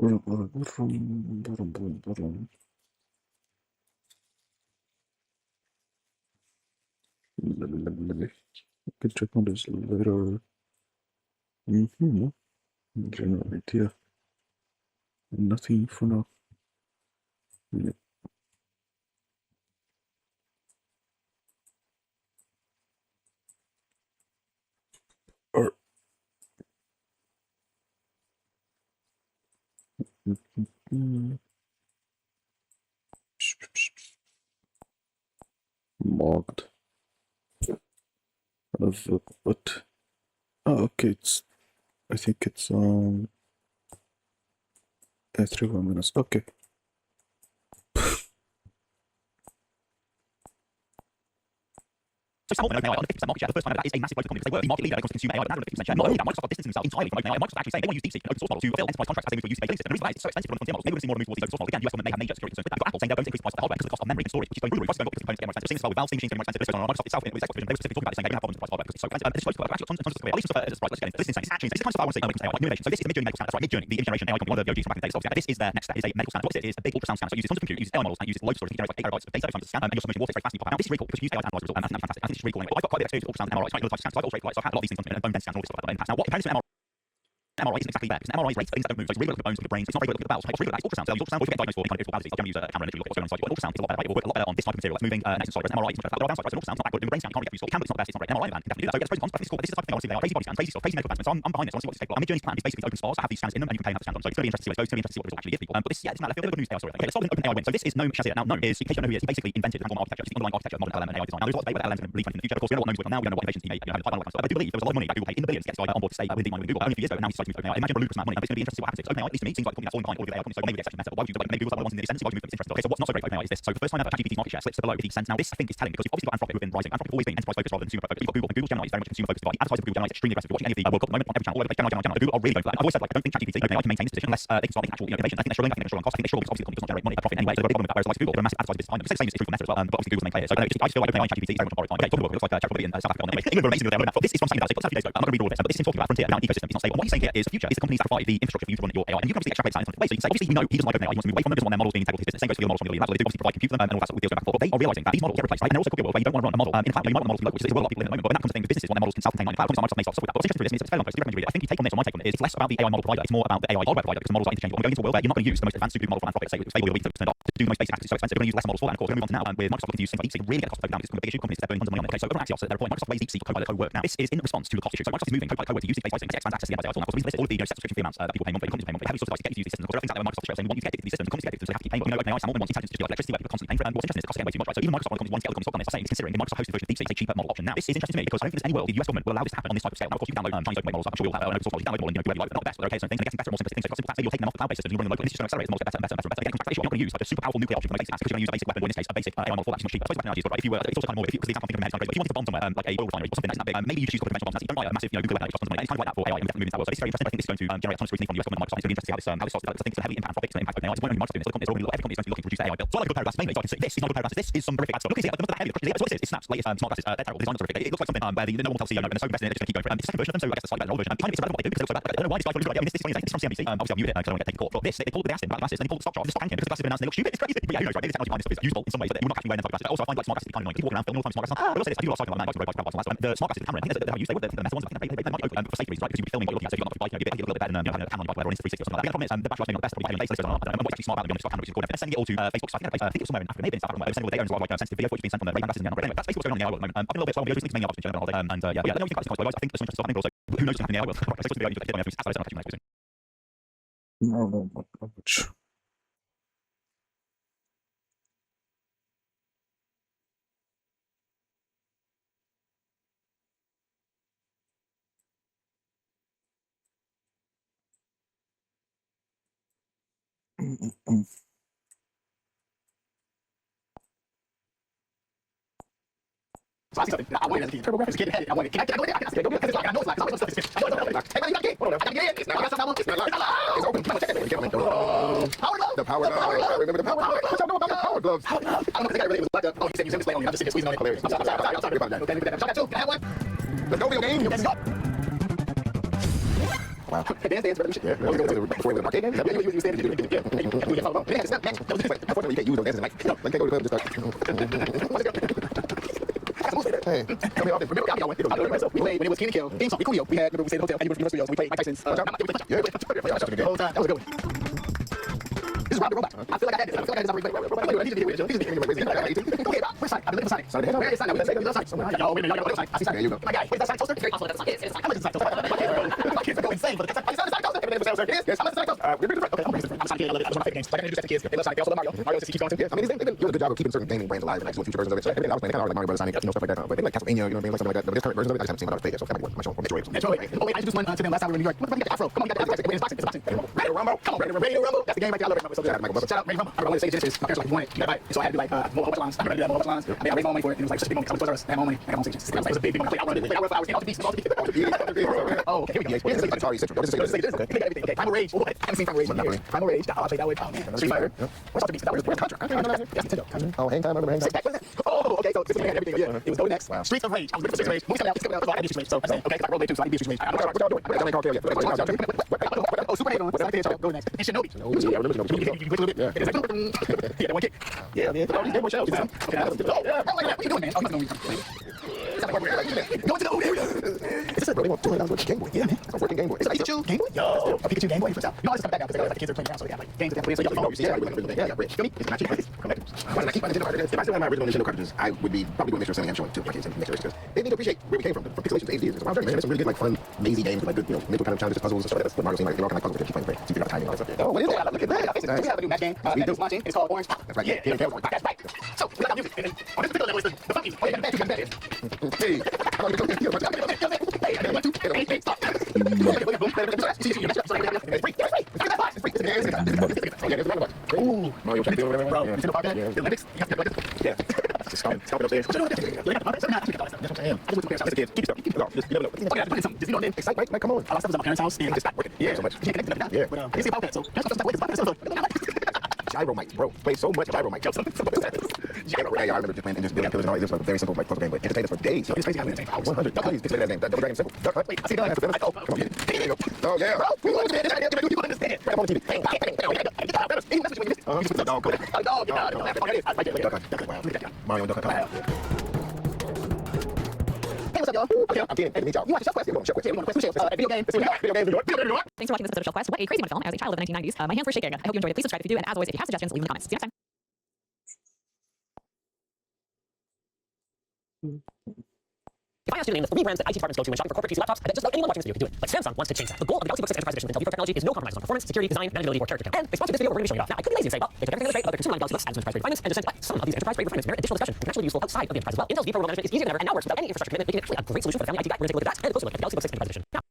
Can check on this later. General idea. Nothing for now. Yeah. Or logged of what? Oh, okay. It's I think it's 3 minutes. Okay. So Salmon OpenAI on the 50% market share. The first time ever, that is a massive growth economy because they were the market leader. They consume AI on 50% share. Not only that, Microsoft distanced themselves entirely from OpenAI. Microsoft actually saying they want to use DeepSeek, an open source model, to fulfill enterprise contracts as they move to a use-based system. The reason why it's so expensive to run frontier models, maybe we're seeing more of a move towards the open source model. Again, the US government may have major security concerns with that. You've got Apple saying they're going to increase the price of their hardware because of the cost of memory and storage, which is going through the roof. Prices are going up because components get more expensive. We're seeing this as well with Valve. Steam machines getting more expensive. This is going on Microsoft itself. It was export division. They were specifically talking about this, saying they're going to have problems with the price of hardware because it's so expensive. This is close to actually tons of stuff. At least right, let's get into this. This is insane. It's actually insane. This is the kind of stuff I want to say when it comes to AI, like innovation. So this is the Midjourney medical scanner. That's right, Midjourney, the generation AI company, one of the OGs from back in the day. So this is their next step. It is a medical scanner. What is it? It's a big ultrasound scanner. So it uses tons of compute, it uses AI models, and it uses load storage. It generates like 8 terabytes of data every time it scans, and your submission warp very fast and you pop out. Now this is really cool because you use AI to analyze the result, and I think that's fantastic. I think this is really cool. But I've got quite a bit of experience with ultrasound and MRIs, right? Other types of scans. So I've altered, like, so I've had a lot of these things done in bone density scans and all this stuff like that in the past. Now what compares to MRI isn't exactly there because an MRI is great for things that don't move. So it's really good for the bones, for the brains. It's not very good for the bowels. It's really good at ultrasound. So use ultrasound or if you get diagnosed for any kind of irritable bowel disease, like, don't use a camera and literally look at what's going on inside you. An ultrasound is a lot better, right? It will work a lot better on this type of material that's moving next to the solid. Whereas MRI is much better. There are downsides, right? So an ultrasound's not that good. In the brain scan, you can't really get useful. It can, but it's not the best. It's not great. MRI man can definitely do that. So yeah, there's pros and cons, but I think it's cool. But this is the type of thing I want to see there. Crazy body scans, crazy stuff, crazy medical advancements. So I'm behind this. I want to see what this is capable of. And Midjourney's plan is basically to open spas that have these scanners in them, and you can pay and have the scan done. So it's going to be interesting to see what it goes. It's going to be interesting to see what the result actually gives people. But this, yeah, it's not. I feel a bit of a good news AI story. Okay, let's start with OpenAI win. So this is Noam Shazir. Now Noam is, in case you don't know who he is, he basically invented the transformer architecture. It's the underlying architecture of modern LLM and AI design. Now there's a lot of debate whether LLMs are going to bleed in the future. Of course, we know what Noam's working on now. We don't know what innovations he may have in the pipeline. But I do believe there was a lot of money that Google paid in the billions to get this guy on board to stay with DeepMind with Google only a few years ago. And now he's decided to move to OpenAI. Imagine a ludicrous amount of money. Now, it's going to be interesting to see what happens. OpenAI, at least to me, seems like the company that's falling behind all of the AI companies. So maybe the exception better. But why would you do like maybe Google's like the ones in the ascendancy? Why would you move them? It's interesting. Okay, so what's not so great for OpenAI is this. So for the first time ever, ChatGPT's market share slips to below 50%. Now this I think is telling because you've obviously got Anthropic within Rising. Anthropic has always been enterprise focused rather than consumer focused. You've got Google, and Google Gemini is very much a consumer focused device. Advertisers of Google Gemini is extremely aggressive. Watching any of the World Cup at the moment on every channel, all over the place. Gemini. Google are really going for that. I've always said like I don't think ChatGPT OpenAI can maintain this position unless they can start making actual innovation. I think they're struggling. I think they're struggling on cost. I think they're struggling because obviously the company does not generate money, a profit anyway. So they've got a big problem with that. Whereas like Google, they're a massive advertiser business behind them. The same is true for Meta as well. But obviously Google's the main player. So I just feel like OpenAI and ChatGPT is very much on borrowed time. Okay, talking about it looks like ChatGPT in South Africa. Anyway, England were amazing with their roadmap. But this is from something that they got 2 days ago. I'm not going to read all of this, but this is talking about frontier and ecosystem. It's not stable. And what he's saying here is the future is the companies that provide the infrastructure for you to run your AI. And you can obviously extrapolate that in different ways. So you can say obviously you know he doesn't like OpenAI. He wants to move away from them. He doesn't want their models being integral to his business. Same goes for the other models from the other labs. They do obviously provide compute for them and all that sort of deals go back and forth. But they are realizing that these models get replaced, right? And there also could be a world where you don't want to run a model. In fact, you might want models to be local, which is a world a lot of people in at the moment. But when that comes to thing, the businesses want their models can self-contain in cloud. Companies like Microsoft may solve with that. But what's interesting for this is it's fairly long post. Do recommend you read it. I think you take on this or my take on it is it's less about the AI model provider. It's more about the AI hardware provider because the models are interchangeable. We're going into a world where you're not going to use the most advanced supercomputer model from Anthropic, say, stable or weak to turn off to do the most basic tasks. It's so expensive. We're going to use less models for that. And of course, we're going to move on to now with Microsoft looking to use things like DeepSeek to really get the cost of code down. This is one of the big issue companies that they're burning tons of money on it. Okay, so over at Axios, they're deploying Microsoft Waze DeepSeek for Copilot co-work. Now this is in response to the cost issue. So Microsoft is moving Copilot co-work to use based pricing to expand access to the enterprise. So we've listed all of the set subscription fee amounts that people pay monthly, companies pay monthly. Have these sorts of devices get you to use these systems. Of course, there are things out there Microsoft is saying we want you to get these systems. The companies get them, so they have to keep paying. But we know OpenAI and more than wants intelligence to just be like electricity, where people are constantly paying for it. And what's interesting is the cost getting way too much, right? So even Microsoft, one of the companies, one scale companies talk on this, are saying it's considering the Microsoft hosted version of DeepSeek is a cheaper model option. Now this is interesting to me because I don't think there's any world the US government will allow this to happen on this type of scale. Now of course you can download Chinese open weight models. I'm sure you'll have an open source model. You download them all and do whatever you like. They're not the best, but they're okay. So things are getting better and more simplistic things. So you've got simple say you're taking them off the cloud-based systems and you're running them locally. And this is just going to accelerate the models get better and better and better. They're getting contract issue. You're not going to use like a super powerful nuclear option for the basic tasks because you're going to use a basic weapon, or in this case a basic AI model for that, which is much cheaper. So it's technology, but right, if you were, it's also kind of more because the example I'm thinking of in my head is not great. But if you wanted to bomb somewhere like a oil refinery or something that's that big, maybe you choose conventional bombs. You don't buy a massive nuclear weapon that costs tons of money. And it's kind of like that for AI and definitely moving into that world. So this is very interesting. I think this is going to generate a ton of scrutiny from the US government and Microsoft. It's going to be interesting to see how this starts to develop. I think it's going to heavily impact Anthropic, it's going to impact OpenAI. It's not only Microsoft doing this. Other companies are every company is going to be looking to produce AI build. So I like a good paragraph mainly. So I can say this is not a good paragraph. This is some horrific bad stuff. Look at it. Look at the heavy. That's what it is. It's Snap's latest smart glasses. They're terrible. The design looks horrific. It looks like something where the no one tells CEO no, and they're so invested in it, they're just going to keep going for it. It's the second version of them, so I guess the slightly better old version. Kind of it's irrelevant what they do because they're so bad. I don't know why this guy's got to do it. I mean, this is from CNBC. Obviously I'll mute it because I don't want to get taken court. But this, they pulled the ass in about the glasses and they pulled the stock chart. This stock tanking because the glasses have been announced and they look stupid. It's crazy. But yeah, who knows, right? Maybe the technology behind this is useful in some ways, but we're not actually wearing glasses. But also I find like smart glasses to be kind of annoying. People walk around filming all the time smart glasses. I will say this. I do a lot of cycling about night, road bikes, the smart glasses, the camera. I think they're used. They were the meta ones. I think they might open for safety reasons, right? Because you'll be filming what you're looking at, so you're not bike, you'll be a little bit better than having a camera on bike or an Insta360 or something like that. The problem is the battery life being on the best, probably paying base. I don't know what's actually smart about the stock camera, which is called. They're sending it all to Facebook. So I think it was somewhere in Africa, maybe in South Africa. They're sending all the data and like sensitive video footage being sent from the Ray-Ban glasses. But anyway, that's basically what's going on in the AI world at the moment. I've been a little bit slow on videos recently, mainly obviously German holiday. And yeah, let me know what you think about this. I think there's some interesting stuff happening, but also who knows what's happening in the AI world. I suppose the video you get on every Saturday, so I'm No, not much. So I see something. I wanted to turbo graphics kid head. I wanted. Can I go there? Can I go there? Because I know it's like I know stuff is fish. I know it's like. Hey man, you got a kid. Hold on. I got it. It's not locked. It's not locked. It's open. Come on, check it. Power glove. The power glove. Remember the power glove? What y'all know about the power gloves? I don't know because the guy really was locked up. Oh, he said use him display only. I'm just sitting squeezing on it. Hilarious. I'm sorry about that. Okay, look at that. Y'all got two. Can I have one? Let's go video game. Let's go. Wow. Dance, yeah. Before the arcade games, you stand and do it. Yeah. They had a snap match. Unfortunately, you can't use those dances like, no, like, can't go to the club and just start. Hey, come here often. Remember, I was going. We played when it was King and Kill. Game song, Coolio. We had, remember, we stayed at the hotel at Universal Studios. We played Mike Tyson's. Yeah. The whole time. That was a good one. This is Rob the Robot. I feel like I had this. I feel like I had this. Robot. I need to be with you. Okay, Rob. Where's Sonic? I've been looking for Sonic. Sonic. Where is Sonic? Let's say Sonic. Yo, wait a minute. Y'all got Sonic. I see Sonic. There you go. My guy. Wait, is that Sonic toaster? It's very possible that Sonic is. How much is Sonic toaster? My kids are going insane for the Sonic toaster. Yes, I'm a Sonic toaster. We're different. Okay, I'm a Sonic kid. I love it. That was one of my favorite games. Like I introduced that to kids. They love Sonic. They also love Mario. Mario just keeps going too. I mean, they've been doing a good job of keeping certain gaming brands alive and like doing future versions of it. So everything I was playing, kind of like Mario Bros. Sonic, stuff like that. But they like Castlevania, you know what I mean, like something like that. But this current version of it, I just haven't seen what I was playing yet. So that might be my show. Metroid. Oh wait, I introduced one to them last time we were in New York. What the fuck? You got the Afro? Come on, you got the Afro. Wait, it's boxing. It's boxing. Ready to Rumble? Come on, ready to Rumble. That's the game right there. I love it. So shout out, Ready to Rumble. I wanted to say Genesis. My parents like wanted. You gotta buy it. So I had to do like whole bunch of lines. I remember that whole bunch of lines. I raised my own money for it. And it was like such a big moment. I was Toys R Us. I had my own money. I got my own Genesis. It was a big moment. I run flowers. All the beats. Oh, okay. Here we go. Here's the Atari Central. Okay. Everything. Okay. Primal Rage. I haven't seen Primal Rage in years. Primal Rage. I played that with Street Fighter. What's all the beats? That was Contra. That's Nintendo. Oh, Hang Time. I remember Hang Time. What was that? Oh, okay. So this had everything. Yeah. It was Golden Axe. Streets of Rage. I was looking for Streets of Rage. Movies coming out. I had Streets of Rage. So okay. I rolled it too. So I need Streets of Rage. What y'all doing? Oh, Super Nintendo. What's that? Golden Axe. And Shinobi. Yeah, I remember Shinobi. You glitch a little bit. Yeah. Yeah, that one kick. Yeah, man. All these Game Boy shells. Okay. Yeah. What are you doing, man? Oh, nothing. Go into the old area. It's just bro. They want $200 worth of Game Boy. Yeah, man. It's a working Game Boy. It's a Pikachu Game Boy. Yo, a Pikachu Game Boy. What's up? You know, I just come back out because the kids are playing around, so they got like games that they play. So you see, yeah, got rich. Feel me? It's not cheap. Come back. Why did I keep my Nintendo cartridges? If I still had my original Nintendo cartridges, I would be probably doing a mixture of selling and showing to my kids and mixers because they need to appreciate where we came from pixelation to HD. So I'm trying to make some really good, like fun, mazy games with like good, you know, mental kind of challenges, puzzles and stuff like that. That's what Mario seems like. They're all kind of puzzles. Keep playing, so you figure out the timing and all that stuff. Oh, what is that? Look at that. We have a new match game. It's launching. It's called Orange. That's right. Yeah, that's right. So we got music. And then on this particular level is the funky. Oh, yeah, bad. Hey, how long you go? Hey, I want to. Hey, stop. Ooh, Mario trying to do it, bro. You see the part there? The Olympics. Yeah. Just stop it upstairs. That's what I'm saying. I just went to the kids. Keep it up. Just, you never know. Okay, just put it in. Excite, Mike, come on. A lot of stuff is at my parents' house and it just stopped working. Yeah, so much. You can't connect to that. Yeah. But I see about that. So that's what I'm stuff working. Gyromite, bro. Play so much Gyromite. Yeah, I remember just playing and just building pillars and all that. It was a very simple like puzzle game, but entertained us for days. It's crazy how we entertained. 100. Please play that game. That dragon simple. Wait, I see that. Come on, there you go. Oh yeah. Bro, we understand. People understand. Right on TV. Mario Duck. Hey, what's up, y'all? Okay, I'm Ken. Hey, meet y'all. You watch Chef Quest? Chef Quest. Video game. Video game. Thanks for watching this episode of Shelf Quest. What a crazy much film as a child of the 1990s. My hands were shaking. I hope you enjoyed it. Please subscribe if you do, and as always, if you have suggestions, leave them in the comments. See you next time. If I asked you to name the 3 brands that IT departments go to when shopping for corporate PC laptops, I bet just about anyone watching this video could do it. Like Samsung wants to change that. The goal of the Galaxy Book 6 Enterprise Edition with Intel Technology is no compromise on performance, security, design, manageability, or character count. And they sponsored this video, we're going to be showing it off. Now, I could be lazy and say, well, they took everything that's great about their consumer line Galaxy Books, added some enterprise grade refinements, and just said, but some of these enterprise grade refinements merit additional discussion and can actually be useful outside of the enterprise as well. Intel's deep program management is easier than ever and now works without any infrastructure commitment, making it actually a great solution for the family IT guy. We're going to take a look at that and a closer look at the Galaxy Book 6 Enterprise Edition. Now,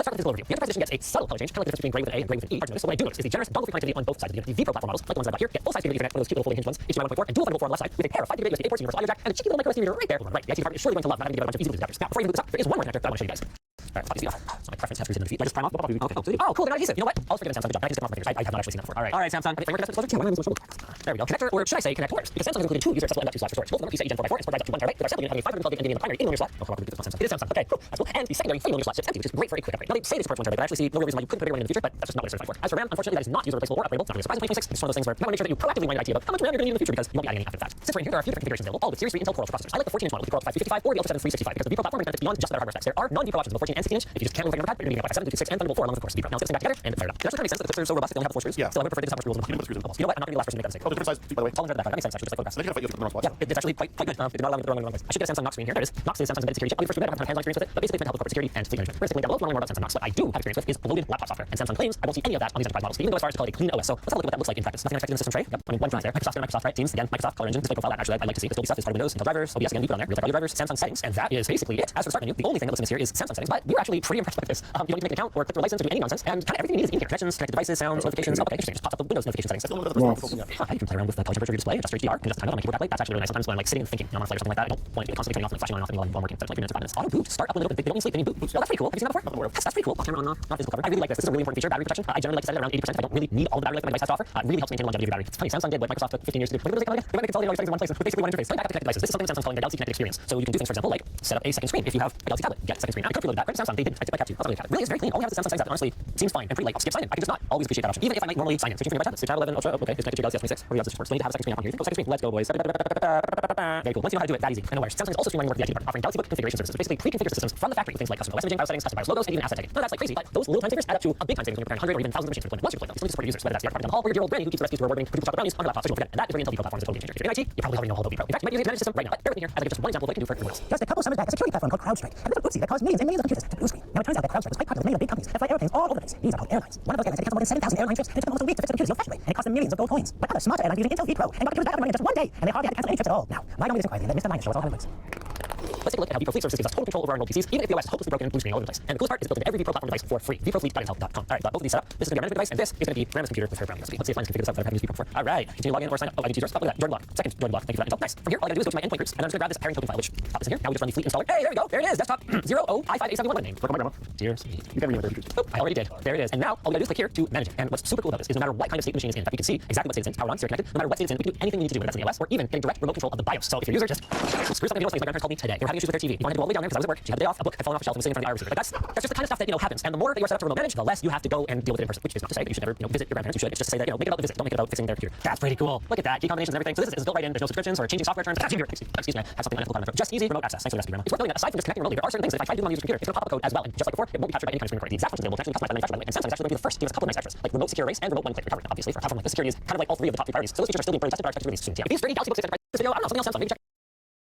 let's start with this overview. The Enterprise Edition gets a subtle color change, kind of like the difference between gray with an A and gray with an E. Hard to notice. So what I do notice is the generous double free connectivity on both sides of the vPro platform models, like the ones I've got here, get full size gigabit Ethernet, one of those cute little folding hinge ones, HDMI 1.4, and dual thunderbolt 4 on the left side, with a pair of 5 gigabit USB-A ports, universal audio jack, and a cheeky little micro SD reader right there. Right, the IT department is surely going to love not having to get a bunch of easy to use adapters. Now, before I even boot this up, there is one more connector that I want to show you guys. Alright, obviously off. So my preference has reason to defeat. I just prime off. Okay. Oh, cool. They're not adhesive. You know what? I'll forget Samsung. Good job. I can just get them off my fingers. I have not actually seen that before. Alright, Samsung. Okay, connector closer. There we go. Connector, or should I say connectors? Because Samsung included 2 user accessible M.2 slots for storage. Both of them PCIe Gen 4x4 and support drives up to 1 terabyte. With our sample unit having a 512 gig NVMe in the primary 8mm slot. Oh, Samsung. It is Samsung. Okay, cool. That's cool. And the secondary 3mm slot sits empty, which is great for a quick upgrade. Now they say this supports 1 terabyte, but I actually see no real reason why you couldn't put it in the future. But that's just not what it's certified for. As for RAM, unfortunately, that is not user replaceable or upgradable. It's not really a surprise in 2026. It's one of those things where you want to make sure that you proactively mind your IT about how much RAM you're going to need in the future because you won't be adding any after the fact. Since we're in here, there are a few different configurations available, all with Series 3 Intel Core Ultra processors. I like the 14-inch model with the Core Ultra 555 or the Ultra 7 365 because the vPro platform brings benefits beyond just their hardware specs. There are non-vPro options of 14 and 16-inch. If you just can't move your pad, you're going to need a 7, 256, and Thunderbolt 4 along with, of course, vPro. Now let's get this thing back together and fire it up. It actually kind of makes sense that the chips are so robust that they only have the 4 screws. Yeah. Still, I would prefer to just have more screws and almost. You know what? I'm not going to be the last person to make that mistake. Oh, different size, by the way. Tall and that. That makes sense actually, just like photographs. Yeah, it's actually quite good. It did not allow me to throw in the wrong place. I should get a Samsung Knox screen here. There it is. Knox is Samsung's embedded security chip. I'll be the first to admit I haven't had hands-on experience with it, but basically it's meant to help with corporate security and fleet management. Basically, down below, we'll learn more about Samsung Knox. What I do have experience with is bloated laptop software, and Samsung claims I won't see any of that on these enterprise models, even though as far as to call it a clean OS. So let's have a look at what that looks like in practice. Nothing unexpected in the system tray. Yep. I mean, one drive there. Microsoft right? Teams again. Microsoft Color Engine display profile. That actually I like to see. This stuff is part of Windows, Intel drivers, OBS again, we put on there. Real-time audio drivers, Samsung settings, and that is basically it. As for the start menu, the only thing that looks in this here is Samsung settings, but we were actually pretty impressed with this. You don't need to make an account or click through a license or do any nonsense, and kind of everything you need is in here. Connections, connected devices, sounds, notifications. Oh, okay, interesting. Just pops up the Windows notification settings. You can play around with the color temperature of your display, adjust your HDR, and just time it on my keyboard backlight. That's actually really nice. Sometimes when I'm like sitting and thinking, I'm on a flight or something like that, I don't want to be constantly turning off and flashing on and off while I'm working. So it's like 3 minutes or 5 minutes. Auto boot, start up and open. They don't need sleep, they need boot. Oh, that's pretty cool. Have you seen that before? That's pretty cool. Camera on, not physical cover. I really like this. This is a really important feature. Battery protection. I generally like to set it around 80%. I don't really need all the battery life my device has to offer. It really helps maintain the longevity of your battery. It's funny. Samsung did what Microsoft took 15 years to do. What did they call it? They might consolidate all your settings in one place with basically one interface. Going back to connected devices. This is something that Samsung's calling the Galaxy Connected Experience. So you can do things, for example, like set up a second screen. If you have a Galaxy tablet, get a second screen. I could preload that. Right? Samsung, they didn't. I got to. I'll tell you about it. Really, it's very clean. All we have is the Samsung settings that honestly seems fine and pretty light. I'll skip sign in. I can just not always appreciate that option, even if I might normally sign in. Switching between my tablets. Tab 11 Ultra. Okay, it's connected to Galaxy S26. Or the S6 works. So you need to have a second screen on here. Go second screen. Let's go, boys. Very cool. Once you know how to do it that easy, and no worries. Samsung is also streamlining work the IT department, offering Galaxy Book configuration services, basically pre-configured systems from the factory. Things like custom OS imaging, BIOS settings, custom BIOS logos, and even asset tagging. No, that's like crazy, but those little time savers add up to a big time savings when you're preparing 100 or even thousands of machines for deployment. Once you deploy them, it's only support users, whether that's the art department down the hall or your old granny who keeps the recipes for rewarding produce chocolate brownies on her laptop. So don't forget, and that is where Intel Vpro platform is a total game changer. If you're in IT, you probably already know Adobe Pro. In fact, you might use a managed system right now. But bear with me here, as I give just one example of what it can do for everyone else. Just a couple summers back, a security platform called CrowdStrike had a little oopsie that caused millions and millions of computers to blue screen. Now it turns out that CrowdStrike was quite popular with many of the big companies that fly airplanes all over the place. These are called airlines. One of those airlines that canceled more than 7,000 airline trips, and it took them almost a week to fix the computers in a fashion way, and it cost them millions of gold coins. But other smarter airlines using Intel Vpro and got computers back up and running in just one day, and they hardly had to cancel any trips at all. Now, why don't we listen quietly and let Mr. Minus show us all how it works? Let's take a look at how Vpro Fleet Services gives us total control over our enrolled PCs, even if the OS is hopelessly broken and blue screen all over the place. And the coolest part is it's built into every Vpro platform device for free. VPROFleet.intel.com. Alright, both of these set up. This is going to be our management device, and this is going to be Rama's computer with her brownie recipe. Let's see if I can configure this up without having to use Vpro before. Alright, continue logging in or sign up. Oh, I need to use yours. Oh, look at that. Jordan Block. Second Jordan Block. Thank you for that, Intel. Nice. From here, all I gotta do is go to my endpoint groups, and I'm just gonna grab this pairing token file, which pop this in here. Now we just run the fleet installer. Hey, there we go. There it is. Desktop 0i5871 name. Work on my demo. Dear me. You can remember. Oh, I already did. There it is. And now all we gotta do is click here to manage it. And what's super cool about this is no matter what kind of state the machine is in, in fact, we can see exactly what state it's in, powered on, serial connected. No matter what state it's in, we can do anything we need to do, whether that's in the OS or even getting direct remote control of the BIOS. So if your user just screws something else, like my grandparents told me today, they were having issues with their TV. You wanted to go all the way down there because I was at work. She had the day off. A book had fallen off the shelf and was sitting in front of the IR receiver. But that's just the kind of stuff that happens. And the more that you're set up to remote manage, the less you have to go and deal with it in person. Which is not to say that you should never visit your grandparents. You should. It's just to say that make it about the visit. Don't make it about fixing their computer. That's pretty cool. Look at that. Key combinations and everything. So this is built right in. There's no subscriptions or changing software terms. Excuse me. I have something unethical comment. Just easy remote access. Thanks for the recipe, Grandma. It's worth noting that aside from just connecting remotely, there are certain things that if I try to do them on the user's computer, it's going to pop up a code as well. And just like before, it won't be captured by any kind of screen recording. The exact functions available to actually customize by the manufacturer, by the way. And Samsung is actually going to be the first to give us a couple of nice extras, like remote secure erase and remote one-click recovery. Obviously, for a platform like this, security is kind of like all three of the top three priorities. So those features are still being further tested, but are expected to release soon. Yeah. If these sturdy Galaxy Book this video, I don't know, something else Samsung. Maybe check.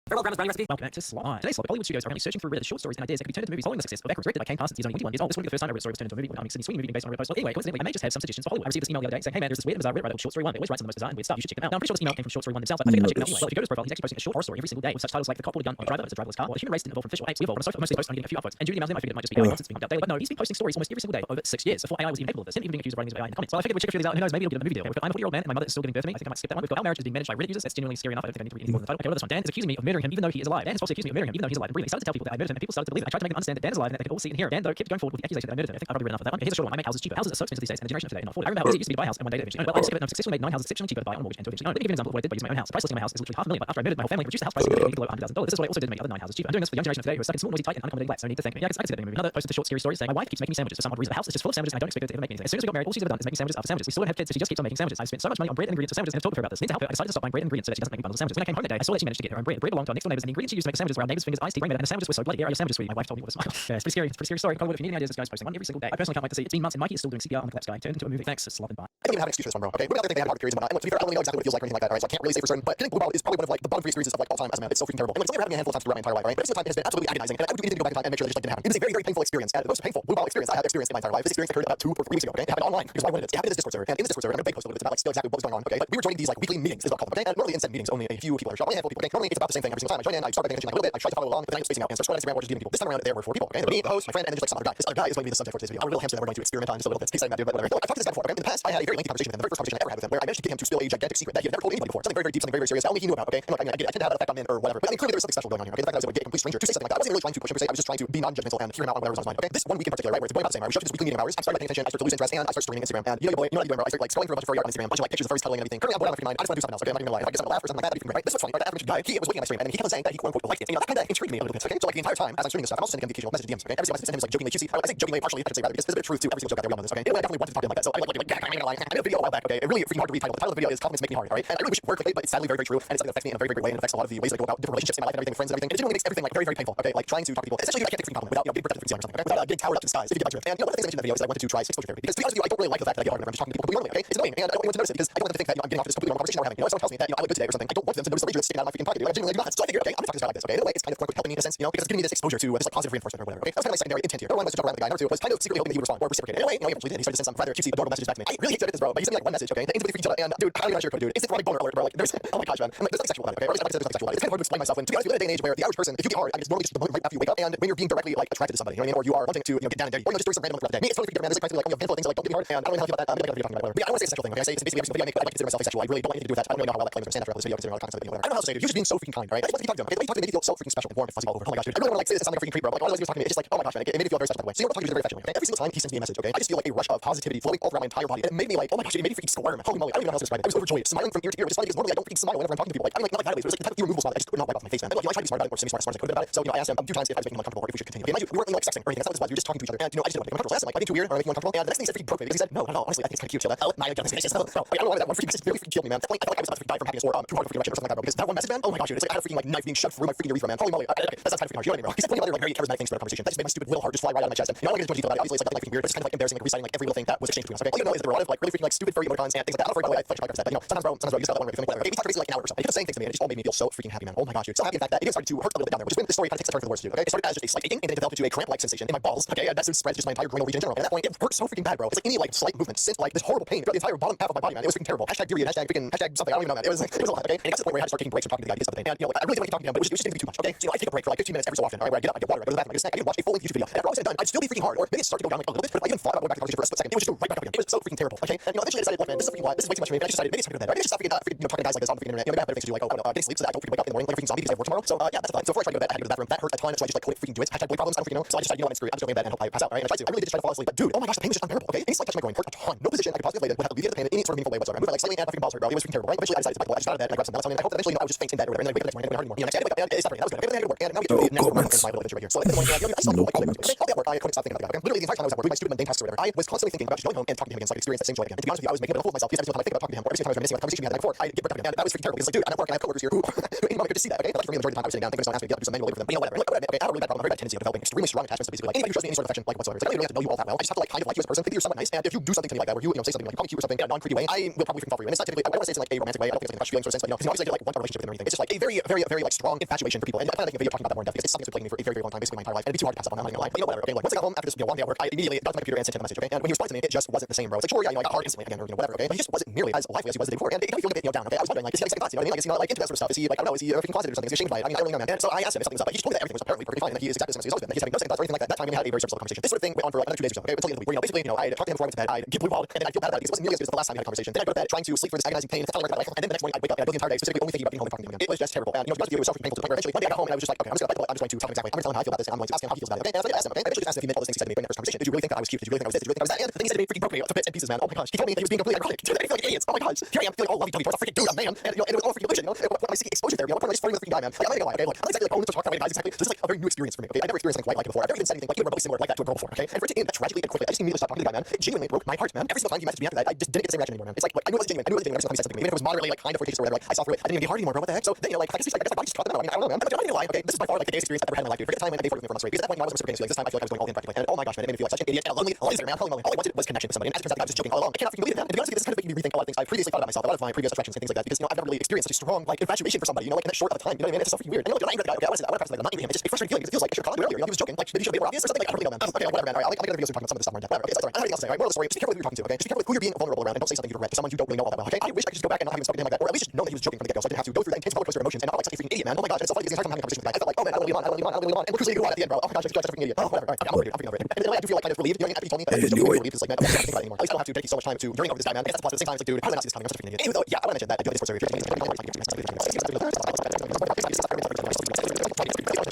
Farewell, Grandma's brownie recipe. Welcome back to Slot. Today's Slot, Hollywood studios are currently searching for short stories and ideas that could be turned into movies following the success of Echo's directed by Ken Carson. He's only 21 years old. This won't be the first time I read a story was turned into a movie. I'm Sydney Sweeney movie based on a real post. Well, anyway, coincidentally, I may just have some suggestions for Hollywood. I received this email the other day saying, hey man, there's this weird and bizarre Reddit writer called Short Story 1 that always writes some of the most bizarre and weird stuff. You should check him out. Now, I'm pretty sure this email came from Short Story 1 themselves, but I figured I'd check it out anyway. Well, if you go to his profile, he's actually posting a short horror story every single day with such titles like The Cop Pulled a Gun on a Driver, It's a Driverless Car, or A Human Race Didn't Involve Artificial Apes. We evolved. I'm mostly posts on getting a few upvotes. And Judy emails in, I figured it might just be nonsense being updated daily, but no, he's been posting stories almost every single day for over 6 years before AI was even capable of this. Didn't even get accused of writing these AI in the comments. Well, I figured we'd check a few of these out, and who knows, maybe it'll get a movie deal. We've got, I'm a 40-year-old man, and my mother is still giving birth to me. I think I might skip that one. We've got Our Marriage is being managed by Reddit users. That's genuinely scary enough. I don't think I need to read any more than the title. Okay, what this one? Dan is accusing me of murdering him even though he is alive. Dan is falsely accusing me of murdering him even though he's alive and breathing. He started to tell people that I murdered him, and people started to believe it. I tried to make them understand that Dan is alive and that they could all see it and hear it. Dan, though, kept going forward with the accusation that I murdered him. I think I've already written enough of that one. Okay, here's a short one. I make houses cheaper. Houses are so expensive these days, and the generation of today cannot afford it. I remember how easy it used to be to buy a house, and one day they eventually owned. Well, I'm sick of it, and I've successfully made 9 houses exceptionally cheaper to buy on a mortgage and to eventually own. Let me give you an example of what I did by using my own house. The price listing of my house is literally $500,000, but after I murdered my whole family, reduced the house price significantly below $100,000. This is what I also did to make the other 9 houses cheaper. I'm doing this for the young generation of today who are stuck in small, noisy, tight, and unaccommodating flats. So I need to thank me. Yeah, I can see that being a movie. Another posted a short, scary story saying my wife keeps making me sandwiches for some odd reason. The house is just full of sandwiches, and I don't expect her to ever make anything. As soon as we got married, all she's ever done is make me sandwiches after sandwiches. We still don't have kids, so she just keeps on making sandwiches. I spent so much money on bread and ingredients for sandwiches, and have told her about this. Need to help her. I decided to stop buying bread and ingredients so that she doesn't make me bundles of sandwiches. When I came home that day, I saw that she managed to get her own bread. Bread belonged to our next door neighbors, and the ingredients she used to make sandwiches were our neighbors' fingers, eyes, teeth, brain matter, and the sandwiches were so bloody. Here are your sandwiches, sweetie. My wife told me with a smile. Yeah, it's pretty scary. It's a pretty scary story. If you need any ideas, this guy's posting one every single day. I personally can't wait to see it. It's been months, and Mikey is still doing CPR on the collapsed guy. Turned into a movie. Thanks, Slot and Bye. I don't even have an excuse for this one, bro. Okay, we don't think they have hard periods and whatnot. And to be fair, I don't really know exactly what it feels like or anything like that. Alright, so I can't really say for certain. But getting blue ball is probably one of like the bottom 3 experiences of like all time as a man. It's so freaking terrible. And it's something I've had a handful of times throughout my entire life, right? But at the same time, it has been absolutely agonizing. And I would do anything to go back in time and make sure that just like didn't happen. It was a very, very painful experience. And the most painful blue ball experience I have experienced in my entire life. This experience occurred about 2 or 3 weeks ago. Okay, it happened online because why wanted it. It happened in this Discord server. And in this Discord server, I'm gonna big post a little bit about like still exactly what was going on. Okay, but we were joining these like weekly meetings, is what I'll call them. Okay, and normally in said meetings, only a few people are only a handful of people. Okay, normally it's about the same thing every single time. I join in, I start paying attention like a little bit, I try to follow along, but then I was spacing out and start scrolling Instagram or just DMing people. This time around there were 4 people. Okay, me, the host, my friend, and then just like some other guy. This other guy is going to be the subject for today's video. Our little hamster that we're going to experiment on just a little bit. He's saying that dude, but whatever. Look, I talked to this guy before. Okay, in the past, I had a very lengthy conversation with him. The very first conversation I ever had with him, where I managed to get him to spill a gigantic secret that he had never told anybody before. Something very, very deep, something very, very serious. Only he knew about. Okay, and look, I mean, I get it. I tend to have that effect on men or whatever. But I mean, clearly there was something special going on here. Okay, the fact that I was able to get a complete stranger to say something like that. I wasn't really trying to push him per se. I was just trying to be non-judgmental and hear him out on whatever was on his mind. Okay, this one week in particular, right, where it's going about the same hour. We showed this weekly meeting of ours. I started paying attention. I started to lose interest, and I started streaming Instagram. And you know, boy, you know what I'm doing, bro? I started like scrolling through a bunch of furry art on Instagram, a bunch of like pictures of furries cuddling and everything. Currently, I'm bored out of my mind. I just want to do something else. Okay, I'm not even gonna lie. If I get something to laugh or something like that, that'd be right. This was funny. Right, that average guy, he was looking at my stream, and he kept on saying that he quote unquote liked it. And you know, that kind of intrigued me a little bit. Okay, so like the entire time as I'm streaming this stuff, I'm also sending him the occasional message DMs. Okay, every single message I send him is like jokingly cutesy. I say jokingly, partially, I should say rather, because there's a bit of truth to every single joke out there. We all know this. Okay, anyway, I definitely wanted to talk to him like that. So I like, yeah, I'm not gonna lie. I made a video a while back. Okay, it really freaking hard to read title. The title of the video is "Compliments Make Me Hard." Alright, and I really wish it worked, but it's sadly very, very true, and it's something that affects me in a very, very great way, and it affects a lot of the ways that I go about different relationships in my life and everything, friends and everything. And it genuinely makes everything like very, very painful. Okay, like trying to talk to people. Essentially, I can't take a freaking compliment without being protected from or something. Okay, without getting towered up to the skies. If you get my drift. And you know, one of the things I mentioned in the video is that I wanted to try exposure therapy because to be honest with you, I don't really like the fact that I get hard whenever I'm just talking to people completely normally. Okay, it's annoying, and I don't want anyone to notice it because I don't want them to think that I'm getting off this completely normal conversation we're having. You know, if someone tells me that I look good today or something, I don't want them to notice the rage sticking out of my freaking pocket. I genuinely do not. So I figured, okay, I'm gonna talk to this guy like this. Okay, in a way, it's kind of quote helping me in a sense, you know, because it's giving me this exposure to this like positive reinforcement or whatever. Okay, that was kind of my secondary intent here. Number 1 was to talk around the guy. Number 2 was kind of secretly hoping that he would respond or reciprocate. Anyway, you know, he eventually did. He started to send some rather cutesy, adorable messages back to me. I really hate to edit this, bro, but he sent me like one message. Okay, the instantly freaked out. And dude, how do you not sure, dude? It's erotic boner alert, bro. Like, there's oh my gosh, man. I'm like, there's nothing sexual about it. Okay, or at least I said there's nothing sexual about it. It's kind of hard to explain myself. And to be honest, we live in a day and age where the average person, if you get hard, I mean, it's normally just the moment right after you wake up, and when you're being directly like attracted to somebody, you know what I mean, or you are wanting to, you know, get down and dirty, or you know, just doing some random throughout the day. Me, it's totally freaking out, man. This is practically like only a handful of things that, like don't get me hard, and I don't really know how I feel about that. I'm gonna talking about it, whatever. But yeah, I don't want to say a sexual thing. Okay, I say it's basically every single video I make, I like to consider myself asexual. I really don't want anything to do with that. I don't really know how well that claim is understand after all this video, considering all the content of the video, whatever. I don't know how to say it. You're just being so freaking kind, right? That's what you talk to him. Okay, the way you talk to him make you feel so freaking special and warm. fuzzy all over. Oh my gosh, dude. I really want to like say this. It sounds like a freaking creep, bro. Like all those he was talking to me, it's just like, oh my gosh, man. It made me feel very special, by the way. So you know what I'm talking to very affectionately. Okay? Every single time he sends me a message, okay, I just feel like a rush of positivity flowing all throughout my entire body. And it made me like, oh my gosh, it made me freaking squirm. Holy moly, I don't even know how else to describe it. I was overjoyed, smiling from ear to ear, which is funny because normally I don't freaking smile whenever I'm talking to people. Like, I mean, like not like that way, but it was like the type of irremovable smile that I just could not wipe off my face, man. And look, you know, I tried to be smart about it, or semi-smart as I could about it. So you know, I asked him a few times if I was making him uncomfortable or if we should continue. Okay, mind you, we weren't like sexting or anything. That's not what this was. We were just talking to each other. And you know, I just didn't want to make him uncomfortable. So I asked him like, am I being too weird or am I making you uncomfortable? And the next thing he said freaking broke me because he said, no, not at all. Honestly, I think it's kind of cute. Chill. That my goodness gracious. Bro, like, I don't know why that one freaking message really freaking killed me, man. That point, I felt like I was about to die from happiness or too hard of a freaking erection or something like that, bro. Because that one message, man, oh my gosh, dude, it's like I had a freaking like knife being shoved through my freaking urethra, man. Holy moly, okay, that sounds kind of freaking harsh. You know what I mean, bro? He said plenty of other like very charismatic things throughout the conversation. That just made my stupid little heart just fly right out of my chest. And you know, I don't get into detail about it. Obviously, it's like nothing like freaking weird, but it's kind of like embarrassing, like reciting like every little thing that was exchanged between us. Okay, all you know is that there were a lot of like really freaking like stupid furry emoticons and things like that. I don't know if I flex my but you know, sometimes bro, you just got that one way to feel like whatever. Okay, he talked crazy like an hour or so. He kept saying things to me, and it just all made me feel so freaking happy, man. Oh my gosh, dude, so happy in fact that it even started to hurt a little bit down there, which is when the story kind of takes a turn for the worse, dude. Okay, it started as just a slight aching, and then it developed into a cramp-like sensation in my balls. Okay, and that soon spreads just my entire groinal region in general. And at that point, it hurt so freaking bad, bro. It's like any like slight movement sent like this horrible pain throughout the entire bottom half of my body, man. It was freaking terrible. Hashtag period. Hashtag freaking hashtag something. I don't even know, man. It was a lot. Okay, and it got to the point where I had to start taking breaks from talking to the guy because of the pain. And you know, like, I really didn't like talking to him, but it was just getting too much. Okay, so you know, I take a break for like 15 minutes every so often. All right, where I get up, I get water, I go to the bathroom, I get a snack, I can watch a full-length YouTube video. And after all was said and done, I'd still be freaking hard, or maybe it start to go down like a little bit. But if I even thought about going back to the conversation for a split second, it would just go right back up again. It was so freaking terrible. Okay, and you know, eventually I decided, look, man, this is a freaking lot. This is way too much for me. And I just decided maybe it's time to go to bed. Right? Maybe just stop freaking, you know, talking to guys like this on the freaking internet. You know, maybe I have better things to do, like getting sleep so that I don't freaking wake up in the morning like a freaking zombie because I have work tomorrow. So yeah, that's the plan. So before I tried to go to bed, I had to go to the bathroom. That hurt a ton, so I just like couldn't freaking do it. Hashtag boy problems. I don't freaking know. So I just decided, you know what, screw it. I'm just going to bed and hope I pass out. Right? And I tried to. I really did try to fall asleep, but dude, oh my gosh, the pain was just unbearable. Okay, any slight touch of my groin hurt a ton. No position I could possibly lay in would have alleviated the pain in any sort of meaningful way whatsoever. I moved like slightly and my freaking balls hurt, bro. It was freaking terrible. Right? Eventually I decided to bite the bullet. I just got out of bed and I grabbed some melatonin. I hope that eventually, you know, I would just faint in bed or whatever. And then I wake up the next morning and it hurt anymore. You know, next day I wake up and it's not that was good. Okay, but then I had to work and now we get to the next moment and my little adventure right here. So in the morning, I still No like comments. okay, I'll be at work. I couldn't stop thinking about the guy. Okay? Literally the entire time I was at work, doing my stupid mundane tasks or whatever, I was constantly thinking about just going home and talking to him again so I could experience that same joy again. And to be honest with you, I was making a fool of myself because every single time I think about talking to him or every single time I was reminiscing about the conversation we had the night before, I get bricked up again. And that was freaking terrible because like, dude, I'm at work and I have coworkers here who any moment could just see that. Okay, but like for me, the majority of the time I was sitting down thinking someone asked me to get up and do some manual labor for them. But you know, whatever. Like, okay, I have a really bad problem. A very bad tendency of developing extremely strong attachments to basically like anybody who shows me any sort of affection like whatsoever. So I don't really have to know you all that well. I just have to like kind of like you as a person, think that you're somewhat nice, and if you do something to me like that, where you know say something like you call me cute or something in a non-creepy way, I will probably freaking fall for you. And it's not typically I don't want to say it's in like a romantic way. I don't think it's like a crush feeling sort of sense, but you know, obviously I feel like one relationship with them or anything. It's just like a very like strong infatuation for people. And I kind of think a video talking about that more in depth because it's something that's been plaguing me for a very long time, basically my entire life. And it'd be too hard to pass up on. I'm not gonna lie. But you know, whatever. Okay, like once I got home after this one day at work, I immediately got to my computer and sent him a message. Okay, and when he responded to me, it just wasn't the same, bro. It's like sure, yeah, you know, I got hard instantly again or you know whatever. Okay, but he just wasn't nearly as lively as he was the day before. And it got me feeling a bit, you know, down. Okay, I was wondering like, is he having second thoughts? You know what I mean? Like, is he not like into that sort of stuff? Is he like I don't know? Is he freaking closeted or something? Is he ashamed by it? I mean, I don't really know, man. And so I asked him if something was up, but he just told me that everything was apparently perfectly fine. That he is exactly the same as he's always been. That he's having no second thoughts or anything like that. That time we had a very surface level conversation. This sort of thing went on for like another 2 days or so. Okay, until the end of the week. Where, you know, basically, you know, I'd talk to him before I went to bed. I'd get blue balled, and then I'd feel bad about it because it wasn't nearly as good as the last time we had a conversation. Then I'd go to bed trying to sleep through this agonizing pain. And finally, and then the next morning I'd wake up and I'd go the entire day specifically only thinking about being home and talking to him again. It was just terrible. And you know, to be honest with you, it was so freaking painful to the point where eventually one day I got home and I was just like, okay, I'm just going to tell him exactly. I'm going to tell him how I feel about this, and I'm going to ask him how he feels about it. Okay, and so I asked him. Okay, I eventually asked him if he meant all those things he said to me during that first conversation. Did you really think that I was cute? Did you really think I was this? Did you really think I was that? And the thing he said to me freaking broke me to bits and pieces, man. Oh my gosh, he told me that he was being completely ironic. Dude, I feel like idiots. Oh my gosh, here I am feeling all lovey-dovey towards a freaking dude, a man, and you know, it was all freaking illusion. You know, what am I seeking exposure there? You know, what am I just flirting with a freaking guy, man? Like, I'm not gonna lie. Okay, look, I'm not exactly like to talk that way to guys exactly. This is like a very new experience for me. Okay, I never experienced anything quite like it before. I've never even said anything like even remotely similar like that to a girl before. Okay, and for it to end that tragically and quickly, I just immediately stopped talking to the guy, man. It genuinely broke my heart, man. Every single time he messaged me after that, I just didn't get the same reaction anymore, man. It's like I knew it was genuine. I knew it was genuine every single time he said something to me. Even if it was moderately like kind of flirtatious or whatever, like I saw through it. I didn't even get hard anymore, bro. What the heck? So then you know, like I guess I just caught them out. I mean, I don't know, man. But I'm not gonna lie. Okay, this is by far like the gayest experience I've ever had in my life, dude. Forget the time when they flirted with me for months straight. Because at that point, I was reciprocating. Like this time, I feel like I was going all in practically. And oh my gosh, man, it made me feel like such an idiot and a lonely loser, man. Holy moly. All I wanted was connection with somebody. And as it turns out, I was just joking all along. I cannot freaking believe it, man. And to be honest with you, this is kind of making me rethink a lot of things I previously thought about myself, a lot of my previous attractions and things like that. Because you know, I've never really experienced such a strong like infatuation for somebody. You know, like in that short of a time. You know what I mean? It's so freaking weird. And you know, I'm angry at the guy. Okay, I want to say that. I'm not angry at him. It's just a frustrating feeling. It feels like I should have called him earlier. You know, he was joking. Like maybe he should have been more obvious or something. Like I don't really know, man. Okay, whatever, man. All right, I'll make another video talking about some of this stuff more in depth. Whatever. Okay, so that's all right. I don't know anything else to say. All right, moral of the story. Just be careful with who you're talking to. Okay, just be careful with who you're being vulnerable around, and don't say something you regret to someone you don't really know all that well. Okay, I wish I could just go back and not have even spoken to him like that, or at least just know that he was joking from the get-go, so I didn't have to go through that intense roller coaster of emotions and not like such a freaking idiot, man. Oh my gosh, it's so funny because the entire time having a conversation with the guy, I felt like, oh man, I don't really want, and we're cruising at the end, bro. Oh my gosh, I feel like such a freaking idiot. Oh whatever. All right, I'm over it. I'm freaking over it. And in a way, I do feel like kind of relieved. You know, after he told me that I was so relieved, it's like, man, I don't think about it anymore. At least I don't have to dedicate so much time to yearning over this guy, man. I guess that's the plus. At the same time, it's like, dude, how did I not see this coming? I'm such a freaking idiot. Even though, yeah, I want to mention that I do have this for surgery.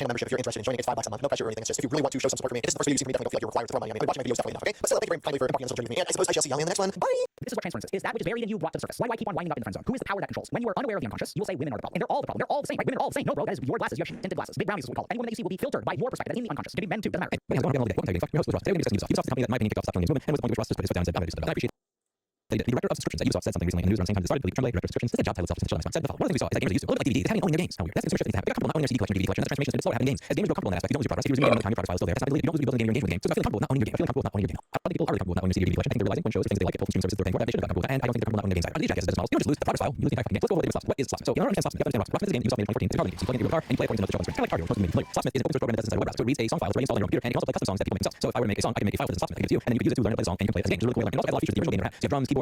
Membership if you're interested in joining. It's $5 a month, no pressure or anything. It's just if you really want to show some support for me, this is the first video you see me, definitely feel like you're required to throw money on me. But watching my videos definitely enough, okay? But still, thank you very kindly for embarking on this journey with me, and I suppose I shall see y'all in the next one. Bye. This is what transference is that which is buried in you brought to the surface. Why do I keep on winding up in the friend zone? Who is the power that controls? When you are unaware of the unconscious, you will say women are the problem. And they're all the problem. They're all the same, right? Women are all the same. No, bro, that is your glasses. You have tinted glasses. Big brownies is what we call it. Any woman that you see will be filtered by your perspective. That is in the unconscious. It could be men too. Doesn't matter. Hey, how's it going? Welcome to Ubisoft. Your host is Ross. Today we're going to discuss Ubisoft. Ubisoft is a company that, in my opinion, kicked off stop killing games movement, and was the point where Ross just put his foot down and said, I'm going to do something about it. I appreciate the director of subscriptions at Ubisoft said something recently in the news around the same time that started to delete director of subscriptions. This is a job title itself since the next one. Said the following. One of the things we saw is that gamers are used to a little bit like DVDs, having only their games. How weird. That's the consumer shift things happen. They got comfortable not owning their CD collection, DVD collection. That transformation is a bit slower having games. As gamers grow comfortable in that aspect, you don't lose your progress. If you're using the game all the time, your progress file is still there. That's not you don't lose your ability to engage with the game. So I feel comfortable not owning your game. I feel comfortable not owning your game. Other people are really comfortable not owning CD or DVD collection. I think they're realizing when shows things they like, it, full streaming services they're paying for that they should have gotten comfortable with that. And I don't think they're comfortable not owning the games either. These jackasses business models. You don't just lose the progress file. You lose the entire game. Let's go over what is Slopsmith. So you don't understand Slopsmith. You have to understand Slopsmith is a game Ubisoft made in 2014. It's a carbon game. So you plug into your car and you play according to the show on screen. Kind of like Cardio. Most of you may be familiar. Slopsmith is an open source program that does inside a web browser. So it reads a song file, it's already installed on your computer, and you can also play custom songs that people make themselves. So if I were to make a song, I can make a file with Slopsmith. I can give it to you, and then you can use it to learn how to play the song, and you can play it as a game. It's really cool. And it also has a lot of features that the original game never had. So you have drums, keyboard,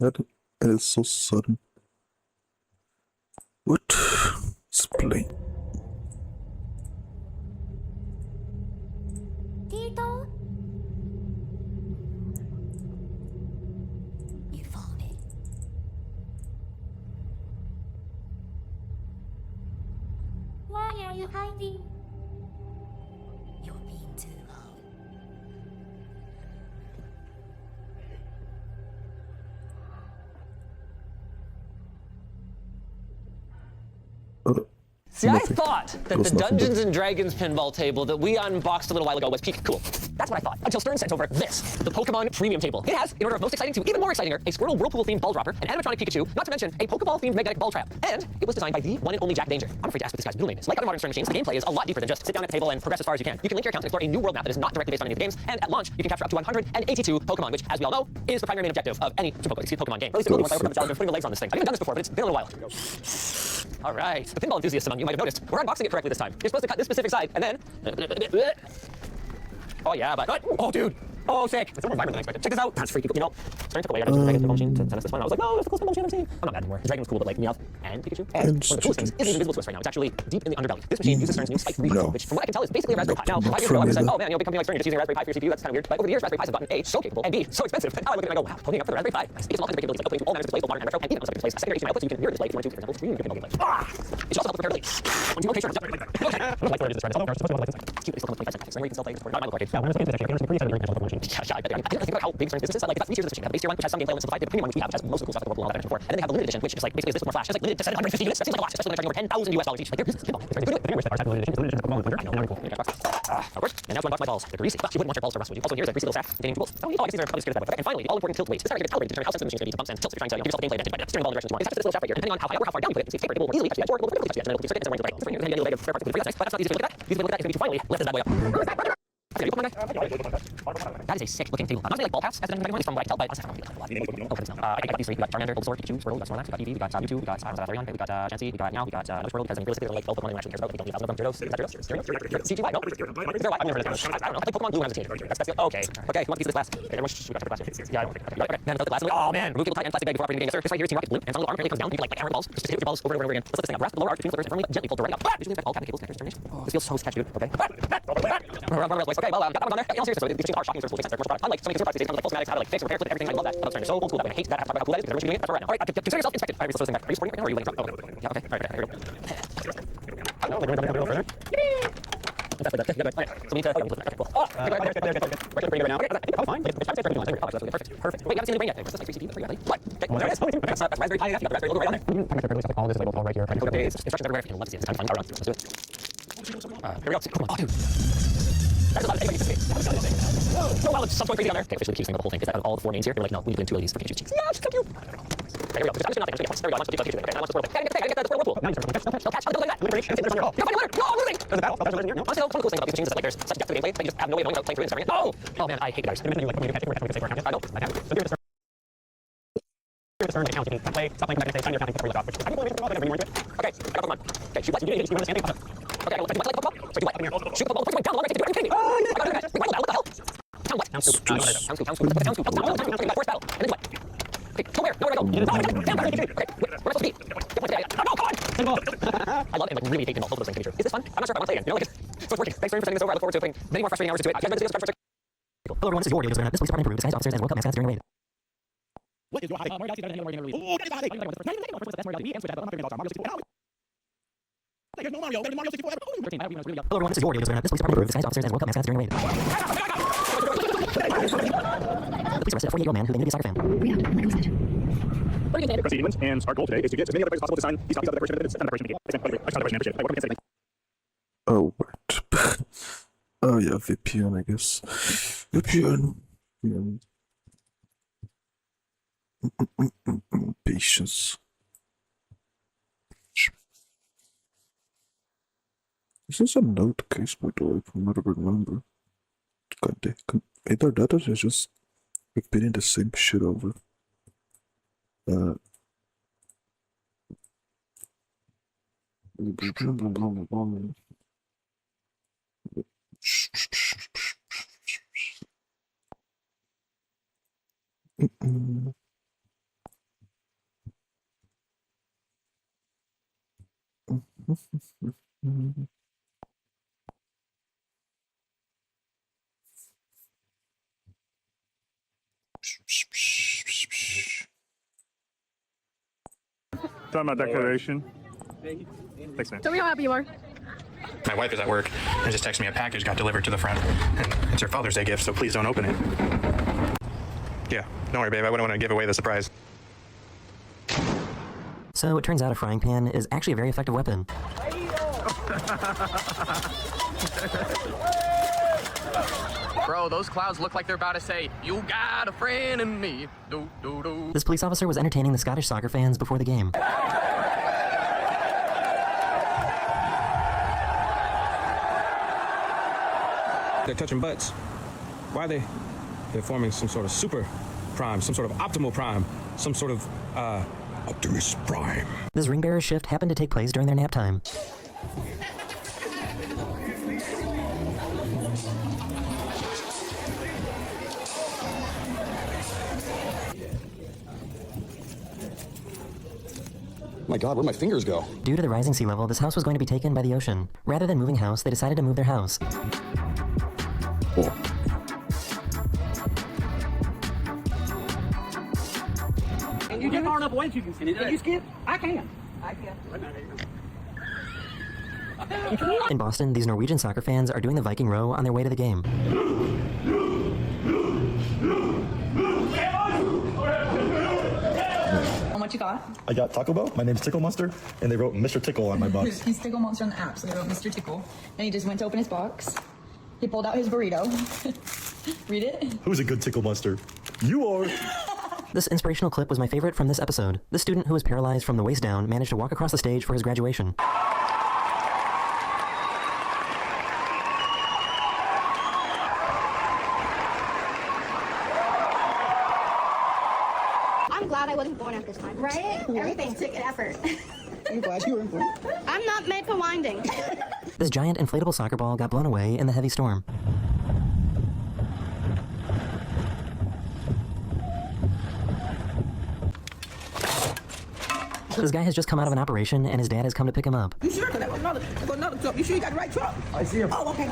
That is so sudden. What? Explain. Tito? You found it. Heidi. You're being too loud. See, I Nothing. thought that There was the nothing Dungeons there. and Dragons pinball table that we unboxed a little while ago was peak cool. That's what I thought. Until Stern sent over this, the Pokemon Premium Table. It has, in order of most exciting to even more exciting, a Squirtle Whirlpool-themed ball dropper, an animatronic Pikachu, not to mention a Pokeball-themed magnetic ball trap. And it was designed by the one and only Jack Danger. I'm afraid to ask what this guy's middle name is. Like other modern Stern machines, the gameplay is a lot deeper than just sit down at the table and progress as far as you can. You can link your account and explore a new world map that is not directly based on any of the games. And at launch, you can capture up to 182 Pokemon, which, as we all know, is the primary main objective of any Pokemon game. Or at least the ones I opened up the challenge of putting the legs on this thing. I've even done this before, but it's been a little while. All right, the pinball enthusiasts among you might have noticed we're unboxing it correctly this time. You're supposed to cut this specific side, and then. Oh yeah, but oh dude, oh sick. It's more vibrant than I expected. Check this out. That's freaky. You know, Stern took away our Dragon's pinball machine to send us this one. I was like, no, that's the coolest pinball machine I've ever seen. I'm not mad anymore. The Dragon was cool, but like Meowth and Pikachu. And one of the coolest things isn't invisible to us right now. It's actually deep in the underbelly. This machine uses Stern's new Spike 3 No. which, from what I can tell, is basically a Raspberry Pi. Now, 5 years ago, I would have said, oh man, you know, big company like Stern, you're just using a Raspberry Pi for your CPU. That's kind of weird. But over the years, Raspberry Pis have gotten A, so capable, and B, so expensive. And now I look at it and I go, wow, ponying up for the Raspberry Pi. It's all kinds of big capabilities, like opening all manner of displays, both modern and retro, and even on displays, a secondary HDMI output, so you can mirror display if you want to, for example, screen pinball gameplay. It should also help with repairability. Okay, sure. Okay. I don't like where it is this right now. Cute, it's still 25 cents. Where you can still play this for not my local arcade. Yeah, when I was looking into this, actually, pretty yeah, I bet I didn't think about how big Stern's business is. Like, they've got 3 tiers of this machine. They have the base tier 1, which has some gameplay elements simplified. The premium one, which we have, which has most of the cool stuff that we're allowed before. And then they have the limited edition, which is like basically is this with more flash. It's like limited to 750 units. That seems like a lot, especially when they're charging over $10,000 each. Like, their business is pinball. It's very good. The limited edition Pokemon I know, very cool. Of course. And now to unbox my balls. They're greasy. But you wouldn't want your balls to rust, would you? Also, here's a greasy little sack containing tools. Oh, I guess these are probably scared that way. And finally, the all-important tilt weight. This is how you get calibrated to determine how sensitive the machine's going to be to bumps and tilts if you're trying to give yourself a gameplay advantage by steering ball directions you want. It's this little strap right here. Depending on how high or how far down you put it, it's paper, it will more easily touch the edge or it will vertically touch the edge, and then it'll circuit and right. This right here, and then you'll spare parts with the that's nice. But that's not easy to look at that. Easy to look at that is going to finally lift this bad boy up. That is a sick looking table. Not really like ball paths, as the Dungeons & Dragons from what I can tell, but honestly, I don't really like a lot. I got these 3. We got Charmander, Bulbasaur, Pikachu, Squirtle, we got Snorlax, we got Eevee, we got Mewtwo, we got Flareon, we got Chansey, we got Meow, we got another Squirtle, because realistically, they're like 12 Pokemon anyone actually cares about. We don't need 1,000 of them. Gyarados, is that Gyarados? CGY, no? Is there a I've never heard of this. I don't know. I think Pokemon Blue when I was a teenager. That's the, okay. Okay, who wants a piece of this glass? Okay, everyone, we got the glass here. Yeah, I don't think. Okay, man, the glass. Oh man, remove cable tie and plastic bag before operating the game. Yes, sir. This right here is Team Rocket's blue, and some little arm apparently comes down. You can like hammer balls, just hit with your balls over and over again. Let's lift this thing up. Grasp the lower arch between the flippers and firmly, gently pull the right up. Usually affect all cabinet cables, connectors, termination. This feels so sketchy, dude. Okay. Okay, well, got that one on there. Yeah, seriously, so these machines are shocking. Will make sense. They're commercial product. Unlike some of these consumer products, they come with like full schematics, how to like fix, repair, flip everything. I love that. I love Stern. It's so old school that way. I hate that. I have to talk about how cool that is because everyone's doing it. That's where we're at now. All right, consider yourself inspected. All right, we're supposed to think back. Are you supporting it right now, or are you letting it drop? Oh, yeah, okay. All right, here we go. That's good. Good. Okay, so we need to. Okay, cool. Oh, okay, we're bring it right now. Okay, fine. Perfect. Wait, you haven't seen the brain yet. What's this like 3CP? What? Okay, there it is. That's Raspberry Pi. You got the Raspberry logo right on there. All this label all right here. Okay, instructions everywhere. You'll love to see it. It's time to find our runs. Let's do it. Here we go. Come on. Oh, dude. That's about anybody needs to see. So well, it's something crazy down there. Okay, officially the key thing of the whole thing is that out of all the 4 names here, they were like, no, we need to do 2 of these for Pikachu's cheeks. Yeah, she's so cute. Okay, here we go. I'm just nothing. There we go. I'm just Pikachu. Okay, now let's Squirtle. Gotta get the Squirtle Whirlpool. Now you start no catch. Like that. It's on your hole. You're fighting a winner. No, I'm losing. There's a battle. There's a legendary. No, honestly, one of the coolest things about these machines is like there's such depth to the gameplay that you just have no way of knowing without playing through it and starting it. Oh man, I hate guys. I know. I have. So here's the Stern account. You can play. Stop playing back and say, sign your account and get the off. Which I think we'll bring more into it. Okay, I got Pokemon. Okay, shoot. You need to understand. Okay, I will play Pokemon. So do what? Shoot the ball. Down the line. Are you kidding me? I got it. What the hell? Town what? Town scoop. Town scoop. Force battle. And then what? Okay, go where? Nowhere to go. Damn, okay, where am I supposed to be? No, come on! I love it and like really hate pinball. Both of those things can be true. Is this fun? I'm not sure if I want to play again. You know, like so it's working. Thanks for sending this over. I look forward to putting many more frustrating hours into it. Hello everyone, this is your audio designer. This police department in Peru. This guy's officers and World Cup mascots during a raid. What is your hobby? Mario Galaxy doesn't have any more Mario Galaxy. Oh, Mario Galaxy. Hello everyone, this is your audio designer. This police department in Peru. This guy's officers and World Cup mascots during a raid. The police arrested a 48-year-old man who claimed to be a soccer fan. Proceeding wins, and our goal today is to get as many other players as possible to sign these copies of the version of the game. Oh, what? Oh, yeah, VPN, I guess. VPN. Patience. Is this a note case, by the way? I never remember. God damn. Either that or it's just repeating the same shit over. Talking about declaration. Thanks, man. Tell me how happy you are. My wife is at work and just texted me a package got delivered to the front. And it's her Father's Day gift, so please don't open it. Yeah, don't worry, babe. I wouldn't want to give away the surprise. So it turns out a frying pan is actually a very effective weapon. Bro, those clouds look like they're about to say, "You got a friend in me." Do, do, do. This police officer was entertaining the Scottish soccer fans before the game. They're touching butts. Why are they? They're forming some sort of super prime, some sort of optimal prime, some sort of, Optimus Prime. This ring bearer shift happened to take place during their nap time. My God, where'd my fingers go? Due to the rising sea level, this house was going to be taken by the ocean. Rather than moving house, they decided to move their house. Oh. And you just far enough away so you can skip. Can you skip? I can. In Boston, these Norwegian soccer fans are doing the Viking row on their way to the game. What you got? I got Taco Bell. My name's Tickle Monster, and they wrote Mr. Tickle on my box. He's Tickle Monster on the app, so they wrote Mr. Tickle. And he just went to open his box. He pulled out his burrito. Read it. Who's a good Tickle Monster? You are. This inspirational clip was my favorite from this episode. The student who was paralyzed from the waist down managed to walk across the stage for his graduation. I'm glad I wasn't born at this time. Right? Everything took effort. I'm glad you were born. I'm not made for winding. This giant inflatable soccer ball got blown away in the heavy storm. This guy has just come out of an operation and his dad has come to pick him up. You sure? Because that was another truck. You sure you got the right truck? I see him. Oh, okay.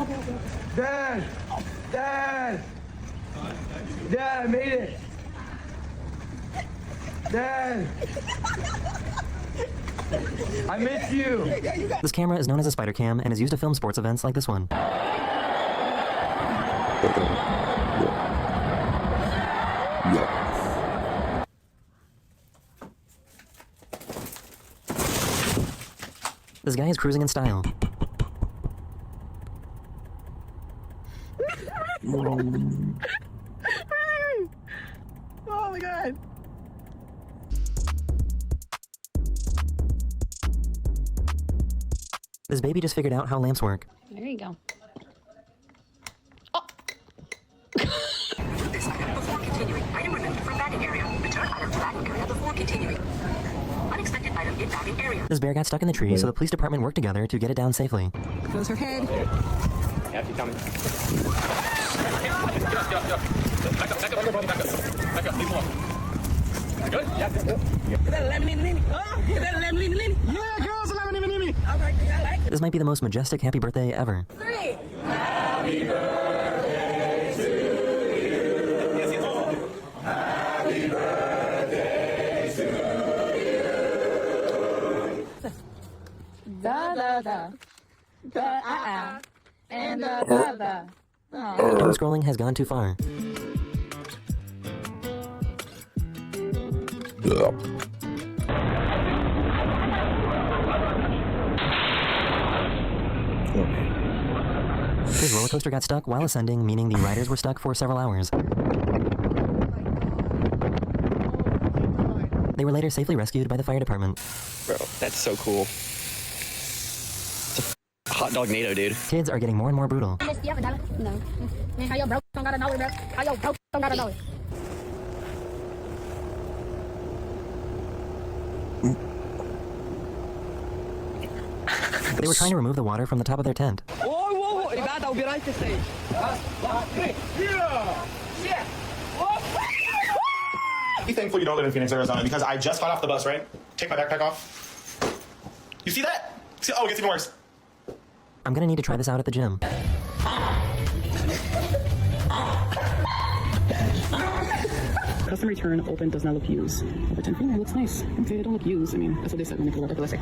Dad! Dad! Dad, I made it! Dad! I miss you! This camera is known as a spider cam and is used to film sports events like this one. This guy is cruising in style. Oh my God. This baby just figured out how lamps work. There you go. Before continuing, item removed from bagging area. Return item to bagging area before continuing. Unexpected item in bagging area. This bear got stuck in the tree, so the police department worked together to get it down safely. Close her head. Yeah, keep coming. Back up. Leave him alone. Good? Yeah, good. Is that a lemon? Oh, is that a lemon? Yeah, girls, lemon. All right, I like it. This might be the most majestic happy birthday ever. 3. Happy birthday to you. Happy birthday to you. Da da da. Da and da da da. Doom scrolling has gone too far. His roller coaster got stuck while ascending, meaning the riders were stuck for several hours. They were later safely rescued by the fire department. Bro, that's so cool. It's a hot dog NATO, dude. Kids are getting more and more brutal. No. Man, how your broke don't got a dollar, bro? How your broke don't got a dollar? They were trying to remove the water from the top of their tent. Ribada, ubierajcie się. Be thankful you don't live in Phoenix, Arizona, because I just got off the bus, right? Take my backpack off. You see that? See, oh, it gets even worse. I'm gonna need to try this out at the gym. Custom return open does not look used. Over 10 feet, it looks nice. Okay, they don't look used. I mean, that's what they said when they pulled up. Let's see.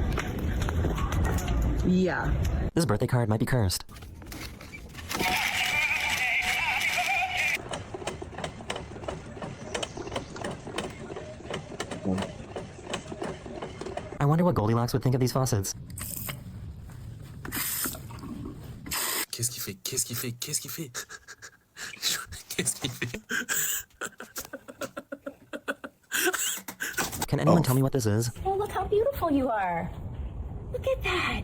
Yeah. This birthday card might be cursed. I wonder what Goldilocks would think of these faucets. Qu'est-ce qu'il fait? Qu'est-ce qu'il fait? Qu'est-ce qu'il fait? Qu'est-ce qu'il fait? Can anyone tell me what this is? Oh, look how beautiful you are. Look at that.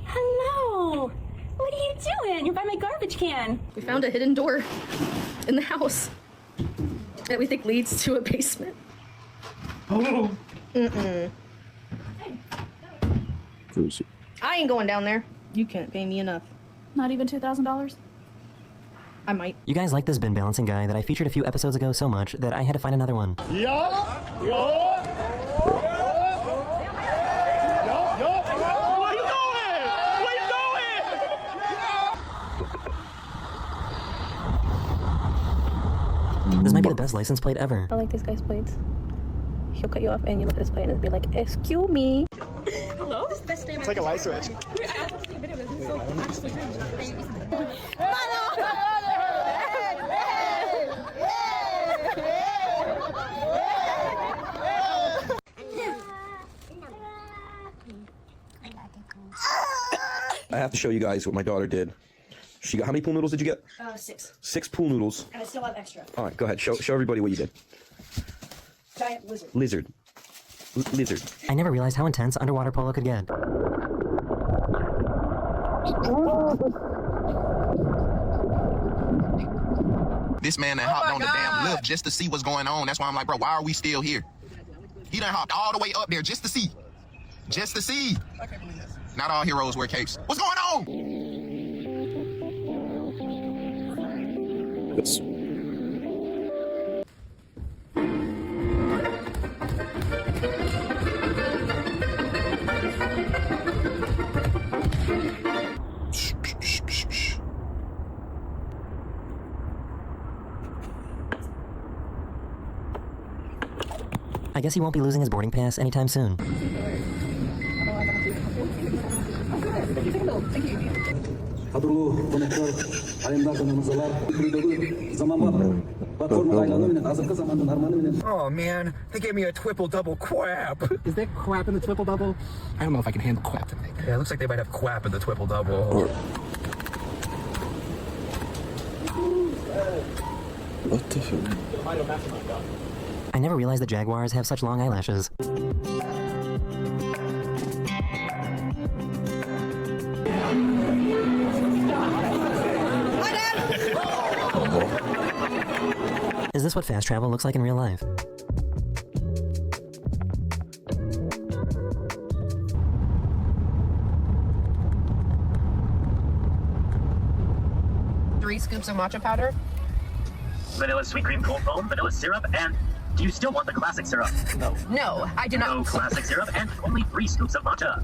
Hello. What are you doing? You're by my garbage can. We found a hidden door in the house that we think leads to a basement. Oh. Mm-mm. Crazy. I ain't going down there. You can't pay me enough. Not even $2,000? I might. You guys like this bin balancing guy that I featured a few episodes ago so much that I had to find another one. This might be the best license plate ever. I like this guy's plates. He'll cut you off and you look at his plate and it'll be like, excuse me. Hello? It's like a light switch. I have to show you guys what my daughter did. She got, how many pool noodles did you get? 6. 6 pool noodles. And I still have extra. All right, go ahead. Show everybody what you did. Giant lizard. Lizard. Lizard. I never realized how intense underwater polo could get. This man that hopped on the damn lift just to see what's going on. That's why I'm like, bro, why are we still here? He done hopped all the way up there just to see. Just to see. I can't believe this. Not all heroes wear capes. What's going on? Yes. I guess he won't be losing his boarding pass anytime soon. Oh man, they gave me a triple double quap. Is there quap in the triple double? I don't know if I can handle quap tonight. Yeah, it looks like they might have quap in the triple double. What the fuck? I never realized that jaguars have such long eyelashes. Is this what fast travel looks like in real life? Three scoops of matcha powder. Vanilla sweet cream cold foam, vanilla syrup, and do you still want the classic syrup? No, I do not. No classic syrup and only 3 scoops of matcha.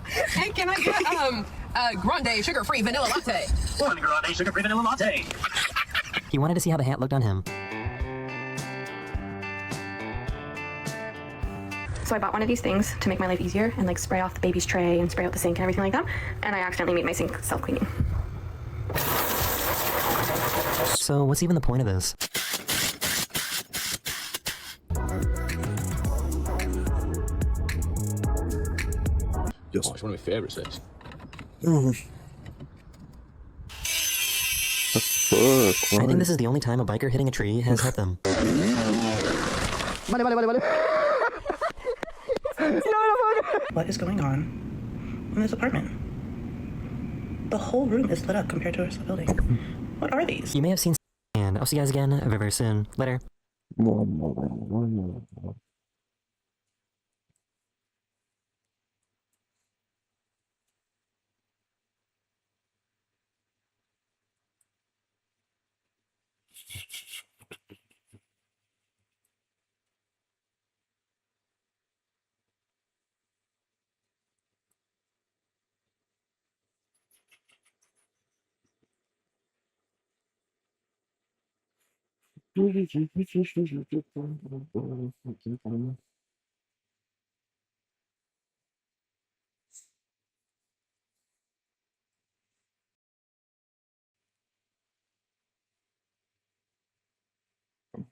Hey, can I get grande sugar-free vanilla latte? 1 grande sugar-free vanilla latte. He wanted to see how the hat looked on him. So I bought one of these things to make my life easier and like spray off the baby's tray and spray out the sink and everything like that. And I accidentally made my sink self-cleaning. So what's even the point of this? Yes. Oh, it's one of my favorite sets. I think this is the only time a biker hitting a tree has hit them. What is going on in this apartment? The whole room is lit up compared to the rest of the building. What are these? You may have seen, and I'll see you guys again very, very soon. Later. Up.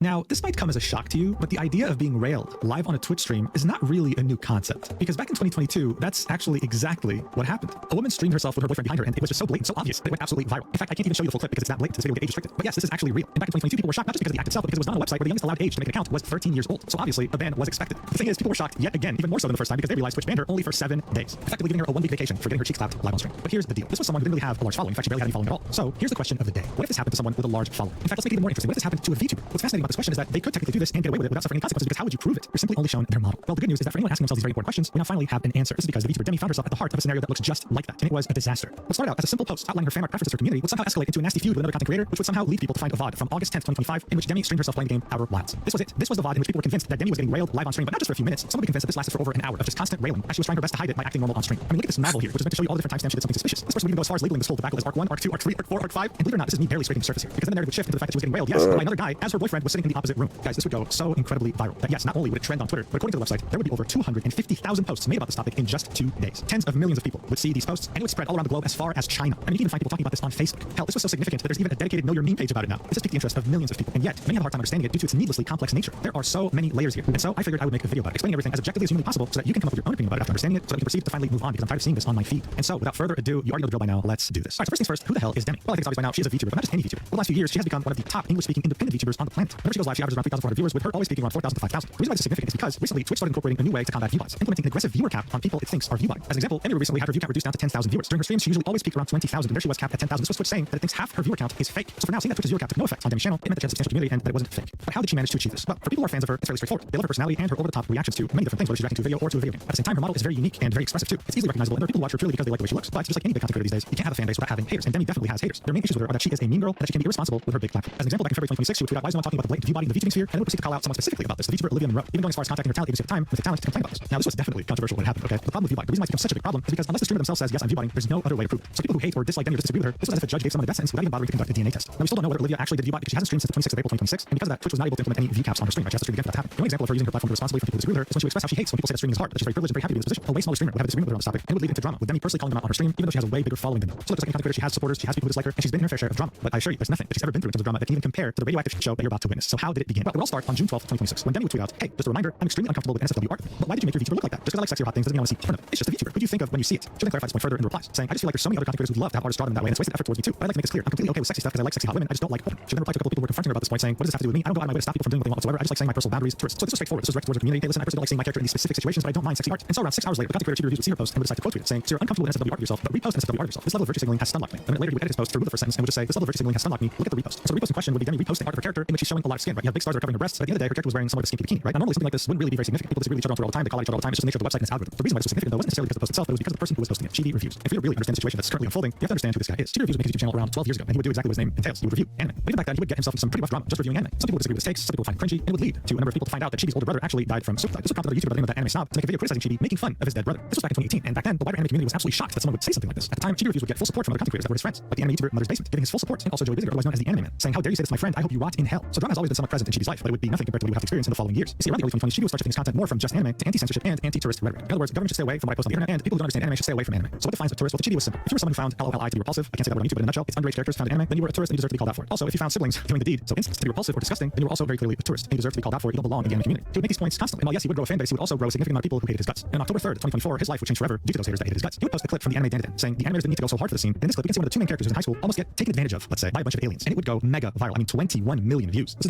Now, this might come as a shock to you, but the idea of being railed live on a Twitch stream is not really a new concept. Because back in 2022, that's actually exactly what happened. A woman streamed herself with her boyfriend behind her, and it was just so blatant, so obvious, that it went absolutely viral. In fact, I can't even show you the full clip because it's that blatant. This video will get age restricted. But yes, this is actually real. And back in 2022, people were shocked not just because of the act itself, but because it was done on a website where the youngest allowed age to make an account was 13 years old. So obviously, a ban was expected. The thing is, people were shocked yet again, even more so than the first time, because they realized Twitch banned her only for 7 days, effectively giving her a 1-week vacation for getting her cheeks slapped live on stream. But here's the deal. This was someone who didn't really have a large following. In fact, she barely had any following at all. So here's the question of the day. What if this happened to someone with a large following? In fact, let's make it even more interesting. What if this happened to a VTuber? What's fascinating about this question is that they could technically do this and get away with it without suffering any consequences, because how would you prove it? You're simply only shown their model. Well, the good news is that for anyone asking themselves these very important questions, we now finally have an answer. This is because the VTuber Demi found herself at the heart of a scenario that looks just like that, and it was a disaster. What started out as a simple post outlining her fan art preferences to her community would somehow escalate into a nasty feud with another content creator, which would somehow lead people to find a VOD from August 10th, 2025, in which Demi streamed herself playing the game Outer Wilds. This was it. This was the VOD in which people were convinced that Demi was getting railed live on stream, but not just for a few minutes. Some would be convinced that this lasted for over an hour of just constant railing, as she was trying her best to hide it by acting normal on stream. I mean, look at this novel here, which is meant to show you all the different timestamps she did something suspicious. This person would even go as far as labeling this whole debacle as Arc 1, Arc 2, Arc 3, Arc 4, Arc 5, and believe it or not, this is me barely scraping the surface here, because then the narrative would shift into the fact that she was getting railed, yes, by another guy, as her boyfriend was sitting in the opposite room. Guys, this would go so incredibly viral that yes, not only would it trend on Twitter, but according to the website, there would be over 250,000 posts made about this topic in just 2 days. Tens of millions of people would see these posts, and it would spread all around the globe as far as China. I mean, you can even find people talking about this on Facebook. Hell, this was so significant that there's even a dedicated Know Your Meme page about it now. This has piqued the interest of millions of people, and yet many have a hard time understanding it due to its needlessly complex nature. There are so many layers here, and so I figured I would make a video about it, explaining everything as objectively as humanly possible, so that you can come up with your own opinion about it after understanding it, so that you can proceed to finally move on, because I'm tired of seeing this on my feed. And so, without further ado, you already know the drill by now. Let's do this. All right, so first things first, who the hell is Demi? Well, I think it's obvious by now. She is a VTuber, but not just any VTuber. Over the last few years, she has become one of the top English-speaking independent VTubers on the planet. Whenever she goes live, she averages around 3,400 viewers, with her always speaking around 4,000 to 5,000. The reason why this is significant is because recently Twitch started incorporating a new way to combat viewbots, implementing an aggressive viewer cap on people it thinks are viewbotting. As an example, Demi recently had her view count reduced down to 10,000 viewers. During her streams, she usually always peaked around 20,000, and there she was capped at 10,000. This was Twitch saying that it thinks half her viewer count is fake. So for now, seeing that Twitch's viewer cap took no effect on Demi's channel, it meant that she had a substantial community and that it wasn't fake. But how did she manage to achieve this? Well, for people who are fans of her, it's fairly straightforward. They love her personality and her over-the-top reactions to many different things, whether she's reacting to a video or to a video game. At the same time, her model is very unique and very expressive too. It's easily recognizable, and there are people who watch her purely because they like the way she looks. But just like any big content creator these days, you can't have a fan base without having haters, and Demi definitely has haters. Their main issues with her are that she is a mean girl and that she can be irresponsible with her big platform. As an example, back in February 2026, she would tweet out, "Why is no one talking about the blatant viewbotting in the VTubing sphere?" and then would proceed to call out someone specifically about this, the VTuber Olivia Monroe, even going as far as contacting her talent agency at the time, Mythic Talent, to complain about this. Now, this was definitely controversial when it happened, okay? The problem with viewbotting, the reason why it's become such a big problem, is because unless the streamer themselves says, "Yes, I'm viewbotting," there's no other way to prove it. So people who hate or dislike Demi or disagree with her, this was as if a judge gave someone a death sentence without even bothering to conduct a DNA test. Now, we still don't know whether Olivia actually did viewbot because she hasn't streamed since the 26th of April 2026, and because of that, Twitch was not able to implement any view caps on her stream. Right? She has to stream again for that to happen. The only example of her using her platform responsibly for people who disagree with her is when she would express how she hates when people say that streaming is hard, that she's very privileged and very happy to be in this position. A way smaller streamer would have a disagreement with her on this topic, and it would lead into drama, with Demi personally calling them out on her stream, even though she has a way bigger following than them. So look, just like any content creator, she has supporters, she has people who dislike her, and she's been in her fair share of drama. But I assure you, there's nothing that she's ever been through in terms of drama that can even compare to the radioactive shit show that you're about to witness. So how did it begin? Well, it would all start on June 12th, 2026, when Demi would tweet out, "Hey, just a reminder, I'm extremely uncomfortable with NSFW art, but why did you make your VTuber look like that? Just because I like sexy or hot things doesn't mean I want to see a ton of it. It's just a VTuber. Who do you think of when you see it?" She then clarified this point further in replies, saying, "I just feel like there's so many other content creators who'd love to have artists draw them that way, and it's wasted effort towards me too. But I'd like to make this clear. I'm completely okay with sexy stuff because I like sexy hot women. I just don't like them." She then replied to a couple people who were confronting her about this point, saying, "What does this have to do with me? I don't go out of my way to stop people from doing what they want whatsoever. I just like saying my personal boundaries to tourists." So this was straightforward. This was direct towards her community. Hey, listen, I personally don't like seeing my character in these specific situations, but I don't mind sexy art. And so around 6 hours later, the content creator Cheater Reviews would see her post and would decide to quote tweet it, saying, "So you're uncomfortable with NSFW art of yourself, but repost NSFW art of yourself. This level of virtue signaling has stunlocked me." A minute later, he would edit his post to remove the first sentence and would just say, "This level of virtue signaling has stunlocked me. Look at the repost." And so the repost in question would be Demi reposting art of her character in which she's showing a lot of skin. Right? You have big stars that are covering her breasts, but at the end of the day, her character was wearing somewhat of a skimpy bikini. Right? Now, normally something like this wouldn't really be very significant. People disagree with each other on Twitter all the time. They call out each other all the time. It's just the nature of the website and its algorithm. The reason why this was significant though wasn't necessarily because of the post itself, but it was because of the person who was posting it. Cheater Reviews. And for you to really understand the situation that's currently unfolding, you have to understand who this guy is. Cheater Reviews made his YouTube channel around 12 years ago, and he would do exactly what his name entails. He would review anime. But even back then, he would get himself in some pretty rough drama just reviewing anime. Some people would disagree with his takes, some people would find it cringy, and it would lead to a number of people to find out that Chibi's older brother actually died from suicide. This would prompt another YouTuber by the name of that anime snob to make a video criticizing Chibi, making fun of his dead brother. This was back in 2018, and back then, the wider anime community was absolutely shocked that someone would say something like this. At the time, Cheater Reviews would get full support from other content creators that were his friends, like the anime YouTuber Mother's Basement, giving his full support, and also Joey Biziger, otherwise known as the Anime Man, saying, "How dare you say this to my friend? I hope you rot in hell." So drama has always been somewhat present in Chibi's life, but it would be nothing compared to what we would have to experience in the following years. You see, around the early 2020s, Chibi would start shifting his content more from just anime to anti-censorship and anti-tourist rhetoric. In other words, government should stay away from what I post on the internet, and people who don't understand anime should stay away from anime. So what defines a tourist? Well, the Chibi was simple. If you were someone who found LOLI to be repulsive, I can't say that word on YouTube, but in a nutshell, it's underage characters found in anime, then you were a tourist and you deserve to be called out for it. Also, if you found siblings doing the deed, so instance, to be repulsive or disgusting, then you were also very clearly a tourist and you deserve to be called out for it. You don't belong in the anime community. He would make these points constantly. And while yes, he would grow a fan base, he would also grow a significant amount of people who hated his guts. And on October 3rd, 2024, his life would change forever due to those haters that hated his guts. He would post a clip from the anime Dandadan saying the animators didn't need to go so hard for the scene. In this clip, we can see one of the two main characters in high school almost get taken advantage of, let's say, by a bunch of aliens. And it would go mega viral. I mean, 21 million views. This is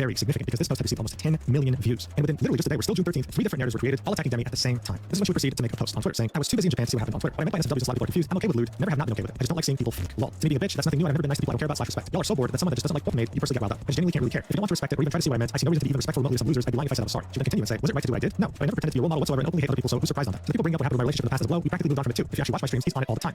very significant because this post had received almost 10 million views. And within literally just a day, we're still June 13th, 3 different narratives were created, all attacking Demi at the same time. This is when she proceeded to make a post on Twitter saying, I was too busy in Japan to see what happened on Twitter. What I meant by NSFW is a lot of people are confused. I'm okay with lewd, never have not been okay with it. I just don't like seeing people fake. Lol. To me being a bitch, that's nothing new. I've never been nice to people I don't care about / respect. Y'all are so bored that someone that just doesn't like what I made, you personally get riled up. I just genuinely can't really care. If you don't want to respect it or even try to see what I meant, I see no reason to be even respectful remotely of some losers. I'd be lying if I said I was sorry. She then continue and say, was it right to do what I did? No. But I never pretended to be a role model whatsoever and openly hate other people, so who's surprised on that? So the people bring up what happened in my relationship in the past as well, we practically moved on from it too. If you actually watch my streams, he's on it all the time.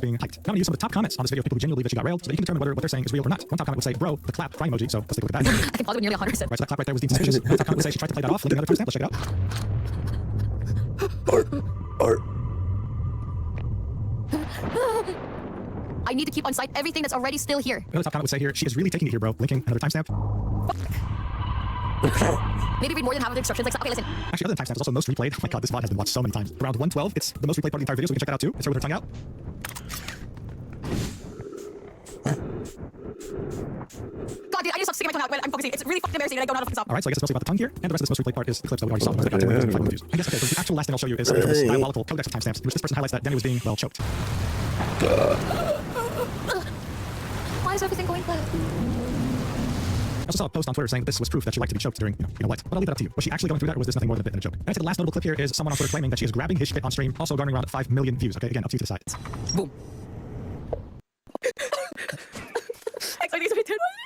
was being hyped. Now I'm going to use some of the top comments on this video of people who genuinely believe that she got railed, so that you can determine whether what they're saying is real or not. One top comment would say, bro, the clap crying emoji, so let's take a look at that. I think Paul would nearly 100%. Right, so that clap right there was deemed suspicious. One top comment would say she tried to play that off, linking another timestamp. Let's check it out. I need to keep on site everything that's already still here. The top comment would say here, she is really taking it here, bro. Linking another timestamp. Maybe read more than half of the instructions. Like, okay, listen. Actually, other than timestamp, it's also most replayed. Oh my god, this VOD has been watched so many times. Around 112, it's the most replayed part of the entire video, so we can check that out too. It's her with her tongue out. God, dude, I need to stop sticking my tongue out when I'm focusing. It's really fucking embarrassing and I don't know how to fucking stop. Alright, so I guess it's mostly about the tongue here, and the rest of this most replayed part is the clips that we already saw. Got 205 views. I guess okay, so the actual last thing I'll show you is this diabolical codex of timestamps, in which this person highlights that Demi was being, well, choked. Why is everything going left? I also saw a post on Twitter saying that this was proof that she liked to be choked during, you know what. But I'll leave that up to you. Was she actually going through that, or was this nothing more than a bit in a joke? And I'd say the last notable clip here is someone on Twitter claiming that she is grabbing his shit on stream, also garnering around 5 million views. Okay, again, up to you to decide. Boom.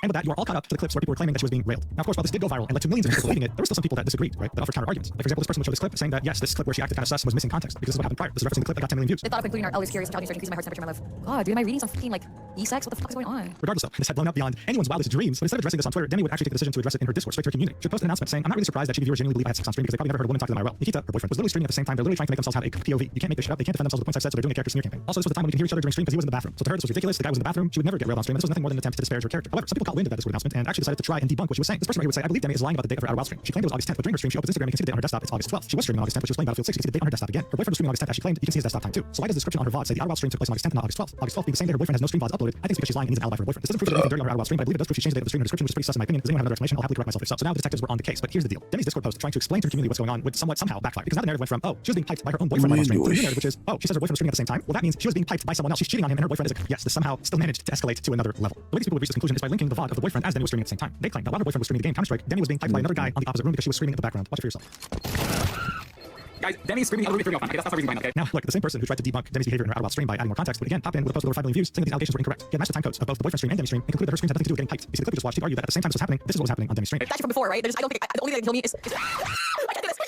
And with that, you are all caught up to the clips where people were claiming that she was being railed. Now, of course, while this did go viral and led to millions of people believing it, there were still some people that disagreed, right? That offered counter arguments. Like, for example, this person would show this clip saying that, yes, this clip where she acted kind of sus was missing context because this is what happened prior. This is referencing the clip that got 10 million views. The thought of concluding our elders curious intelligence increasing my heart temperature in my life. God, dude, am I reading some freaking like e-sex? What the fuck is going on? Regardless though, this had blown up beyond anyone's wildest dreams, but instead of addressing this on Twitter, Demi would actually take the decision to address it in her Discord straight to her community. She would post an announcement saying, I'm not really surprised that TV viewers genuinely believe I had sex on stream because they probably never heard a woman talk to them IRL. Nikita, her boyfriend, was literally streaming at the same time. They're literally trying to make themselves have a POV. You can't make this shit up. They can't defend themselves with the points I've said, so they're doing a character smear campaign. Also, this was the time when we could hear each other during stream because he was in the bathroom. So to her, this was ridiculous. The guy was in the bathroom. She would never get railed on stream. And this was nothing more than an attempt to disparage her character. However, some people caught wind of that Discord announcement and actually decided to try and debunk what she was saying. This person right here would say, I believe Demi is lying about the date of her Outer Wild stream. She claimed it was August 10th, but during her stream, she opens Instagram and you can see the date on her desktop. It's August 12th. She was streaming on August 10th, but she was playing Battlefield 6. You can see the date on her desktop again. Her boyfriend was streaming on August 10th as she claimed. You can see his desktop time too. So why does the description on her VOD say the Outer Wild stream took place on August 10th and not August 12th? August 12th being the same day her boyfriend has no stream VODs uploaded. I think it's because she's lying and needs an alibi for her boyfriend. This doesn't prove that anything dirty on her Outer Wild stream, but I believe it does prove she changed the date of the stream in her description, which is pretty sus in my opinion. Does anyone have another explanation? I'll happily correct myself if so. So now the detectives were on the case, but here's the deal. Demi's Discord post trying to explain to the community what's going on would somehow backfire because now the narrative went from, oh, she was being piped by her own boyfriend on stream, to the new narrative, which is, oh, she says her boyfriend was streaming at the same time. Well, that means she was being piped by someone else. She's cheating on him and her boyfriend is a yes. This somehow still managed to escalate to another level. The way these people would reach this conclusion is by linking the VOD of the boyfriend as Demi was streaming at the same time. They claim that while her boyfriend was streaming the game Counter-Strike, Demi was being piped by another guy on the opposite room because she was screaming in the background. Watch it for yourself. Guys, Demi's screaming over me for real. Okay, that's not the reason why. Okay. Now, look, the same person who tried to debunk Demi's behavior in her Outer Wild stream by adding more context would again pop in with a post with over 5 million views saying that these allegations were incorrect. He had matched the time codes of both the boyfriend stream and Demi's stream and concluded that her streams had nothing to do with getting piped. You see the clip we just watched, he argued that at the same time this was happening, this is what was happening on Demi's stream. That's from before, right? I don't think the only thing that can kill me is I can't do this.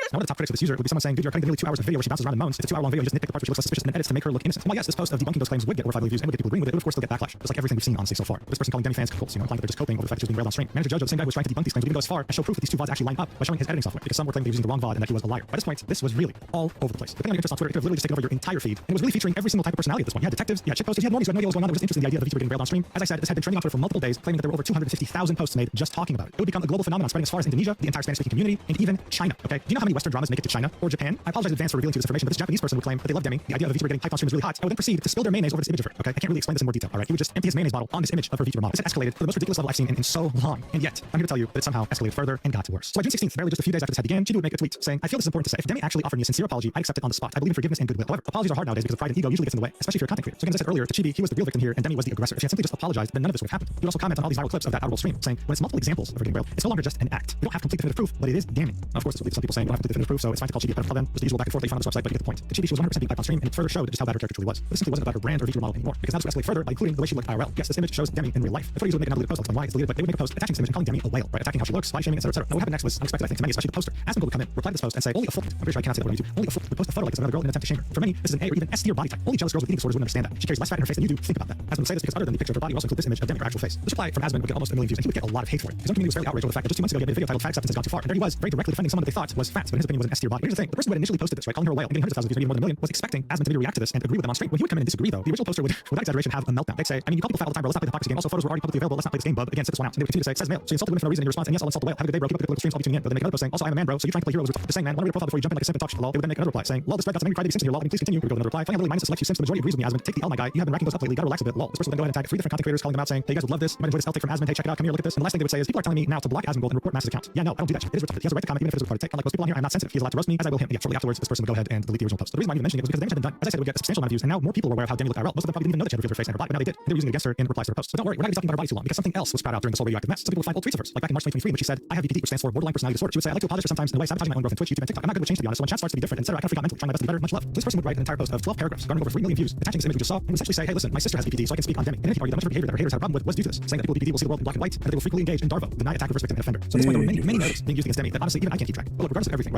Now, one of the top critics of this user would be someone saying, dude, you're cutting the nearly 2 hours of video where she bounces around and moans. It's a 2-hour-long video. You just nitpick the parts where she looks suspicious and edits to make her look innocent. While yes, this post of debunking those claims would get over 5 million views and would get people agreeing with it, it would of course still get backlash. Just like everything we've seen honestly so far. This person calling Demi fans cools, implying that they're just coping over the fact that she was being railed on stream. Manager Jojo, the same guy who was trying to debunk these claims, would even go as far as show proof that these two VODs actually line up by showing his editing software, because some were claiming he was using the wrong VOD and that he was a liar. By this point, this was really all over the place. Depending on your interest on Twitter, it could have literally just taken over your entire feed, and it was really featuring every single type of personality at this point. You had detectives, you had chick posters, you had normies who had no idea what was going on. They were just interested in the idea of the VTuber getting railed on stream. As I said, this had been trending on Twitter for multiple days, claiming that there were over 250,000 posts made just talking about it. It would become a global phenomenon spreading as far as Indonesia, the entire Spanish-speaking community, and even China. Okay, do you know how many Western dramas make it to China or Japan? I apologize in advance for revealing to you this information, but this Japanese person would claim that they love Demi. The idea of a VTuber getting piped on stream is really hot. I would then proceed to spill their mayonnaise over this image of her. Okay, I can't really explain this in more detail. All right, he would just empty his mayonnaise bottle on this image of her VTuber model. This had escalated to the most ridiculous level I've seen in so long, and yet I'm here to tell you that it somehow escalated further and got worse. So by June 16th, barely just a few days after this had began, Chidu would make a tweet saying, I feel this is important to say. If Demi actually offered me a sincere apology, I'd accept it on the spot. I believe in forgiveness and goodwill. However, apologies are hard nowadays because pride and ego usually gets in the way, especially if you're a content creator. So again, as I said earlier, to Chibi, he was the real victim here, and Demi was the aggressor. If she had simply just apologized, then none of this would have happened. He would also comment on all these viral clips of that Outer World stream, saying, when it's multiple examples of her getting railed, it's no longer just an act. You don't have complete definitive proof, but it is damning. Now, of course, this will lead to some people saying, you don't have complete definitive proof, so it's fine to call Chibi a pedophile then. There's the usual back and forth they found on this website, but you get the point. The Chibi, she was 100% being piped on stream, and it further showed just how bad her character truly was. But this simply wasn't about her brand or VTuber model anymore, because now this would escalate further by including the way she looked IRL. Yes, this image shows Demi in real life. If footage would make another post, I'll explain why it's deleted, but they would make a post attaching this image and calling Demi a whale, right? Attacking how she looks, body shaming, etc. Now, what happened next was unexpected, I think, to many, especially the poster. Ask people to come in, reply to this post, and say, only a fool. I'm pretty sure I cannot say that word on YouTube. Only a fool would post a photo like this of another girl in an attempt to shame her. For many, this is an A or even S tier body type. Only jealous girls with eating disorders wouldn't understand that. She carries less fat in her face than you do. Think about that. Asmund would say this because other than the picture of her body, you also include this image of Demi, her actual face. This reply from Asmund would get almost 1 million views, and he would get a lot of hate for it. His own community was fairly outraged over the fact that just 2 months ago he had made a video titled Fat Acceptance Has Gone Too Far, and there he was, very directly defending someone that they thought was fat, but in his opinion was an S tier body. Here's the thing: the person who had initially posted this, right, calling her a whale and getting hundreds of thousands of views, maybe more than 1 million, was expecting Asmund to maybe react to this and agree with them on stream. When he would come in and disagree, though, the original poster would, without exaggeration, have a meltdown. They'd say, I mean, you call people fat all the time, bro. Let's not play the hypocrisy game. Also, photos were already publicly available. Let's not play this game, bub. Again, sit this one out. And they would continue to say, says male. So you insulted women for no reason in your response, and yes, I'll insult the whale. Have a good day, bro. Keep up the political streams. I'll be tuning in. But then make another post saying, also, I'm a man, bro. So you're trying to play hero. Just saying, man, why don't we profile before you jump in like a simp and talk shit, lol. They would then make another reply saying, lol, this thread got some angry crybaby simps in here, lol. I mean, please continue. We would go to another reply. Finally, minus select you simps. The majority agrees with me, Asmund. Take the L, my guy. You have been racking those up lately. Gotta relax a bit, lol. This person would then go ahead and tag 3 different content creators, calling them out, saying, hey, you guys would love this. You might enjoy this health take from Asmund. Hey, check it out. Come here, look at this. And the last thing they would say is, people are telling me now to block Asmund Gold and report Mass's account. Yeah, no, I don't do that shit. It is retarded. He has a right to comment even if it is retarded. Unlike most people on here, I'm not sensitive. He's allowed to roast me as I will him. And yeah, shortly afterwards, this person would go ahead and delete the original post. So the reason why I'm even mentioning it was because the damage had been done. As I said, it would get a substantial amount of views, and now more people were aware of how Demi looked IRL. Most of them probably didn't even know that she had revealed her face and her body, but now they did. They were using it against her in replies to her posts. But don't worry, we're not going to be talking about her body too long because something else was spat out during this whole radioactive mess. Some people would find old tweets of hers, like back in March 2023, in which she said, I have BPD, which stands for borderline personality disorder. She would say, I like to apologize for sometimes in a way sabotaging my own growth in Twitch, YouTube, and TikTok. I'm not good with change, to be honest. So when chat starts to be different, etc., I kind of freak out mentally, trying my best to be better. Much love. So this person would write an entire post of 12 paragraphs, garnering over 3 million views, attaching this image we just saw, and would essentially say, hey, listen, my sister has BPD, so I can speak on Demi. And if you argue that much of her behavior that her haters had a problem with was due to this, saying that people with BPD will see the world in black and white, and that they will frequently engage in Darvo, deny attack, reverse victim, and offender. So at this point, there were many narratives being used against Demi that honestly even I can't keep track. But look, regardless of everything, right?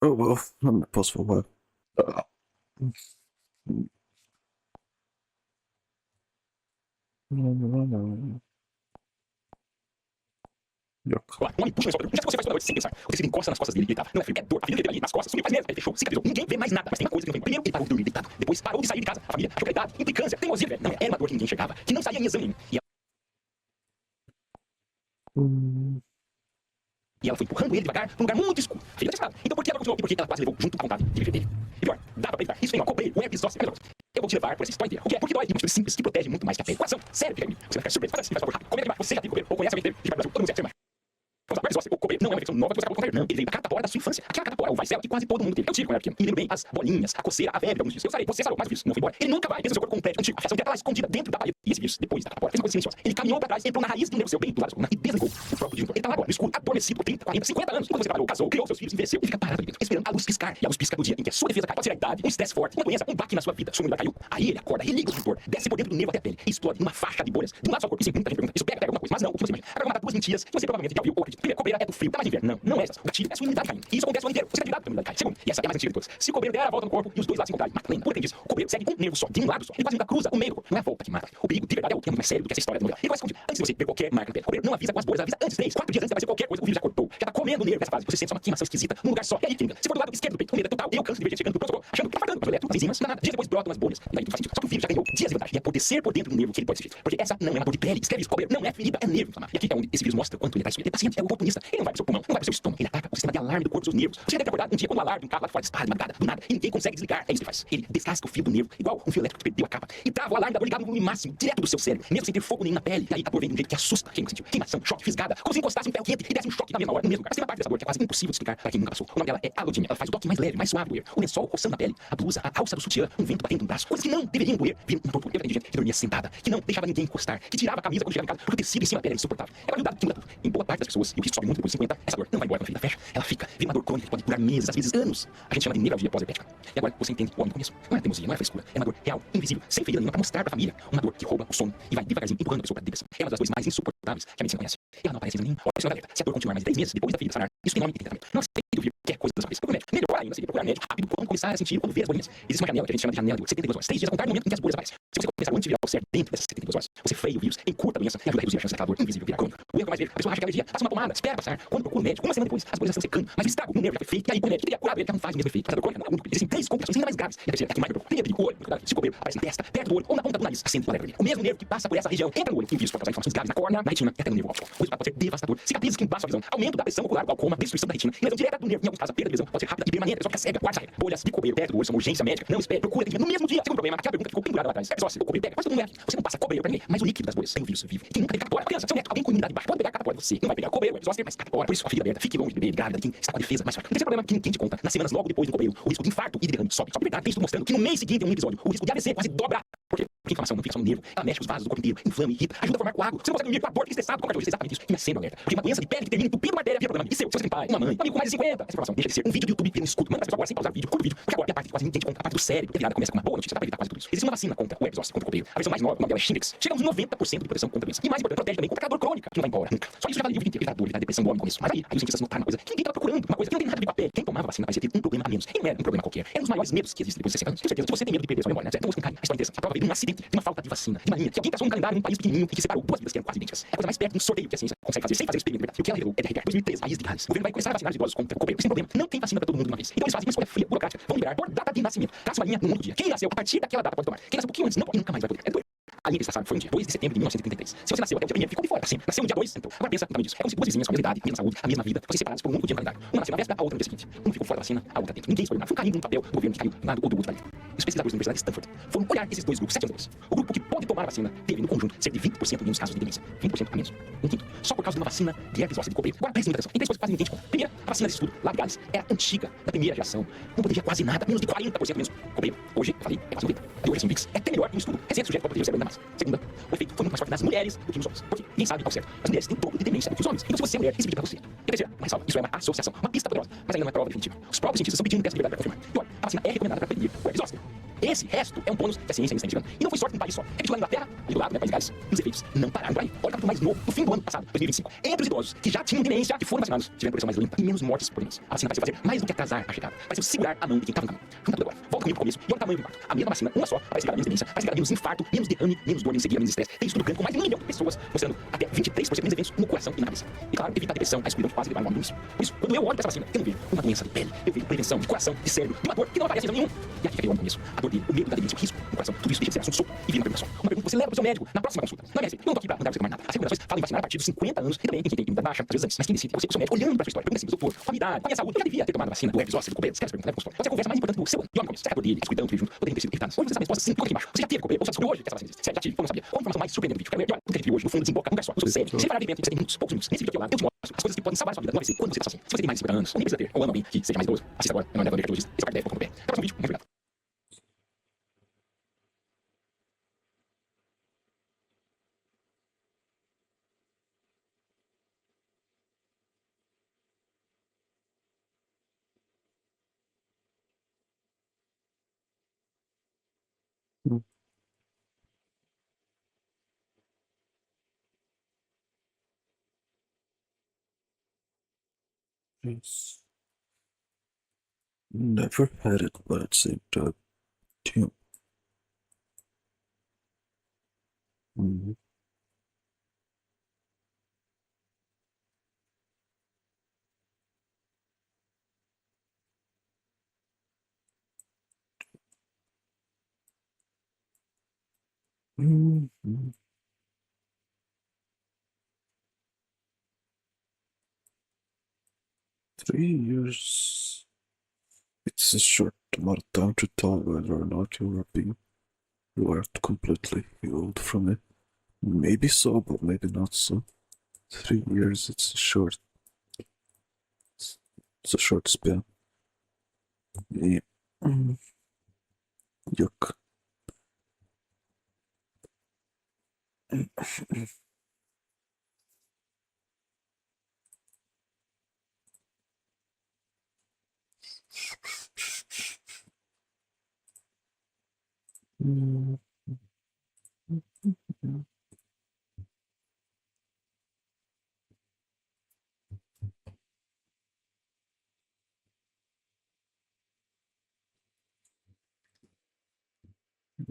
Oh well, I'm not pause for a while. O homem puxa o já você faz toda noite sem pensar. O tecido encosta nas costas dele e ele tava. Não é frio, é dor. A família dele ali nas costas sumiu faz meses. Ele fechou, cicatrizou. Ninguém vê mais nada. Mas tem uma coisa que não tem. Primeiro, ele parou de dormir deitado. Depois, parou de sair de casa. A família achou que ele tava implicância, teimosia, velho. Não, era uma dor que ninguém enxergava, que não saía em exame. E E ela foi empurrando ele devagar pra um lugar muito escuro. Filha da escada. Então por que ela continuou? E por que ela quase levou junto a vontade de viver dele? E pior, dava pra evitar. Isso tem uma copeiro, o herpes zoster. Eu vou te levar por essa história inteira. O que é? Porque dói de uma atitude simples que protege muito mais que a pele. Coração, sério, fica comigo. Você vai ficar surpreso. Faz assim, faz favor rápido. Comenta demais. Você já teve copeiro ou conhece alguém que teve? Brasil, todo mundo serve mais. Vamos lá, o herpes zoster, o copeiro não é uma infecção nova que você acabou de contar. Não, ele veio da catapora da sua infância. Aquela catapora, o varicela, que quase todo mundo teve. Eu tive quando era pequeno. E lembro bem as bolinhas, a coceira, a febre, alguns dias. Eu sarei, você sarou, mais um vírus. Não foi embora. Ele nunca vai. Pensa no seu corpo com um prédio antigo. A reação dela escondida dentro da parede. E esse vírus, depois da catapora, fez uma coisa silenciosa. Ele caminhou pra trás, entrou na raiz do nervo seu, bem do lado da coluna, e desligou o próprio disjuntor. Ele tá lá agora, no escuro, adormecido por 30, 40, 50 anos. Quando você trabalhou, casou, criou seus filhos, envelheceu, e fica parado ali dentro, esperando a luz piscar. E a luz pisca do dia em que a sua defesa cai. Pode ser a idade, um estresse forte, uma doença, um baque na sua vida. Sua imunidade caiu. Aí ele acorda, religa o disjuntor, desce por dentro do nervo até a pele, e explode numa faixa de bolhas. De um lado do seu corpo, isso muita gente pergunta. Isso pega alguma coisa. Mas não, o que você imagina? Agora vou matar duas mentiras que você provavelmente já ouviu ou acredita. Primeiro, cobeira é do frio, tá mais de inverno. Não é essa. O gatilho é a sua imunidade caindo. E isso acontece o ano inteiro. Você é virado pela imunidade cai. Segundo, e essa é a mais antiga de todas. Se o cobeiro der a volta no corpo e os dois lados se encontrarem, mata lenda. Por que diz? O cobeiro segue um nervo só, de um lado só. Ele quase nunca cruza o meio do corpo. Não é a volta que mata. O perigo de verdade é o que é muito mais sério do que essa história da novela. Ele começa a escondido. Antes de você ver qualquer marca na pele. O cobeiro não avisa com as bolhas, avisa antes, 3, 4 dias antes de aparecer qualquer coisa, o vírus já cortou. Já tá comendo o nervo nessa fase. Você sente só uma queimação esquisita num lugar só. E aí, química. Se for do lado esquerdo do peito, o medo é total. E o câncer divergente chegando pro pronto-socorro, achando que tá matando. Mas o eletro, as enzimas, nada. Dias depois brotam as bolhas. E daí tudo faz sentido. Só que o vírus já ganhou dias de vantagem. E é por descer por dentro do nervo que ele pode ser feito. Porque essa não é uma dor de pele. Escreve isso. Cobeiro não é ferida, é nervo inflamado. E aqui é onde esse vírus mostra quanto ele tá isso. Ele é paciente, é o oportunista. Ele não vai pro seu pulmão, não vai pro seu estômago. Ele ataca o sistema de alarme do corpo, dos seus nervos. Você deve ter acordado um dia quando o alarme de um carro lá de fora dispara de madrugada, do nada, e ninguém consegue desligar. É isso que ele faz. Ele descasca o fio do nervo, igual um fio elétrico que perdeu a capa, e trava o alarme da dor ligado no volume máximo, direto do seu cérebro, mesmo sem ter fogo nem na pele. E aí a dor vem de um jeito que assusta. Quem nunca sentiu? Queimação, choque, fisgada, como se encostasse um ferro quente e desse um choque na mesma hora, no mesmo lugar. Mas tem uma parte dessa dor que é quase impossível de explicar para quem nunca passou. O nome dela é alodínia. Ela faz o toque mais leve, mais suave do o lençol roçando na pele, a blusa, a alça do sutiã, um vento batendo no braço. Coisas que não deveriam doer, viram uma tortura. Tem gente que dormia sentada, que não deixava ninguém encostar, que tirava a camisa quando chegava em casa, porque o tecido em cima da pele era insuportável. É uma ajudada que muda tudo. Em boa parte das pessoas, e o risco sobe muito depois de 50, essa dor não vai embora quando a ferida fecha, ela fica. Vira uma dor crônica que pode durar meses, às vezes anos. A gente chama de nevralgia pós-herpética. E agora você entende o homem do começo. Não é teimosia, não é frescura. É uma dor real, invisível, sem ferida nenhuma, pra mostrar pra família. Uma dor que rouba o sono e vai devagarzinho empurrando a pessoa pra depressão. É uma das dores mais insuportáveis que a medicina conhece. E ela não aparece em nenhum. Olha, senhora alerta. Se a dor continuar mais de 3 meses depois da ferida sanar, isso tem nome e tem tratamento. Não aceite ouvir qualquer coisa da sua cabeça. Procure médico. Melhor ainda seria procurar médico rápido quando começar a sentir quando vê as bolinhas. Existe uma janela que a gente chama de janela de 72 horas. 3 dias a contar no momento em que as bolhas aparecem. Se você começar o antiviral certo dentro dessas 72 horas, você freia o vírus, encurta a doença e ajuda a reduzir a chance daquela dor invisível virar crônica. O erro é mais ver. A pessoa acha que é alergia, passa uma pomada, espera passar. Quando procura o médico, uma semana depois, as bolhas estão secando. Mas o estrago no nervo já foi feito. E aí, o médico teria curado ele, que não faz o mesmo efeito. Mas a dor crônica não é única. Existem 3 complicações ainda mais graves. E a terceira é que mais preocupa. Primeiro, o olho. Se o copeiro aparece na testa, perto do olho ou na ponta do nariz, acende o alerta. O mesmo nervo que passa por essa região entra no olho. E o vírus pode causar inflamações graves na córnea, na retina e até no nervo óptico. O resultado pode ser devastador. Cicatrizes que embaçam a visão, aumento da pressão ocular, glaucoma, destruição da retina e lesão direta do nervo. Em alguns casos, a perda de visão pode ser rápida e permanente. A pessoa fica cega. Quarta regra. Bolhas de copeiro perto do olho são urgência médica. Não espere. Procura atendimento no mesmo dia. Segundo problema, aquela pergunta ficou pendurada lá atrás. É só se o copeiro pega. Quase todo mundo é aqui. Você não passa copeiro pra ninguém. Mas o líquido das bolhas tem o vírus vivo. Quem nunca teve catapora? Criança, seu neto, alguém com imunidade baixa pode pegar catapora. Você não vai pegar copeiro. Só mais catapora. Por isso, a ferida aberta. Fique longe de bebê, de grávida, de quem está com a defesa mais fraca. O terceiro problema que ninguém te conta. Nas semanas logo depois do copeiro, o risco de infarto e de derrame sobe. Só que verdade, tem estudo mostrando que no mês seguinte a um episódio, o risco de AVC quase dobra. Porque a inflamação não fica só no nervo, ela mexe os vasos do corpo inteiro, inflama, irrita, ajuda a formar coágulo. Você não consegue dormir com a dor, fica estressado, qualquer coisa. Isso é exatamente isso. E acende o alerta. Porque uma doença de pele que termina entupindo matéria vira problema. E seu, se você tem pai, uma mãe, um amigo com mais de 50, essa informação deixa de ser um vídeo do YouTube ter um escudo. Manda as pessoas agora sem pausar o vídeo, curta o vídeo. Porque agora é a parte que quase ninguém te conta, a parte do cérebro, a virada começa com uma boa notícia pra evitar quase tudo isso. Existe uma vacina contra o herpes zoster, contra o copeiro. A versão mais nova, o nome dela é Shingrix. Chega a uns 90% de proteção contra a doença. E mais importante, protege também contra a dor crônica, que não vai embora nunca. Só isso já vale o vídeo inteiro, evitar dor, evitar depressão do homem no começo. Mas aí os cientistas notaram uma coisa que ninguém tava procurando, uma coisa que não tem nada a ver com a pele. Quem tomava vacina parecia ter um problema a menos. E não era um problema qualquer. É um dos maiores medos que existe depois de 60 anos. Tenho certeza que você tem medo de perder sua memória, né? Então, a história interessante. A prova veio de um acidente, de uma falta de vacina, de uma linha, que alguém traçou um calendário num país pequenininho e que separou duas vidas que eram quase idênticas. É a coisa mais perto de um sorteio que a ciência consegue fazer sem fazer experimento de verdade. E o que ela revelou é de arrepiar. 2013, país de Gales. O governo vai começar a vacinar os idosos contra o copeiro. Sem problema, não tem vacina pra todo mundo de uma vez. Então eles fazem uma escolha fria, burocrática. Vão liberar por data de nascimento. Traça uma linha no mundo do dia. Quem nasceu a partir daquela data pode tomar. Quem nasceu um pouquinho antes não pode, nunca mais vai poder. É doido. A linha que eles traçaram foi um dia 2 de setembro de 1933. Se você nasceu até o dia 1º, ficou de fora, assim. Nasceu no dia 2, então. Agora pensa no tamanho disso. É como se duas vizinhas com a mesma idade, a mesma saúde, a mesma vida, fossem separadas por um único dia no calendário. Uma nasceu na véspera, a outra no dia seguinte. Uma ficou fora da vacina, a outra dentro. Ninguém escolheu nada. Foi um carrinho no papel do governo que caiu do lado ou do outro da linha. Os pesquisadores da Universidade de Stanford foram olhar esses dois grupos 7 anos depois. O grupo que pode tomar a vacina teve, no conjunto, cerca de 20% menos casos de demência. 20% a menos. Um quinto. Só por causa de uma vacina de herpes zoster de copeiro. Agora preste muita atenção. Tem 3 coisas que quase ninguém te conta. Primeira, a vacina desse estudo, lá de Gales, era antiga, da primeira geração. Não protegia quase nada, menos de 40% menos copeiro. Hoje, eu falei, é quase 90%. A doença Vix é até melhor que um estudo recente sujeito pode proteger o cérebro ainda mais. Segunda, o efeito foi muito mais forte nas mulheres do que nos homens. Por quê? Ninguém sabe ao certo. As mulheres têm o dobro de demência do que os homens. Então, se você é mulher, isso pra você. E terceira, mas salva, isso é uma associação, uma pista poderosa, mas ainda não é prova definitiva. Os próprios cientistas estão pedindo teste de verdade para confirmar. E olha, a vacina é recomendada para prevenir o herpes zoster. Esse resto é um bônus que a ciência ainda está investigando. E não foi sorte num país só. Repetiu lá na Inglaterra e do lado, né, País de Gales. E os efeitos não pararam por aí. Olha o capítulo mais novo, do fim do ano passado, 2025. Entre os idosos que já tinham demência, que foram vacinados, tiveram proteção mais lenta e menos mortes por demência. A vacina pareceu fazer mais do que atrasar a chegada. Pareceu segurar a mão de quem estava na mão. Junta tudo agora. Volta comigo pro começo e olha o tamanho do impacto. A mesma vacina, uma só, parece que era menos demência, parece que era menos infarto, menos derrame, menos dor, menos cegueira, menos estresse. Tem estudo grande com mais de 1 milhão de pessoas, mostrando até 23% menos eventos no coração e na cabeça. E claro, evita a depressão, a escuridão que quase levar o nome do início. Por isso, quando eu olho pra essa vacina, eu não vejo uma doença de pele, eu vejo prevenção de coração, de cérebro, de uma dor que não aparece em nenhum. E aqui fica o nome do começo. A dor dor dele, o medo da delícia, o risco, o coração, tudo isso deixa de ser assunto solto e vira uma preocupação. Uma pergunta que você leva pro seu médico na próxima consulta. Não é eu não tô aqui pra mudar você mais nada. As recomendações falam em vacinar a partir dos 50 anos e também em quem tem imunidade baixa, às vezes antes. Mas quem decide? Você, o seu médico, olhando pra sua história, pergunta assim, doutor, qual a idade, qual a minha saúde, eu já devia ter tomado a vacina do herpes zoster, do copeira, esquece a pergunta, leva pro consultório. Pode ser a conversa mais importante do seu ano. E olha no começo, será que a dor dele, descuidando, tudo junto, poderiam ter sido evitadas? Onde você sabe a resposta sim, tudo aqui embaixo. Você já teve copeira, ou você descobriu hoje que essa vacina existe? Se já tive, ou não sabia. Ou a informação mais surpreendente do vídeo. Quero ver, e olha, tudo que a gente viu hoje, no fundo, desemboca num lugar só. Eu sou sério, sem parar de evento, em 7 minutos, poucos minutos. Nesse vídeo aqui ao lado, eu te mostro as coisas que podem salvar a sua vida no AVC quando você está sozinho. Se você tem mais de 50 anos, ou nem precisa ter, ou ama alguém que seja mais idoso, assista agora. Eu não levo a cardiologista. Esse é o cardiologista, vou comer. Até o próximo vídeo. Muito obrigado. Yes. Never had it, but at the same time, too. Mhm. Mhm. Three years. It's a short amount of time to tell whether or not you are completely healed from it. Maybe so, but maybe not so. 3 years, it's a short span. Yeah. Yuck.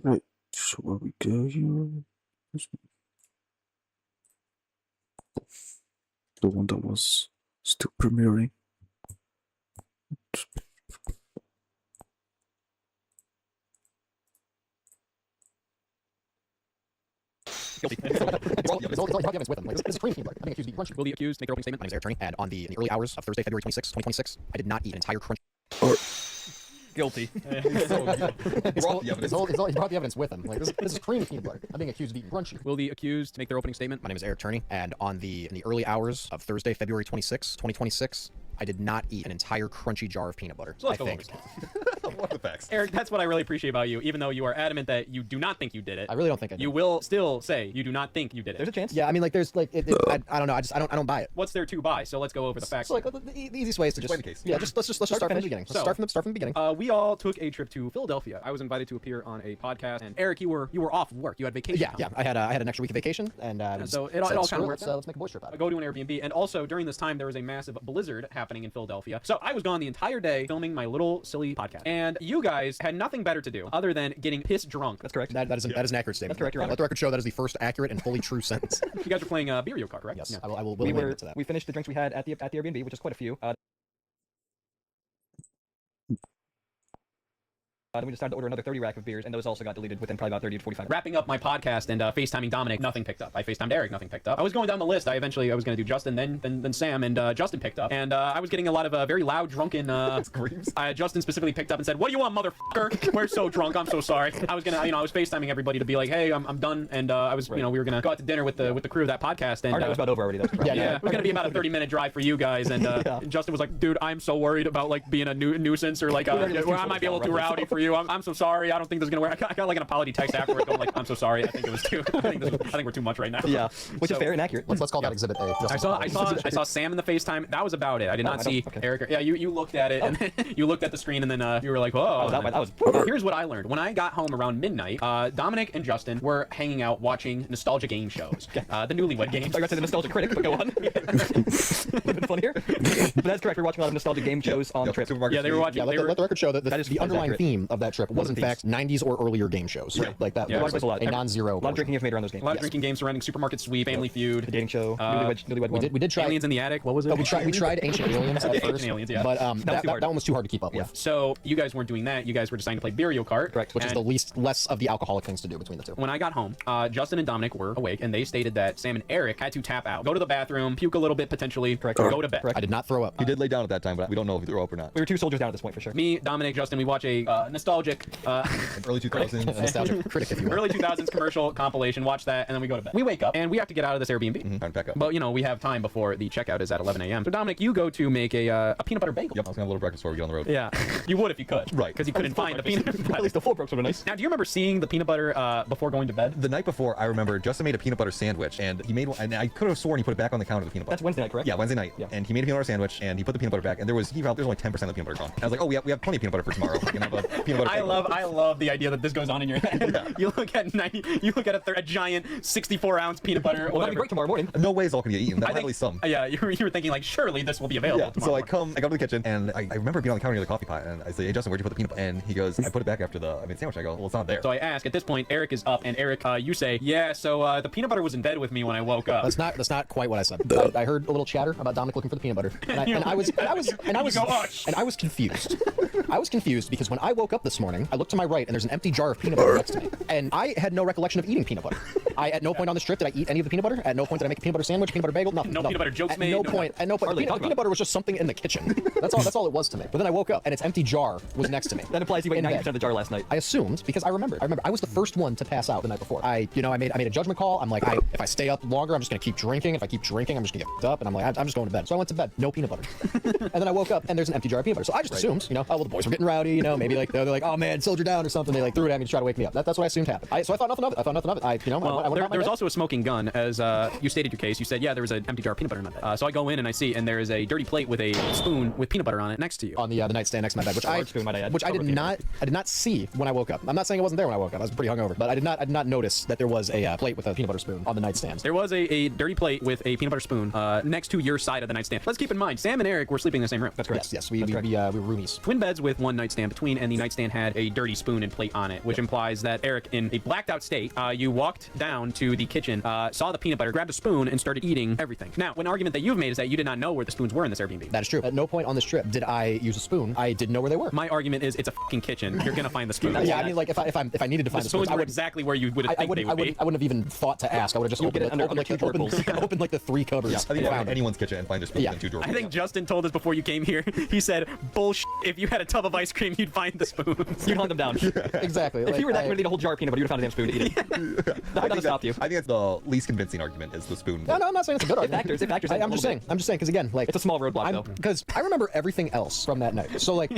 Right, so where we go here? The one that was still premiering. Guilty. It's all evidence with him. Like, this is Supreme Team Blood. I think accused of eating crunchy. Will the accused make their opening statement? My name is Eric Turney, and on in the early hours of Thursday, February 26, 2026, I did not eat an entire crunch. Guilty. He brought the evidence with him. Like, this is Supreme Team Blood. I'm being accused of eating crunchy. Will the accused make their opening statement? My name is Eric Turney, and in the early hours of Thursday, February 26, 2026, I did not eat an entire crunchy jar of peanut butter. So let's I go think. What are the facts? Eric, that's what I really appreciate about you. Even though you are adamant that you do not think you did it, I really don't think I did. You will still say you do not think you did it. There's a chance. Yeah, I mean, like, there's like, I don't know. I don't buy it. What's there to buy? So let's go over the facts. So, like, the easiest way is to just explain the case. Yeah, let's just start from the beginning. So, start from the beginning. We all took a trip to Philadelphia. I was invited to appear on a podcast, and Eric, you were off work. You had vacation. Yeah. I had an extra week of vacation, and so it all kind of worked. Let's make a boys trip out of it. Go to an Airbnb, and also during this time there was a massive blizzard happening in Philadelphia. So I was gone the entire day filming my little silly podcast, and you guys had nothing better to do other than getting piss drunk. That's correct. That is an accurate statement. That's correct. You're right. Let the record show that is the first accurate and fully true sentence. You guys were playing Mario Kart, correct? Yes. Yeah. I will admit to that. We finished the drinks we had at the Airbnb, which is quite a few. Then we decided to order another 30 rack of beers, and those also got deleted within probably about 30 to 45 minutes. Wrapping up my podcast and FaceTiming Dominic, nothing picked up. I FaceTimed Eric, nothing picked up. I was going down the list. I was going to do Justin, then Sam, and Justin picked up. And I was getting a lot of very loud, drunken screams. Justin specifically picked up and said, "What do you want, motherfucker? We're so drunk. I'm so sorry." I was I was FaceTiming everybody to be like, "Hey, I'm done." And I was, we were gonna go out to dinner with the crew of that podcast. And our night was about over already. Though. Yeah. It was gonna be about a 30-minute drive for you guys. And Justin was like, "Dude, I'm so worried about like being a nuisance or like I might be a little too rowdy for you. I'm so sorry. I don't think this is gonna work." I got like an apology text afterwards going like, "I'm so sorry. I think it was too. I think we're too much right now." Yeah, which is fair and accurate. Let's call that Exhibit A. I saw Sam in the FaceTime. That was about it. I did not see Eric. Yeah, you looked at it and then you looked at the screen and then you were like, "Oh." Here's what I learned. When I got home around midnight, Dominic and Justin were hanging out watching nostalgia game shows, the Newlywed Games. I got to say the nostalgia critic, but go on. A bit funnier. But that's correct. We're watching a lot of nostalgia game shows on the trip. Yeah, they were watching. Let the record show that the underlying theme of that trip was in fact 90s or earlier game shows. Right. Like that. Yeah, was a lot. a non-zero. A lot of drinking information around those games. A lot of drinking games surrounding Supermarket Sweep, Family Feud, The Dating Show, Newlywed One. We did try Aliens in the Attic. What was it? Oh, we tried Ancient Aliens at Ancient first, Aliens, yeah. but that one was too hard to keep up with. So you guys weren't doing that. You guys were deciding to play Burial Cart. Correct. Which is the less of the alcoholic things to do between the two. When I got home, Justin and Dominic were awake, and they stated that Sam and Eric had to tap out, go to the bathroom, puke a little bit potentially, go to bed. I did not throw up. He did lay down at that time, but we don't know if he threw up or not. We were 2 soldiers down at this point for sure. Me, Dominic, Justin, we watch a nostalgic early 2000s nostalgic critic, if you will. early 2000s commercial compilation. Watch that, and then we go to bed. We wake up, and we have to get out of this Airbnb. Time to pack up. But, you know, we have time before the checkout is at 11 a.m. So, Dominic, you go to make a peanut butter bagel. Yep, I was gonna have a little breakfast before we get on the road. Yeah, you would if you could. Right. Because you couldn't find the peanut butter. At least the full brooks would be nice. Now, do you remember seeing the peanut butter before going to bed? The night before, I remember Justin made a peanut butter sandwich, and he made one, and I could have sworn he put it back on the counter, the peanut butter. That's Wednesday night, correct? Yeah, Wednesday night. Yeah. And he made a peanut butter sandwich, and he put the peanut butter back, and there was only 10% of the peanut butter gone. And I was like, oh, we have plenty of peanut butter for tomorrow. We can have a peanut butter. I love the idea that this goes on in your head. You look at a giant 64-ounce peanut butter. Well, that'd be great tomorrow morning. No way it's all gonna get eaten. That'll have at least some. Yeah, you were thinking like, surely this will be available. Yeah. So I go to the kitchen, and I remember being on the counter near the coffee pot, and I say, hey Justin, where'd you put the peanut butter? And he goes, I put it back after I made the sandwich. I go, well, it's not there. So I ask. At this point, Eric is up, and Eric, you say, yeah. So the peanut butter was in bed with me when I woke up. That's not quite what I said. I heard a little chatter about Dominic looking for the peanut butter, and I was confused. I was confused because when I woke up this morning, I looked to my right and there's an empty jar of peanut butter next to me, and I had no recollection of eating peanut butter. At no point on this trip did I eat any of the peanut butter. At no point did I make a peanut butter sandwich, peanut butter bagel, nothing. No peanut butter jokes made. At no point. Peanut butter was just something in the kitchen. That's all it was to me. But then I woke up and its empty jar was next to me. That implies you ate 90% of the jar last night. I assumed because I remembered. I was the first one to pass out the night before. I made a judgment call. I'm like, if I stay up longer, I'm just gonna keep drinking. If I keep drinking, I'm just gonna get f***ed up. And I'm like, I'm just going to bed. So I went to bed. No peanut butter. And then I woke up and there's an empty jar of peanut butter. So I just assumed, oh well, the boys were getting rowdy. Maybe like they're like, oh man, soldier down or something. They like threw it at me to try to wake me up. That's what I assumed happened. So I thought nothing of it. There was also a smoking gun, as you stated your case. You said, yeah, there was an empty jar of peanut butter in my bed. So I go in and I see, and there is a dirty plate with a spoon with peanut butter on it next to you. On the nightstand next to my bed, which I did not see when I woke up. I'm not saying it wasn't there when I woke up. I was pretty hungover, but I did not notice that there was a plate with a peanut butter spoon on the nightstand. There was a dirty plate with a peanut butter spoon next to your side of the nightstand. Let's keep in mind, Sam and Eric were sleeping in the same room. That's correct. Yes, we were roomies. Twin beds with one nightstand between, and the nightstand had a dirty spoon and plate on it, which implies that Eric, in a blacked out state, you walked down to the kitchen, saw the peanut butter, grabbed a spoon, and started eating everything. Now, an argument that you've made is that you did not know where the spoons were in this Airbnb. That is true. At no point on this trip did I use a spoon. I didn't know where they were. My argument is it's a fucking kitchen. You're gonna find the spoons. Yeah, I mean, like if I needed to find the spoons, I would exactly where you would think they would be. I wouldn't have even thought to ask. I would have just opened like the 3 cupboards. Yeah, I think found anyone's kitchen and find a spoon in 2 drawers. I think Justin told us before you came here. He said, "Bullshit. If you had a tub of ice cream, you'd find the spoons. You'd hunt them down." Exactly. If you were that going to eat a whole jar of peanut butter, you'd have found a damn spoon to eat it. That doesn't stop you. I think that's the least convincing argument is the spoon. No, I'm not saying it's a good argument. It factors. I'm just saying because again, like it's a small roadblock though. Because I remember everything else from that night. So like,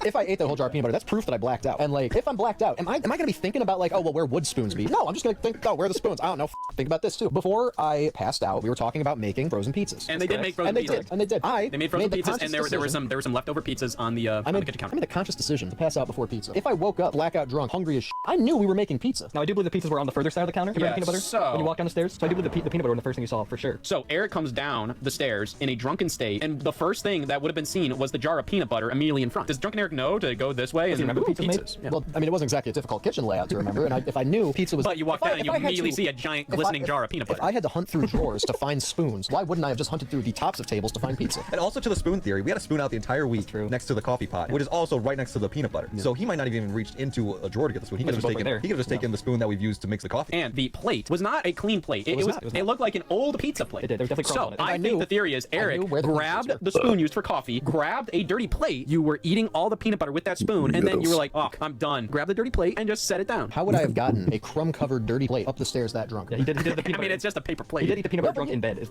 if I ate that whole jar of peanut butter, that's proof that I blacked out. And like, if I'm blacked out, am I gonna be thinking about like, oh well, where would spoons be? No, I'm just gonna think, oh, where are the spoons? I don't know. Think about this too. Before I passed out, we were talking about making frozen pizzas. And they did make frozen pizzas. And they did. They made frozen pizzas, and there were some leftover pizzas on the kitchen counter. I made a conscious decision to pass out before pizza. If I woke up blackout drunk, hungry as shit, I knew we were making pizza. Now I do believe the pizzas were on the further side of the counter. Yeah, peanut butter when you walked down the stairs. So I do believe the peanut butter was the first thing you saw for sure. So Eric comes down the stairs in a drunken state, and the first thing that would have been seen was the jar of peanut butter immediately in front. Does drunken Eric know to go this way? Does he remember pizzas? Yeah. Well, I mean, it wasn't exactly a difficult kitchen layout to remember, and if I knew pizza was. But you walk down and you immediately see a giant glistening jar of peanut butter. If I had to hunt through drawers to find spoons, why wouldn't I have just hunted through the tops of tables to find pizza? And also to the spoon theory, we had a spoon out the entire week next to the coffee pot, which is also right next to the peanut butter. Yeah. So he might not have even reached into a drawer to get the spoon. He could have just taken the spoon that we've used to mix the coffee. And the plate was not a clean plate. It looked like an old pizza plate. It did. There was definitely crumbs on it. I think the theory is Eric grabbed the spoon used for coffee, grabbed a dirty plate. You were eating all the peanut butter with that spoon, and then you were like, oh, I'm done. Grab the dirty plate and just set it down. How would I have gotten a crumb-covered dirty plate up the stairs that drunk? Yeah, he did the peanut butter. I mean, it's just a paper plate. He did eat the peanut butter drunk in bed.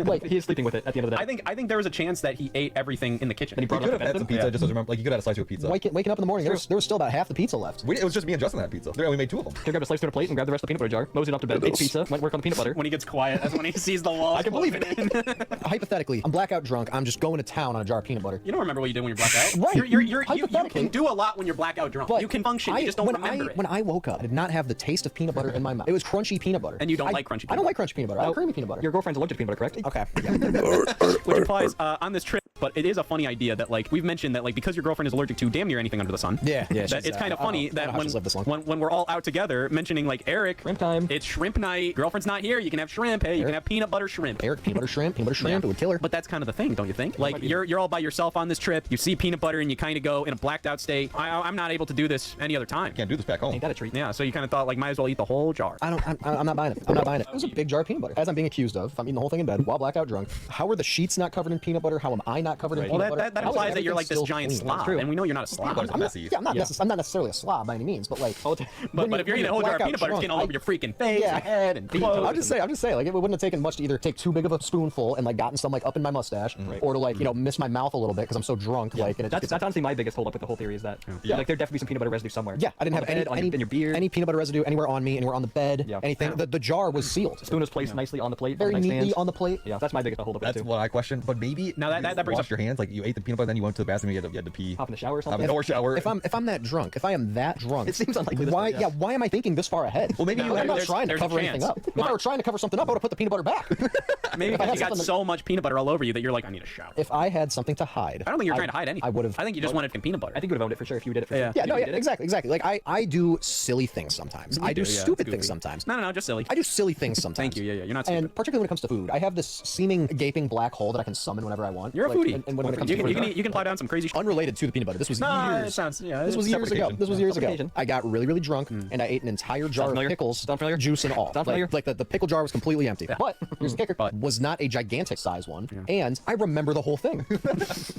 Like he is sleeping with it at the end of the day. I think there was a chance that he ate everything in the kitchen. And he could have had some pizza. Just remember, like you could have had a slice of pizza. Waking up in the morning, there was still about half the pizza left. It was just me and Justin that had pizza. We made 2 of them. He grabbed a slice on a plate and grabbed the rest of the peanut butter jar. Moseyed off to bed, ate pizza, went work on the peanut butter. When he gets quiet, that's when he sees the walls. I can believe it. Hypothetically, I'm blackout drunk. I'm just going to town on a jar of peanut butter. You don't remember what you did when you're blackout. Right. You can do a lot when you're blackout drunk. But you can function. You just don't remember it. When I woke up, I did not have the taste of peanut butter in my mouth. It was crunchy peanut butter. And you don't like crunchy peanut butter. I don't like crunchy peanut butter. I like creamy peanut butter. Your girlfriend's allergic to peanut butter, correct? Okay. Which implies on this trip, But it is a funny idea that like we've mentioned that like because your girlfriend is allergic to damn near anything under the sun. Yeah. That it's kind of funny that when we're all out together mentioning like Eric, shrimp time. It's shrimp night. Girlfriend's not here. You can have shrimp. Hey, you can have peanut butter shrimp. Eric, peanut butter shrimp. It would kill her. But that's kind of the thing, don't you think? Like you're all by yourself on this trip. You see peanut butter and you kind of go in a blacked out state. I'm not able to do this any other time. Can't do this back home. Ain't that a treat? Yeah. So you kind of thought like might as well eat the whole jar. I'm not buying it. I'm not buying it. It was a big jar of peanut butter. As I'm being accused of, if I'm eating the whole thing in bed while blackout drunk, how are the sheets not covered in peanut butter? How am I not covered in peanut butter? Well, that implies that you're like this giant slob, and we know you're not a slob. I'm not necessarily a slob by any means, but like, but if you're eating a whole jar of peanut butter, it's getting all over your freaking face, your head, and clothes. I'm just saying, like it wouldn't have taken much to either take too big of a spoonful and like gotten some like up in my mustache, or to like miss my mouth a little bit because I'm so drunk. Like, and that's honestly my biggest hold up with the whole theory is that like there'd definitely be some peanut butter residue somewhere. Yeah, I didn't have any in your beard, any peanut butter residue anywhere on me, anywhere on the bed, anything. The jar was sealed. The spoon was placed nicely on the plate, very neatly on the plate. Yeah, that's my biggest hold up. That's what I question. But maybe now that brings up your hands. Like you ate the peanut butter, then you went to the bathroom, you had to pee. Hop in the shower or something. Or shower. If I'm that drunk, if I am that drunk, it seems unlikely. Why am I thinking this far ahead? Well, maybe I'm not trying to cover anything up. If I were trying to cover something up, I would have put the peanut butter back. Maybe because you got so much peanut butter all over you that you're like, I need a shower. If I had something to hide, I don't think you're trying to hide anything. I would have. I think you just wanted peanut butter. I think you would have owned it for sure if you did it for sure. Yeah, exactly. Like I do silly things sometimes. I do stupid things sometimes. No, just silly. I do silly things sometimes. Thank you. Yeah, you're not stupid. And particularly when it comes to food, I have this seeming gaping black hole that I can summon whenever I want. You're a foodie. And when it comes to food, you can plow down some crazy. Unrelated to the peanut butter. This was years. This was years ago. This was years ago. I got really drunk and I ate an entire jar of pickles, juice and all. Like the pickle jar was completely empty. But here's the kicker: was not a gigantic size one. And I remember the whole thing.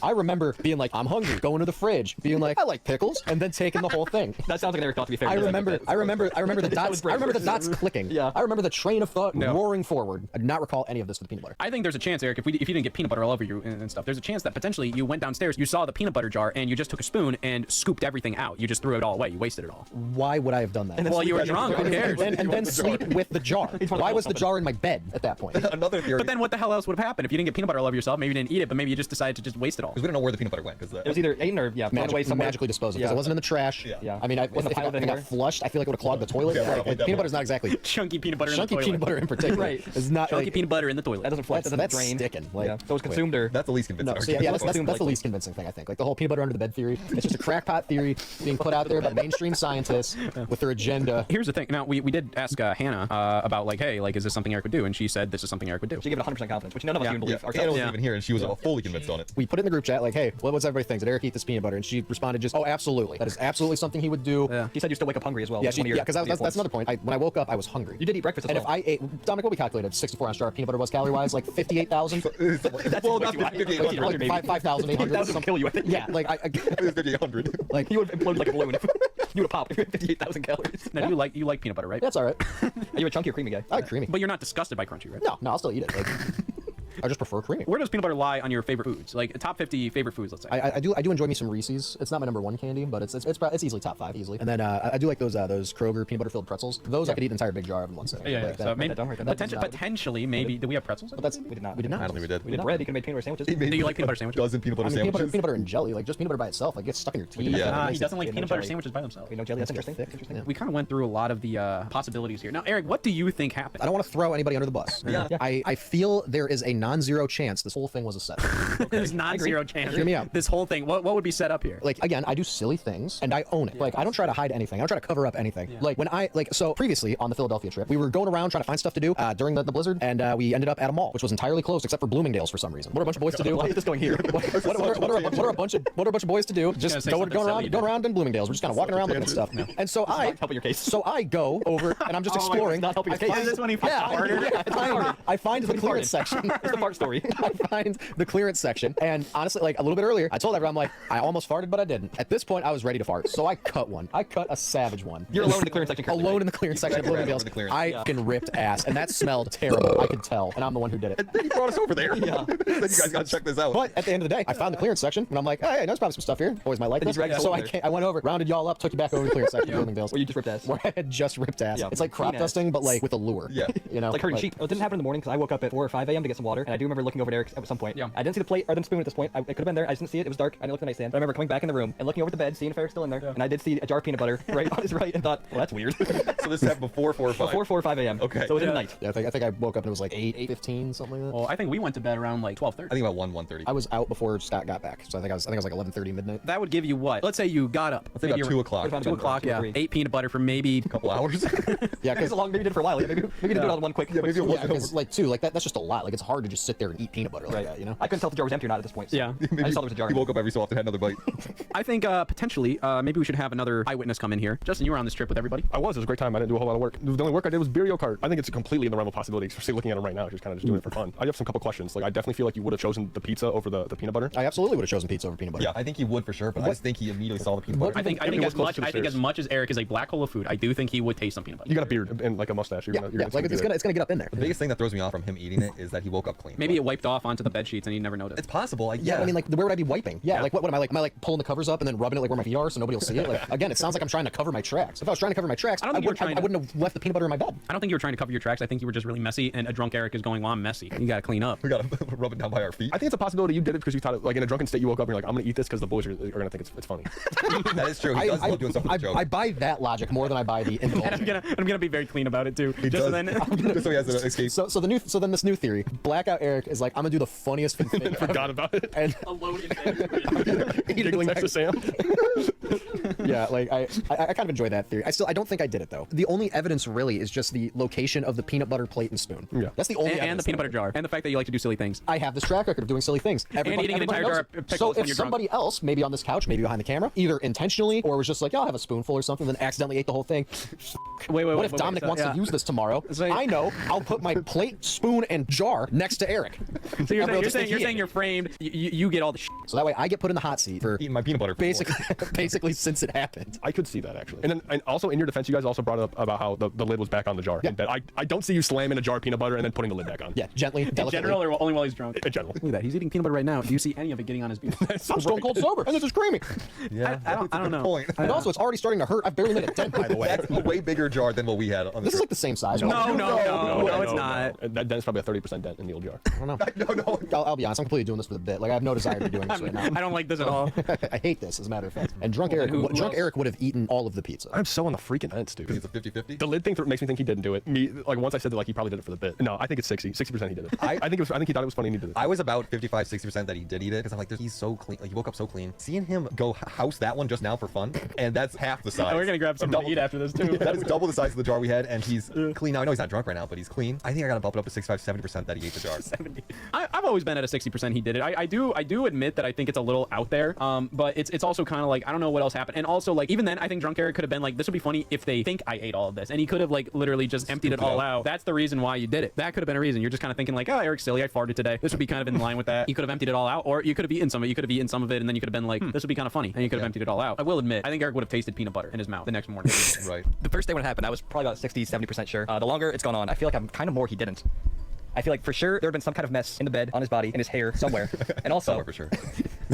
I remember being like, I'm hungry, going to the fridge, being like, I like pickles, and then taking the whole thing. That sounds like an Eric thought, to be fair. I remember the dots. I remember the dots clicking. Yeah. I remember the train of thought roaring forward. I do not recall any of this with the peanut butter. I think there's a chance, Eric, if you didn't get peanut butter all over you and stuff, there's a chance that potentially you went downstairs, you saw the peanut butter jar, and you just took a spoon and scooped everything out. You just threw it all away. You wasted it all. Why would I have done that? Well, you were drunk. Who cares? And then sleep with the jar. Why was the jar in my bed at that point? Another theory. But then what the hell else would have happened if you didn't get peanut butter all over yourself? Maybe you didn't eat it, but maybe you just decided to just waste it all. Because we didn't know where the peanut butter went. Because it was either eaten or thrown away somewhere. Magically disposed of. Because it wasn't in the trash. Yeah. I mean, if it got flushed, I feel like it would have clogged the toilet. Peanut butter's not exactly chunky peanut butter. Chunky peanut butter in particular. Right. It's not chunky peanut butter in the toilet. That doesn't flush. That's drain. Sticking. So it was consumed or that's the least convincing. No, that's the least convincing thing I think. Like the whole peanut butter under the bed theory. It's just a crackpot theory being put out there by mainstream scientists with their agenda. Here's the thing. Now we did ask Hannah about like, hey, like, is this something Eric would do? And she said this is something Eric would do. She gave it 100% confidence, which none of us even believe. Hannah wasn't even here, and she was fully convinced on it. We put it in the group chat like, hey, what's everybody think? Did Eric eat this peanut butter? And she responded just, oh, absolutely. That is absolutely something he would do. Yeah. He said you still wake up hungry as well. Yeah, because that's another point. When I woke up, I was hungry. You did eat breakfast as well. And if I ate, Dominic, what we calculated, 64-ounce jar of peanut butter was calorie-wise, like 58,000? Well, not 58,000. Like 5,800. That would kill you, I think. Yeah, like it was 5,800. Like you would implode like a balloon. You would have popped 58,000 calories. Now, you like peanut butter, right? That's all right. Are you a chunky or creamy guy? I like creamy. But you're not disgusted by crunchy, right? No, I'll still eat it. Like, I just prefer creamy. Where does peanut butter lie on your favorite foods? Like top 50 favorite foods, let's say. I do enjoy me some Reese's. It's not my number one candy, but it's easily top 5 easily. And then I do like those Kroger peanut butter filled pretzels. Those I could eat an entire big jar of in one sitting. Yeah. Like So maybe potentially maybe. Do we have pretzels? But we did not. We did not. I don't think we did. We did bread. You can make peanut butter sandwiches. Do you like peanut butter sandwiches? Dozen peanut butter sandwiches. Peanut butter and jelly, like just peanut butter by itself, like gets stuck in your teeth. Yeah. He doesn't like peanut butter sandwiches by themselves. No jelly. That's interesting. Yeah. We kind of went through a lot of the possibilities here. Now, Eric, what do you think happened? I don't want to throw anybody under the bus. Yeah. I feel there is a non-zero chance this whole thing was a setup. There's non-zero chance. Hear me out. This whole thing, what would be set up here? Like, again, I do silly things and I own it. Like, I don't try to hide anything. I don't try to cover up anything. Yeah. Like, so previously on the Philadelphia trip, we were going around trying to find stuff to do during the blizzard, and we ended up at a mall, which was entirely closed except for Bloomingdale's for some reason. What are a bunch of boys to do? Why is this going here? What are a bunch of boys to do? Just going around in Bloomingdale's. We're just kind of walking around looking at stuff. And so I go over and I'm just exploring. Not helping your case. Is this when he fought harder? I find the clearance section. It's the fart story. I find the clearance section, and honestly, like a little bit earlier, I told everyone, I'm like, I almost farted, but I didn't. At this point, I was ready to fart, so I cut one. I cut a savage one. You're alone in the clearance section. Alone in the clearance section of Bloomingdale's. I fucking ripped ass, and that smelled terrible. I could tell, and I'm the one who did it. And then he brought us over there. Yeah. Then you guys gotta check this out. But at the end of the day, I found the clearance section, and I'm like, hey, there's probably some stuff here. Boys might like this. So I went over, rounded y'all up, took you back over to the clearance section of Bloomingdale's. Where you just ripped ass. Where I had just ripped ass. Yeah. It's like crop dusting, but like with a lure. Yeah. You know? Like herding sheep. It didn't happen in the morning because I woke up at 4 or 5 a.m. to get some water. butter, and I do remember looking over at Eric at some point. Yeah. I didn't see the plate or the spoon at this point. It could have been there. I just didn't see it. It was dark. I didn't look at the nightstand. But I remember coming back in the room and looking over the bed, seeing if Eric's still in there, and I did see a jar of peanut butter right on his right, and thought, well, that's weird. So this happened before 4 or 5. Before 4 or 5 a.m. Okay. So it was in the night. Yeah, I think I woke up and it was like 8:15, something like that. Well, I think we went to bed around like 12:30. I think about 1:30. I was out before Scott got back, so I think I was like 11:30 midnight. That would give you what? Let's say you got up. I think about 2 o'clock. 2 o'clock, yeah. 8 peanut butter for maybe a couple hours. Yeah, It was a long. Maybe you did it for a while. Yeah, maybe you did it on one quick. Yeah, maybe because like too, like that's just a lot. Like it's hard to just sit there and eat peanut butter like that, you know. I couldn't tell if the jar was empty or not at this point. So Yeah. I just thought there was a jar. He woke up every so often, had another bite. I think potentially maybe we should have another eyewitness come in here. Justin, you were on this trip with everybody. I was. It was a great time. I didn't do a whole lot of work. The only work I did was Burial Cart. I think it's completely in the realm of possibility, especially looking at him right now. Just kind of doing it for fun. I have some couple questions. Like I definitely feel like you would have chosen the pizza over the peanut butter. I absolutely would have chosen pizza over peanut butter. Yeah, I think he would for sure, but I just think he immediately saw the peanut butter. I think as much as Eric is a black hole of food, I do think he would taste some peanut butter. You got a beard and like a mustache. You're gonna like it's gonna get up in there. The biggest thing that throws me off from him eating it is that he woke up clean. Maybe it wiped off onto the bed sheets and he never noticed. It's possible. Yeah, I mean, like, where would I be wiping? Yeah, like, what am I like? Am I like pulling the covers up and then rubbing it like where my feet are so nobody will see it? Like, again, it sounds like I'm trying to cover my tracks. If I was trying to cover my tracks, I wouldn't have left the peanut butter in my bed. I don't think you were trying to cover your tracks. I think you were just really messy, and a drunk Eric is going, well, I'm messy. You gotta clean up. We gotta rub it down by our feet. I think it's a possibility you did it because you thought, like, in a drunken state, you woke up and you're like, I'm gonna eat this because the boys are gonna think it's funny. That is true. He does love doing something with a joke. I buy that logic more than I buy the indulgence. I'm gonna be very clean about it too. Just so he has an escape. So then this new theory, Blackout Eric is like, I'm gonna do the funniest thing. Forgot about it. And alone in bed. Giggling next to Sam. Yeah, like I kind of enjoy that theory. I don't think I did it though. The only evidence really is just the location of the peanut butter plate and spoon. Yeah, that's the only. And the peanut butter jar, and the fact that you like to do silly things. I have this track record of doing silly things. Eating an entire jar of pickles So when if you're somebody drunk. else, maybe on this couch, maybe behind the camera, either intentionally or was just like, "Yeah, I'll have a spoonful or something," then accidentally ate the whole thing. What if Dominic wants to use this tomorrow? I know. I'll put my plate, spoon, and jar next to Eric. So you're saying you're framed. You get all the shit. So that way I get put in the hot seat for eating my peanut butter. Basically since it happened. I could see that actually. And also in your defense, you guys also brought up about how the lid was back on the jar. Yeah. In bed. I don't see you slamming a jar of peanut butter and then putting the lid back on. Yeah, gently, In delicately. general, or only while he's drunk? In general. Look at that. He's eating peanut butter right now. Do you see any of it getting on his beard? I'm stone cold sober, and this is creamy. Yeah, I don't know. Point. And also, it's already starting to hurt. I've barely made a dent, by the way. That's a way bigger jar than what we had on This is like the same size. No, it's not. That dent's probably a 30% dent in the old jar. I don't know. I'll be honest. I'm completely doing this for the bit. Like I have no desire to be doing this right now. I don't like this at all. I hate this, as a matter of fact. And drunk Eric would have eaten all of the pizza. I'm so on the freaking fence, dude. It's a 50-50. The lid thing makes me think he didn't do it. Like once I said that, like he probably did it for the bit. No, I think it's 60% he did it. I think he thought it was funny and he did it. I was about 55-60% that he did eat it because I'm like, he's so clean. Like he woke up so clean. Seeing him go house that one just now for fun, and that's half the size. We're gonna grab something to eat after this too. That is double the size of the jar we had, and he's clean now. I know he's not drunk right now, but he's clean. I think I gotta bump it up to 65-70% that he ate the jar. 70. I've always been at a 60% he did it. I do admit that I think it's a little out there. But it's also kind of like I don't know what else happened. And also like even then I think drunk Eric could have been like, this would be funny if they think I ate all of this, and he could have like literally just emptied it all out. That's the reason why you did it. That could have been a reason. You're just kind of thinking like, oh, Eric's silly. I farted today. This would be kind of in line with that. You could have emptied it all out, or you could have eaten some of it. You could have eaten some of it, and then you could have been like, this would be kind of funny, and you could have emptied it all out. I will admit, I think Eric would have tasted peanut butter in his mouth the next morning. Right. The first day when it happened, I was probably about 60-70% sure. The longer it's gone on, I feel like I'm kind of more he didn't. I feel like for sure there had been some kind of mess in the bed, on his body, in his hair, somewhere. And also, somewhere for sure.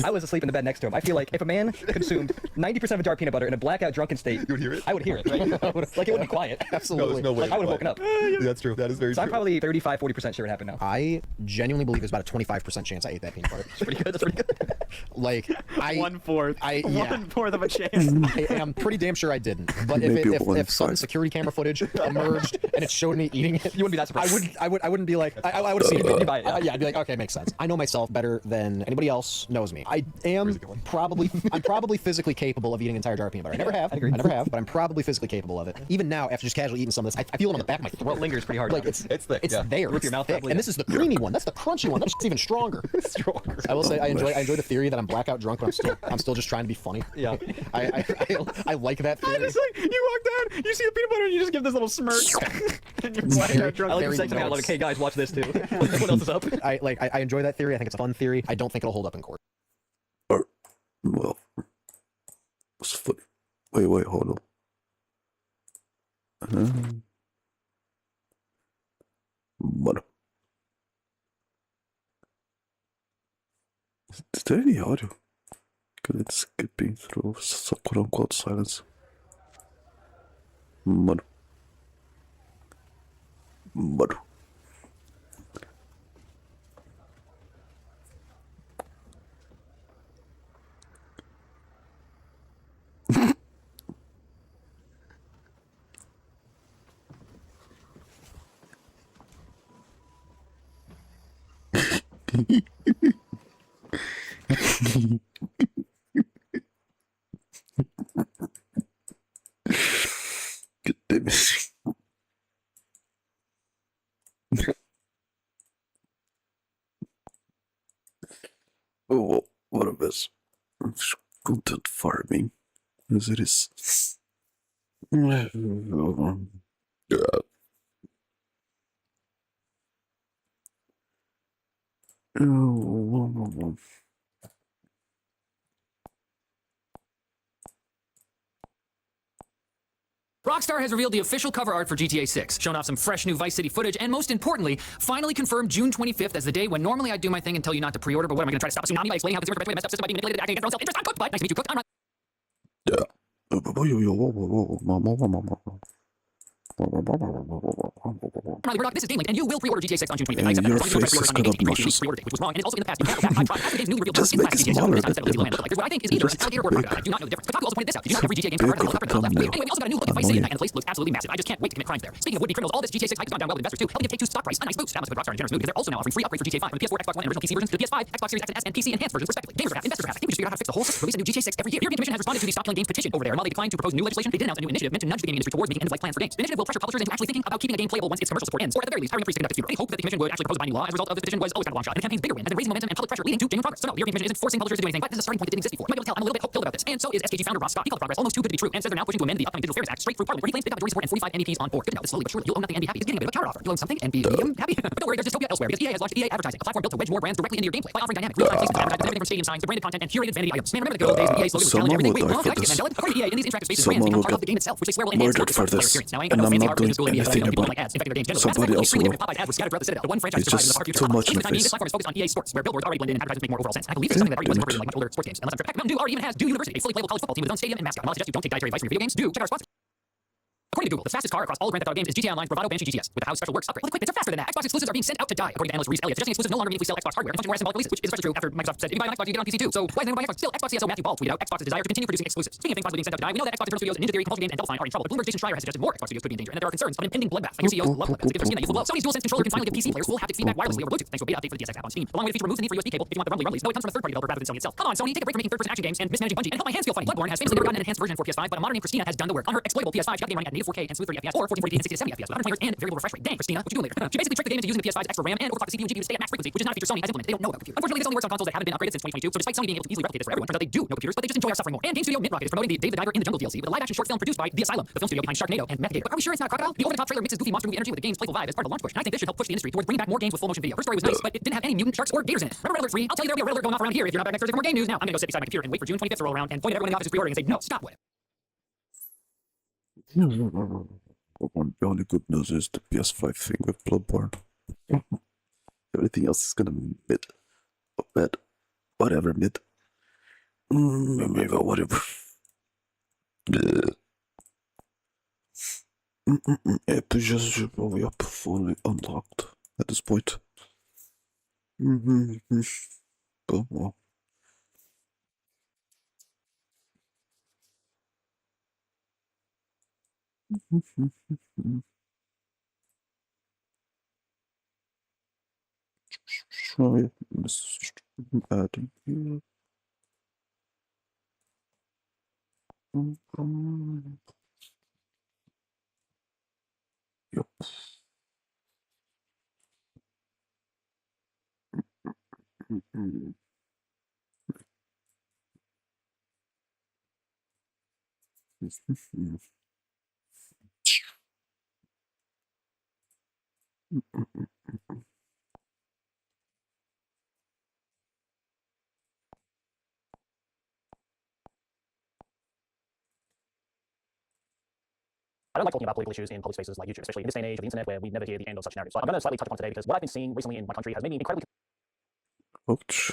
I was asleep in the bed next to him. I feel like if a man consumed 90% of a jar of peanut butter in a blackout drunken state, you would hear it? I would hear it, right? Like it wouldn't be quiet. Absolutely. No, there's no way. Like I would have woken up. That's true. That is very So true. I'm probably 35-40% sure it happened now. I genuinely believe there's about a 25% chance I ate that peanut butter. That's pretty good. That's pretty good. Like I 1/4. Yeah. 1/4 of a chance. I'm pretty damn sure I didn't. But if some security camera footage emerged and it showed me eating it, you wouldn't be that surprised. I wouldn't be like I would have seen it. You'd buy it, yeah. Yeah, I'd be like, okay, makes sense. I know myself better than anybody else knows me. I'm probably physically capable of eating an entire jar of peanut butter. I never have, but I'm probably physically capable of it. Even now, after just casually eating some of this, I feel it on the back of my throat. It lingers pretty hard. Like it's thick. It's yeah. there. With your mouth thick. probably, And yeah. this is the creamy one. That's the crunchy one. That's even stronger. I will say I enjoy the theory that I'm blackout drunk, but I'm still just trying to be funny. Yeah. I like that theory. I just like you walk down, you see the peanut butter, and you just give this little smirk, and you're blackout drunk. I like very to say something out nice. like, hey guys, watch this too. What else is up? I enjoy that theory. I think it's a fun theory. I don't think it'll hold up in court. Well, it's funny. Wait, hold on. Bueno. Is there any audio? Because it's skipping through quote unquote silence. Bueno. God damn it. Oh, what a mess. Content farming, as it is. Yeah. Oh. Rockstar has revealed the official cover art for GTA 6, shown off some fresh new Vice City footage, and most importantly, finally confirmed June 25th as the day when normally I'd do my thing and tell you not to pre-order, but what am I going to try to stop a tsunami by explaining how the messed up system by being manipulated, acting against their own self-interest? I'm Cooked, but nice to meet you, Cooked. I'm Riley Murdoch, this is GameLink, and you will pre-order GTA 6 on June 25th. I accept Your that. face is kind of nauseous. Which was wrong, and it's also in the past. You can't go back in time. After the game's newly revealed Just make it smaller. instead of Lazy Land. Here's what I think is either alligator or crocodile. I do not know the difference. Kotaku also pointed this out. Did you know every GTA game started with a leopard and left wing? Anyway, we also got a new look at Vice City, and the place looks absolutely massive. I just can't wait to commit crimes there. Speaking of would-be criminals, all this GTA 6 hype has gone down well with investors too, helping give Take-Two's stock price a nice boost. That must put Rockstar in a generous mood because they're also now offering free upgrades for GTA 5 from the PS4, Xbox One, and original PC versions to the PS5, Xbox Series X and S, and PC enhanced versions respectively. Gamers are happy, investors are happy. I think we just figured out how to fix the whole system. Release a new GTA 6 every year. The European Commission has responded to the Stop Killing Games petition over there, and while they declined to propose new legislation, they did announce a new initiative meant to nudge the gaming industry towards making end-of-life plans for games. The initiative will pressure publishers into actually thinking about keeping a game playable once its commercial support ends, or at the very least, hiring employees to conduct its funeral. They hope that the commission would actually propose a binding law as a result of this petition was always kind of a long shot, and the campaign's bigger win has been raising momentum and public pressure leading to genuine progress. So no, the European Commission isn't forcing publishers to do anything, but this is a starting point that didn't exist before. You might be able to tell I'm a little bit hope-filled about this, and so is SKG founder Ross Scott. He called the progress almost too good to be true, and says they're now pushing to amend the upcoming Digital Fairness Act straight through Parliament, where he claims they've got majority support and 45 MEPs on board. Good to know this slowly but surely you'll own nothing and be happy is getting a bit of a counter offer. You'll own something and be happy. But don't worry, there's dystopia elsewhere because EA has launched EA Advertising, a platform built to wedge more brands directly into your gameplay by offering dynamic real-time Facebook advertisements, everything from stadium signs to branded content and curated vanity items. Man, remember the good old days when EA slogan was challenge everything. Wait, well, text and Angelic. According to EA, in these interactive spaces, brands become part of the game itself, which they swear will enhance the player experience. Now, I ain't got no fancy art for this school media, but I know people don't like ads. In fact, their games generally Somebody else will. Popeyes ads were scattered throughout the Citadel. The one franchise survived in the far future. Too much in For the the time being, face. this platform is focused on EA Sports, where billboards already blend in and advertisements make more overall sense. I believe this is something that already was incorporated in like much older sports games. Unless I'm correct, Mountain Dew already even has Dew University, a fully playable college football team with its own stadium and mascot. And while I suggest you don't take dietary advice from your video games, do check our sponsor. According to Google, the fastest car across all Grand Theft Auto games is GTA Online's Bravado Banshee GTS with the How Special Works upgrade. Well, quick, they're faster than that. Xbox exclusives are being sent out to die, according to analyst Reese Elliott, suggesting exclusives no longer meaningfully sell Xbox hardware and function more as symbolic releases, which is especially true after Microsoft said if you buy an Xbox, you get it on PC too. So why is anyone buying Xbox? Still, Xbox CSO Matthew Ball tweeted out Xbox's desire to continue producing exclusives. Speaking of things possibly being sent out to die, we know that Xbox Internal Studios, Ninja Theory, Compulsion Games, and Double Fine are in trouble. But Bloomberg's Jason Schreier has suggested more Xbox studios could be in danger, and that there are concerns of an impending bloodbath. Like CEOs love bloodbaths to give their skin that youthful glow. Sony's DualSense controller can finally give PC players full haptic feedback wirelessly over Bluetooth, thanks to a beta update for the DSX app on Steam. Along with the feature removes the need for USB cable if you want the rumblies. No, it comes from a third-party developer rather than Sony itself. Come on, Sony, take a break from making third-person action games and mismanaging Bungie, and help my hands feel funny. Bloodborne has famously never gotten an enhanced version for PS5, but a modern named Christina has done the work. On her exploitable PS5, she got the game running at native 4K and smooth 30 FPS, or 1440p and 60 to 70 FPS, with 120 Hz and variable refresh rate. Dang, Christina, what you doing later? She basically tricked the game into using the PS5's extra RAM and overclocked the CPU and GPU to stay at max frequency, which is not a feature Sony has implemented. They don't know about compute. Unfortunately, this only works on consoles that haven't been upgraded since 2022. So despite Sony being able to easily replicate this for everyone, turns out they do know computers, but they just enjoy us suffering more. And Game Studio Midrocket is promoting the Dave the Diver in the Jungle DLC with a live-action short film produced by The Asylum, the film studio behind Sharknado and Methgate. But are we sure it's not a crocodile? The over-the-top trailer mixes goofy monster movie energy with the game's playful vibe as part of the launch push, and I think this should help push the industry towards bringing back more games with full-motion video. Her story was nice, but it didn't have any mutant sharks or gators in it. Remember Red Alert 3? I'll tell you there'll be a Red Alert going off around here if you're not back next Thursday for more game news. Now I'm gonna go sit beside my computer and wait for June 25th to roll around and point at everyone in the office pre-ordering and say, no, stop it. The only good news is the PS5 thing with Bloodborne. Everything else is gonna mid. Bad. Whatever, mid. Maybe whatever. App is just probably up fully unlocked at this point. But well. Try adding here. Yep. I don't like talking about political issues in public spaces like YouTube, especially in this day and age of the internet where we never hear the end of such narratives. So I'm going to slightly touch upon today because what I've been seeing recently in my country has made me incredibly Ouch.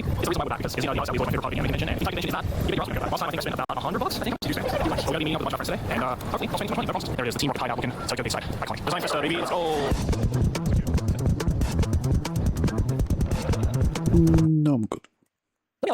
It's the reason why I would back, because you know, obviously, my favorite card game convention, and Kentucky Convention is not. You get your also good. Last time I think I spent about $100, I think, to do Sam. So we're gonna be meeting up with a bunch of friends today, and hopefully we'll spend some money. There it is, the teamwork hideout looking so good, excited. Iconic. Design Festa, baby, let's go. No, I'm good. Let me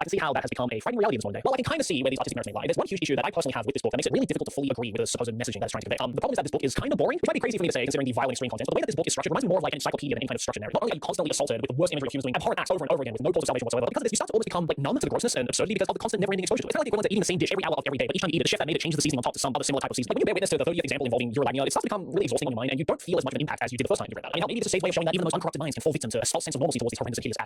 I can see how that has become a frightening reality in this modern day. Well, I can kind of see where these autistic narratives may lie. There's one huge issue that I personally have with this book that makes it really difficult to fully agree with the supposed messaging that it's trying to convey. The problem is that this book is kind of boring, which might be crazy for me to say considering the violent extreme content, but the way that this book is structured reminds me more of like an encyclopedia than any kind of structured narrative. Not only are you constantly assaulted with the worst imagery of humans doing abhorrent acts over and over again with no cause of salvation whatsoever, because of this you start to almost become like numb to the grossness and absurdity because of the constant never-ending exposure to it. It's kind of like the equivalent to eating the same dish every hour of every day, but each time you eat it, the chef that made it changes the seasoning on top to some other similar type of seasoning. Like when you bear witness to the 30th example involving Eurolagnia, it starts to become really exhausting on your mind, and you don't feel as much of an impact as you did the first time you read that. I mean, maybe it's a safe way of showing that even the most uncorrupted minds can fall victim to a false sense of normalcy towards these horrendous and hideous acts.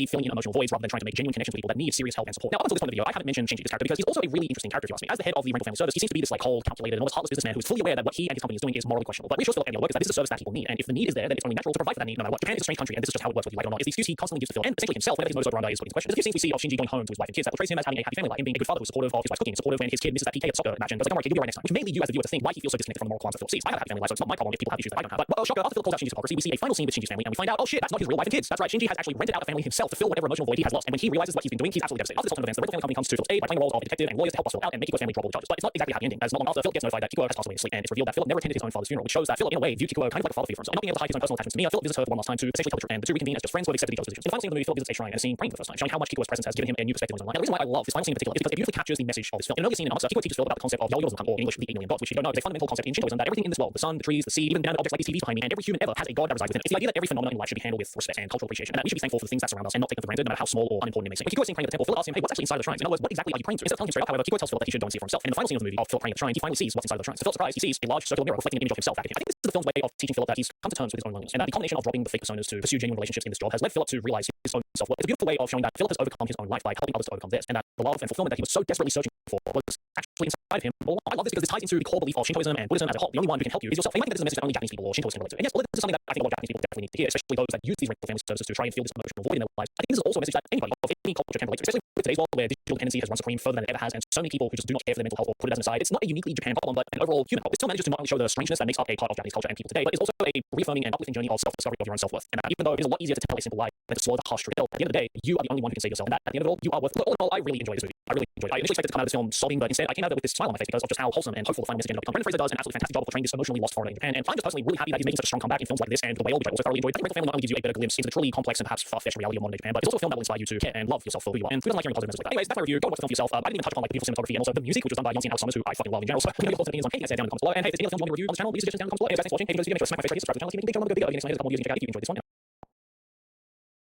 essentially filling in emotional voids rather than trying to make genuine connections with people that need serious help and support. Now, up until this point of the video, I haven't mentioned Shinji, this character, because he's also a really interesting character, if you ask me. As the head of the Rental Family Service, he seems to be this like cold, calculated, and almost heartless businessman who's fully aware that what he and his company is doing is morally questionable. But reassures Philip and the other workers that this is a service that people need, and if the need is there, then it's only natural to provide for that need no matter what. Japan is a strange country, and this is just how it works, whether you like it or not. It's the excuse he constantly gives to Phil, and essentially himself, whenever his modus operandi is put into question. There's a few scenes we see of Shinji going home to his wife and kids that portrays him as having a happy family life, him being a good father who's supportive of his wife's cooking, supportive when his kid misses that PK at soccer match and does like, don't worry, kid, you'll be right next time, which may lead you as the viewer to think why he feels so disconnected from the moral qualms that Phil sees. I have a happy family life, so it's not my problem if people have issues that I don't have. But well, shocker, after Phil calls out Shinji's hypocrisy, we see a final scene with Shinji's family, and we find out, oh shit, that's not his real wife and kids. That's right, Shinji has actually rented out a family himself to fill whatever emotional void he has lost. And when he realizes what he's been doing, he's absolutely devastated. After this whole events, the Rental Family comes to Phil's aid by playing the roles of detective and lawyers to help us Phil out and make equal family trouble with each other. charges. But it's not exactly a happy ending, as not long after, Philip gets notified that Kikuo has passed away in sleep, and it's revealed that Philip never attended his own father's funeral, which shows that Philip, in a way, viewed Kikuo kind of like a father figure for himself. And not being able to hide his own personal attachments to Mia, Philip visits her one last time to essentially tell the truth, and the two reconvene as just friends who have accepted each other's decisions. In the final scene of the movie, Philip visits a shrine and is seen praying for the first time, showing how much Kikuo's presence has given him a new perspective on his life. And the reason why I love this final scene in particular is because it beautifully captures the message of this film. In an early scene in Amasa, Kikuo teaches Philip about the concept of Yaoyorozu, or in English, the 8 million gods, which if you don't know, is a fundamental concept in Shintoism that everything in this world, the sun, the trees, the sea, even inanimate objects like these TVs behind me, and every human ever has a god that resides within it. It's the idea that every phenomenon in life should be handled with respect and cultural appreciation, and that we should be thankful for the things that surround us and not take them for granted, no matter how small or unimportant it may seem. When Kikuo is seen praying at the temple, Philip asks him, hey, what's actually inside of the shrines? In other words, what exactly are you praying to? Instead of telling him straight up, however, Kikuo tells Philip that he should go and see for himself. And in the final scene of the movie of Philip praying at the shrine, he finally sees what's inside of the shrine. To Philip's surprise, he sees a large circular mirror reflecting an image of himself back at him. I think this is the film's way of teaching Philip that he's come to terms with his own loneliness, and that the combination of dropping the fake personas to pursue genuine relationships in this job has led Philip to realize his own self-worth. It's a beautiful way of showing that Philip has overcome his own life by helping others to overcome theirs, and that the love and fulfillment that he was so desperately searching for was actually inside of him all along. I love this because this ties into the core belief of Shintoism and Buddhism as a whole. The only one who can help you is yourself. And you might think this is a message that only Japanese people or Shintoists can relate to. And yes, well, this is something that I think a lot of Japanese people definitely need to hear, especially those that use these rental family services to try and feel this emotional void in their lives. I think this is also a message that anybody of any culture can relate to, especially with today's world where digital dependency has run supreme further than it ever has, and so many people who just do not care for their mental health or put it as an aside. It's not a uniquely Japan problem, but an overall human problem. It still manages to not only show the strangeness that makes up a part of Japanese culture and people today, but it's also a reaffirming and uplifting journey of self-discovery of your own self-worth. And even though it is a lot easier to tell a simple lie than to swallow the harsh truth, at the end of the day, you are the only one who can save yourself. And that, at the end of it all, you are worth. All in all, I really enjoyed this movie. I really enjoyed it. I initially expected to come out of this film sobbing, but instead I came out of it with this smile on my face because of just how wholesome and hopeful the final message ended up becoming. Brendan Fraser does an absolutely fantastic job of portraying this emotionally lost foreigner in Japan, and I'm just personally really happy that he's making such a strong comeback in films like this and The Whale, which I also thoroughly enjoyed. I think Rental Family not only gives you a better glimpse into the truly complex and perhaps far-fetched reality of modern day Japan, but it's also a film that will inspire you to care and love yourself for who you are. And who doesn't like hearing positive messages like that? Anyways, that's my review. Go watch the film for yourself. I didn't even touch upon like the beautiful cinematography and also the music, which was done by Yonsei and Alex Summers, who I fucking love in general. So let me know your thoughts and opinions on anything I said down in the comments below. And hey, if there's any other films you want me to review on this channel, leave suggestions down in the comments below. Anyways, thanks for watching. If you guys make sure to smack my face right here, subscribe to the channel. Keep me thinking, I'm gonna go big. I'll be next time. Here's a couple more videos and check out if you enjoyed this one.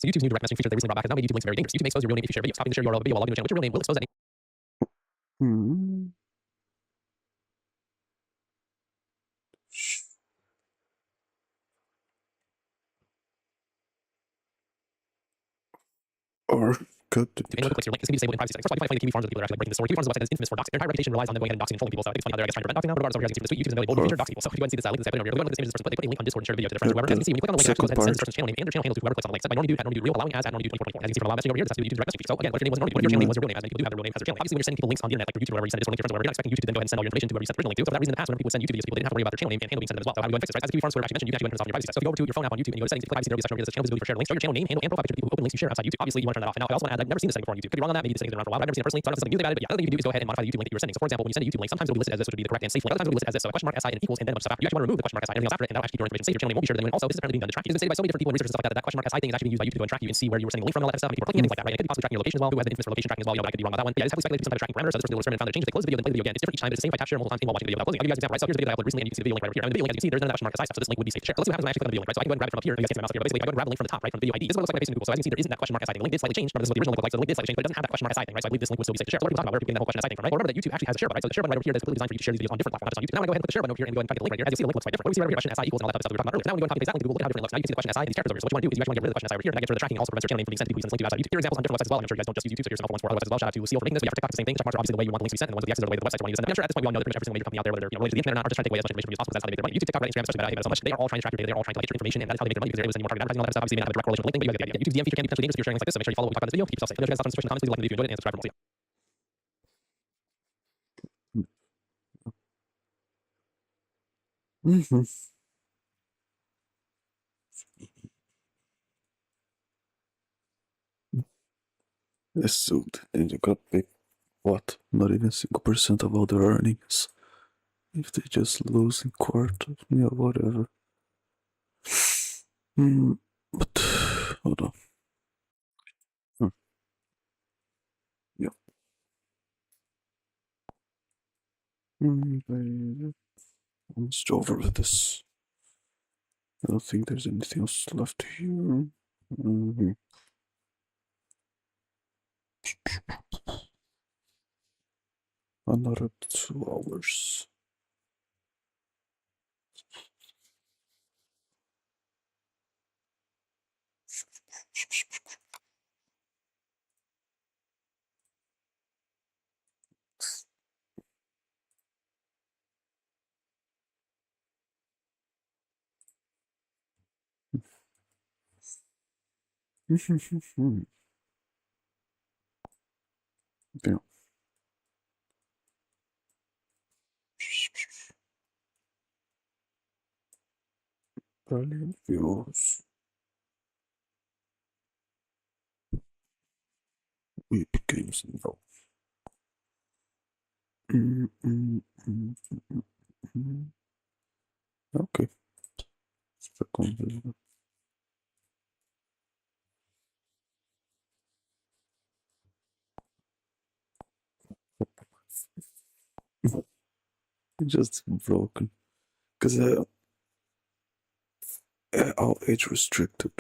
So YouTube's new direct messaging feature they recently brought back has now made YouTube links very dangerous. YouTube may expose your real name if you share videos. Copying to share URL of a video while logging into a channel with your real name will expose that name. Or could to anyone who clicks your link, this can be disabled in privacy settings. First of all, you can find Kiwi Farms are the people that are actually like breaking this story. Kiwi Farms' website is infamous for doxing. Their entire reputation relies on them going ahead and doxing and trolling people. So I think it's funny out there, I guess, trying to prevent doxing now. But regardless of realizing this week, YouTube's available to doxing people. So if you go and see this link, this is happening over here. Go and look at this image of this person, but they put a link on Discord and share a video to their friends or whoever. As you can see, when you click on the link, it goes ahead and sends this person's channel name and their channel handle to whoever clicks on the link. Set by Normy Dude at Normy Dude Real, allowing as at Normy Dude 2424. As you can see from a lot of messaging over here, this has to do with YouTube's direct message feature. So again, what if your name was Normy? What if your channel name was your real name? As many people do have their real name as their channel. Obviously, when you're sending people links on the internet, like through YouTube or wherever, you send Discord link to your friends or whatever, you're not expecting YouTube to then go ahead and send all your information to whoever you sent the original link to. So for that reason, in the past, whenever people would send YouTube videos, people didn't have to worry about their channel name and handle being sent to them as well. So how do we go and fix this, right? As the Kiwi Farms Twitter actually mentioned, you can actually go ahead and turn this off in your privacy settings. So if you go over to your phone app on YouTube and you go to settings, you click privacy and section over here, there's a channel visibility for shared links. So your channel name, handle, and profile picture to people who open links you share outside YouTube. Obviously, you want to turn that off. And now I also want to add, I've never seen this setting before on YouTube. Could be wrong on that. Maybe this setting has been around for a while. I've never seen it personally, so I'm not something new about it. But yeah, the other thing you can do is go ahead and modify the YouTube link that you were sending. So for example, when you send a YouTube link, sometimes it'll be listed as this, which would be the correct and safe link. Other times it'll be listed as this. So a question mark SI and equals and then a bunch of stuff after. You actually want to remove the question mark SI and everything else after it, and that'll actually keep your information safe. Your channel name won't be shared with anyone. Also, this is apparently being done to track you. It's been stated by so many different people and researchers and stuff like that. That question mark SI thing is actually being used by YouTube to go and track you and see where you were sending a link from and all that stuff. And people are clicking things like that, right? It could be possibly tracking your location as well. Who has the infamous for location tracking as well? You know, I could be wrong about that one. But yeah, it's heavily speculated to some type of tracking parameter. So this person will experiment and found that change. They close the video, then play the video again. It's different each time, but it's the same if I tap share multiple times while watching the video without closing. I'll give you guys an example, right? So here's a video that I uploaded recently, and you can see the video link right over here. Now in the video link, as you can see, there's none of that question mark SI stuff, so this link would be safe to share. So let's see what happens when I actually click on the video link, right? So I can go ahead and grab it from up here, and you guys can see my mouse up here. But basically, I go ahead and grab the link from the top, right, from the video ID. This is what it looks like by pasting to Google. So as you can see, there isn't that question mark SI thing. The link did slightly change, but this is what the original link looked like. So the link did slightly change, but it doesn't have that question mark SI thing, right? So I believe this link would still be safe to share. So what are we talking about? Where are people getting the whole question SI thing from, right? Well, remember that YouTube actually has a share button, right? So the share button right over here is completely designed for you to share these videos on different platforms, not just on YouTube. Now I go ahead and put the share button over here and go ahead and try to get the link right here. As you see, the link looks quite different. What we see right over here, question SI equals and all that type of stuff we were talking about earlier. So now when you go and copy paste that link to Google, look at how different it looks. Now you can see the question SI and these characters over here. So what you want to do is you actually want to get rid of the question SI over here, and that gets rid of the tracking. Also prevents your channel name from being sent to people who send links to outside YouTube. Here are examples on different websites as well. I'm sure you guys don't just use YouTube, so here's some helpful ones for other websites as well. Shout out to Seal for making this. We have TikTok, the same thing. Check marks are obviously the way you want the links to be sent, and the ones with the X's are the way the websites want you to send them. I'm sure at this point we all know that pretty much every single major company out there, whether they're related to the internet or not, are just trying to take away as much information from you as possible. That's how they make their money. YouTube, TikTok, Instagram, especially about so much. They are all trying to track your data. They're all trying to get your information, and that is how they make their money because they're able to send you more targeted advertising and all that stuff. Obviously, they may not have a direct correlation with LinkedIn, but you guys get the idea. YouTube's DM feature can be potentially dangerous if you're sharing links like this, so make sure you follow what we talk about in this video. Keep yourself safe. If you guys have some questions, comments, please like the video if you enjoyed it, and subscribe for more. See ya. They sued and they got paid what? Not even 5% of all their earnings. If they just lose in court, yeah, whatever. But hold on. Yeah. Almost over with this. I don't think there's anything else left here. Another 2 hours. Yeah. Brilliant views. We games involved. Okay. Back on the just broken because all age restricted.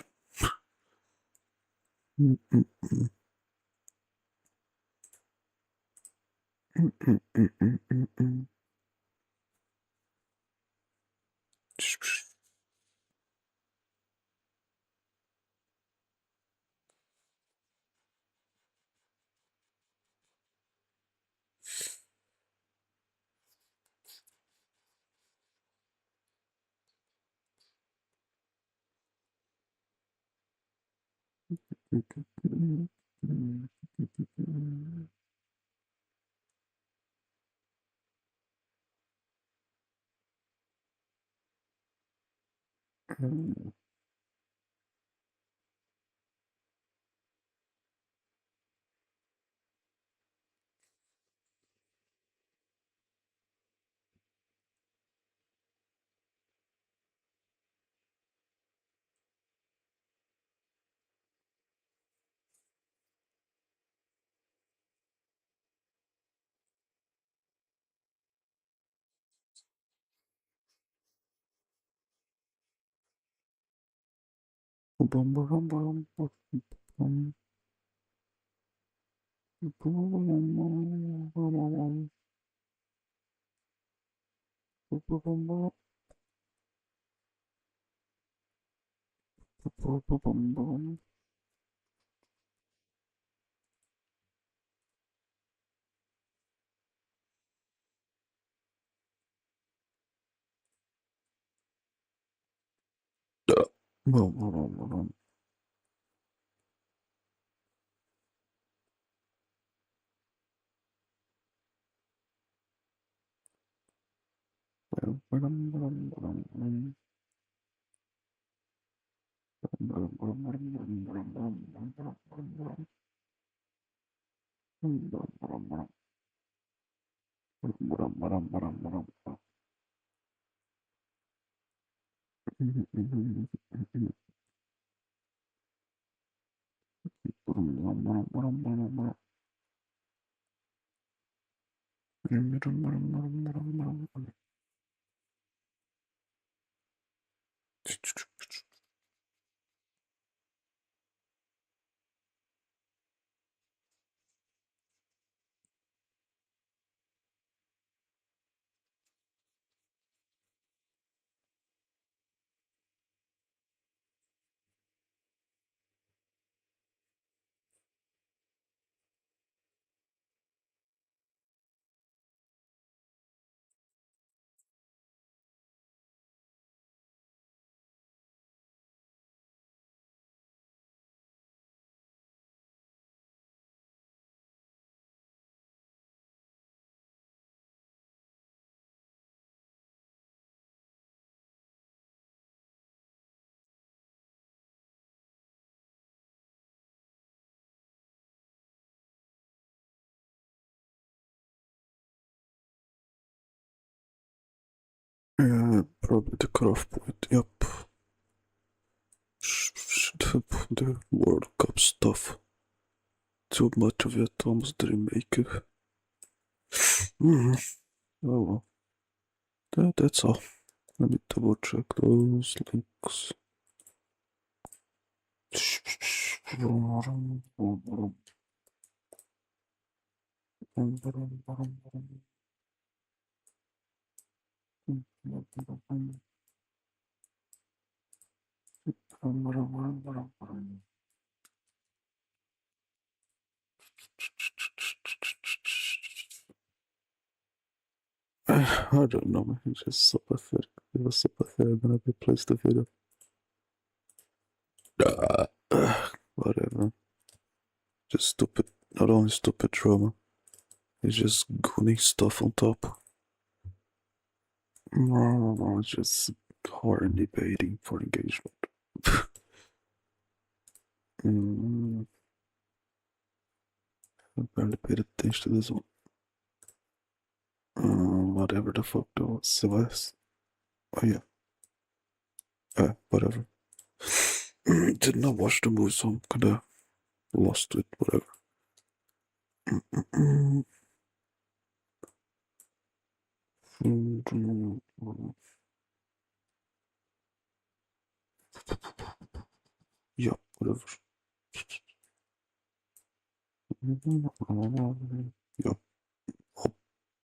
Probably the cutoff point. Yep. The World Cup stuff. Too much of it almost didn't make it. Oh well. That's all. Let me double check those links. I don't know, man. It's just so pathetic. It was so pathetic when I replaced the video. Whatever. Just stupid. Not only stupid drama, it's just goony stuff on top. It's just horny baiting for engagement. I barely paid attention to this one. whatever the fuck that was. Oh yeah. Whatever. Did not watch the movie, so I'm kinda lost it, whatever. Yeah, whatever. Yeah.